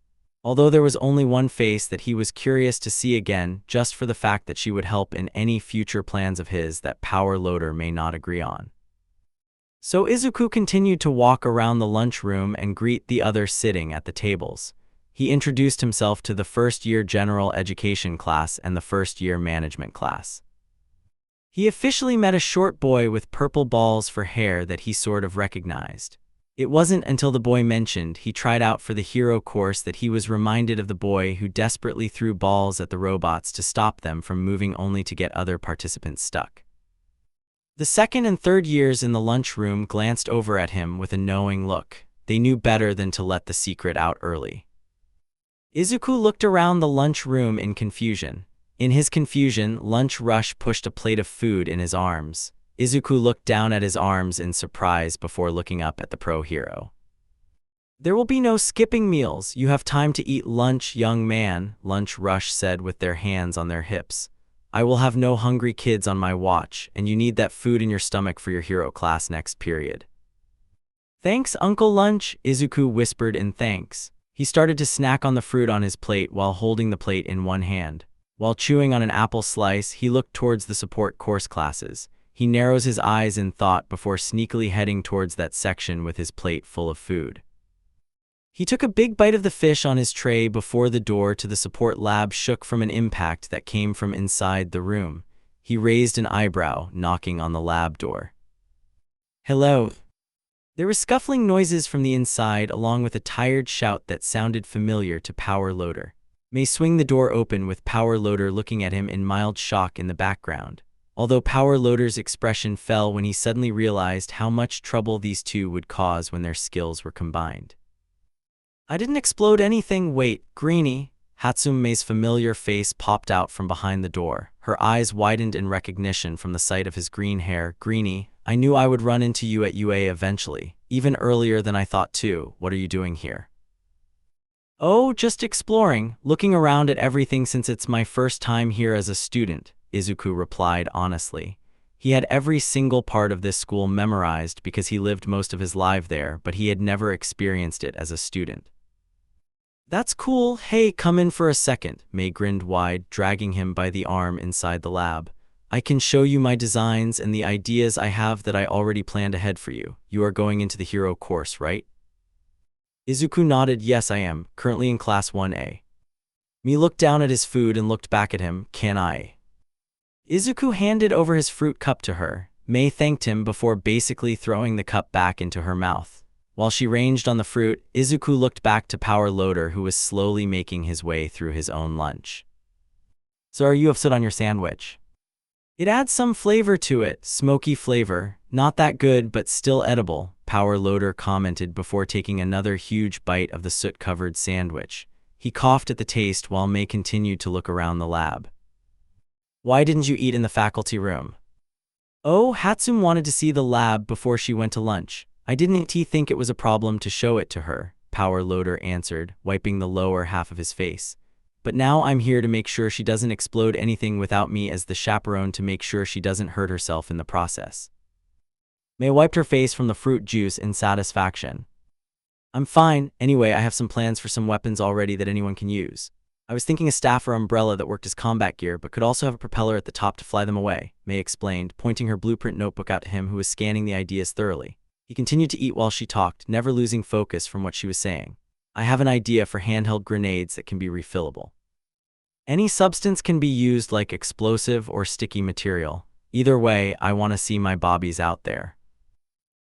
Although there was only one face that he was curious to see again just for the fact that she would help in any future plans of his that Power Loader may not agree on. So Izuku continued to walk around the lunchroom and greet the others sitting at the tables. He introduced himself to the first-year general education class and the first-year management class. He officially met a short boy with purple balls for hair that he sort of recognized. It wasn't until the boy mentioned he tried out for the hero course that he was reminded of the boy who desperately threw balls at the robots to stop them from moving only to get other participants stuck. The second and third years in the lunchroom glanced over at him with a knowing look. They knew better than to let the secret out early. Izuku looked around the lunchroom in confusion. In his confusion, Lunch Rush pushed a plate of food in his arms. Izuku looked down at his arms in surprise before looking up at the pro hero. There will be no skipping meals. You have time to eat lunch, young man, Lunch Rush said with their hands on their hips. I will have no hungry kids on my watch, and you need that food in your stomach for your hero class next period. Thanks, Uncle Lunch, Izuku whispered in thanks. He started to snack on the fruit on his plate while holding the plate in one hand. While chewing on an apple slice, he looked towards the support course classes. He narrows his eyes in thought before sneakily heading towards that section with his plate full of food. He took a big bite of the fish on his tray before the door to the support lab shook from an impact that came from inside the room. He raised an eyebrow, knocking on the lab door. Hello. There were scuffling noises from the inside along with a tired shout that sounded familiar to Power Loader. May swing the door open with Power Loader looking at him in mild shock in the background. Although Power Loader's expression fell when he suddenly realized how much trouble these two would cause when their skills were combined. I didn't explode anything. Wait, Greenie. Hatsume's familiar face popped out from behind the door. Her eyes widened in recognition from the sight of his green hair. Greenie, I knew I would run into you at UA eventually, even earlier than I thought too. What are you doing here? Oh, just exploring, looking around at everything since it's my first time here as a student, Izuku replied honestly. He had every single part of this school memorized because he lived most of his life there, but he had never experienced it as a student. That's cool. Hey, come in for a second, May grinned wide, dragging him by the arm inside the lab. I can show you my designs and the ideas I have that I already planned ahead for you. You are going into the hero course, right? Izuku nodded. Yes, I am, currently in Class 1A. May looked down at his food and looked back at him. Can I? Izuku handed over his fruit cup to her. May thanked him before basically throwing the cup back into her mouth. While she ranged on the fruit, Izuku looked back to Power Loader, who was slowly making his way through his own lunch. So are you upset on your sandwich? It adds some flavor to it, smoky flavor. Not that good, but still edible, Power Loader commented before taking another huge bite of the soot-covered sandwich. He coughed at the taste while May continued to look around the lab. Why didn't you eat in the faculty room? Oh, Hatsume wanted to see the lab before she went to lunch. I didn't think it was a problem to show it to her, Power Loader answered, wiping the lower half of his face. But now I'm here to make sure she doesn't explode anything without me as the chaperone to make sure she doesn't hurt herself in the process. May wiped her face from the fruit juice in satisfaction. I'm fine. Anyway, I have some plans for some weapons already that anyone can use. I was thinking a staff or umbrella that worked as combat gear but could also have a propeller at the top to fly them away, May explained, pointing her blueprint notebook out to him, who was scanning the ideas thoroughly. He continued to eat while she talked, never losing focus from what she was saying. I have an idea for handheld grenades that can be refillable. Any substance can be used like explosive or sticky material. Either way, I want to see my bobbies out there.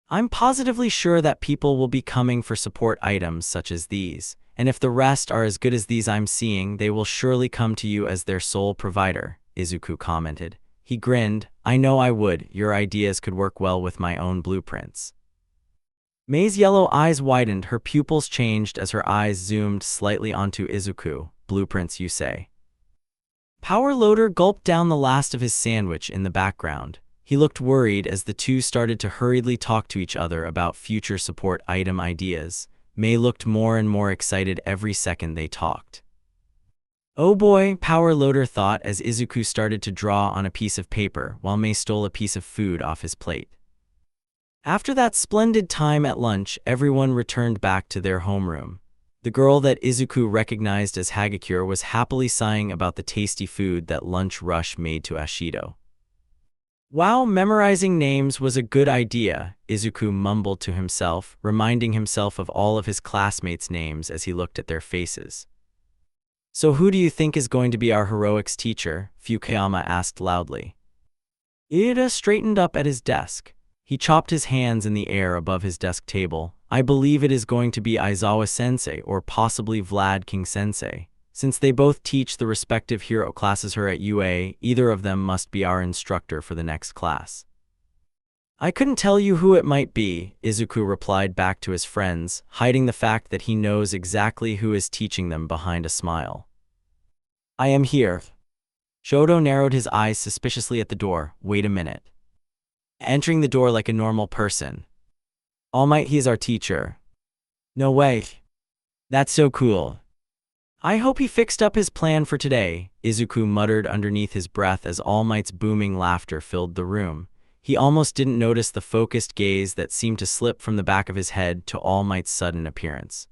I'm positively sure that people will be coming for support items such as these, and if the rest are as good as these I'm seeing, they will surely come to you as their sole provider, Izuku commented. He grinned. I know I would. Your ideas could work well with my own blueprints. May's yellow eyes widened, her pupils changed as her eyes zoomed slightly onto Izuku. Blueprints, you say? Power Loader gulped down the last of his sandwich in the background. He looked worried as the two started to hurriedly talk to each other about future support item ideas. May looked more and more excited every second they talked. Oh boy, Power Loader thought as Izuku started to draw on a piece of paper while May stole a piece of food off his plate. After that splendid time at lunch, everyone returned back to their homeroom. The girl that Izuku recognized as Hagakure was happily sighing about the tasty food that Lunch Rush made to Ashido. Wow, memorizing names was a good idea, Izuku mumbled to himself, reminding himself of all of his classmates' names as he looked at their faces. So who do you think is going to be our heroics teacher? Fukuyama asked loudly. Ida straightened up at his desk. He chopped his hands in the air above his desk table. I believe it is going to be Aizawa-sensei or possibly Vlad King-sensei. Since they both teach the respective hero classes here at UA, either of them must be our instructor for the next class. I couldn't tell you who it might be, Izuku replied back to his friends, hiding the fact that he knows exactly who is teaching them behind a smile. I am here. Shoto narrowed his eyes suspiciously at the door. Wait a minute. Entering the door like a normal person. All Might, he is our teacher. No way. That's so cool. I hope he fixed up his plan for today, Izuku muttered underneath his breath as All Might's booming laughter filled the room. He almost didn't notice the focused gaze that seemed to slip from the back of his head to All Might's sudden appearance.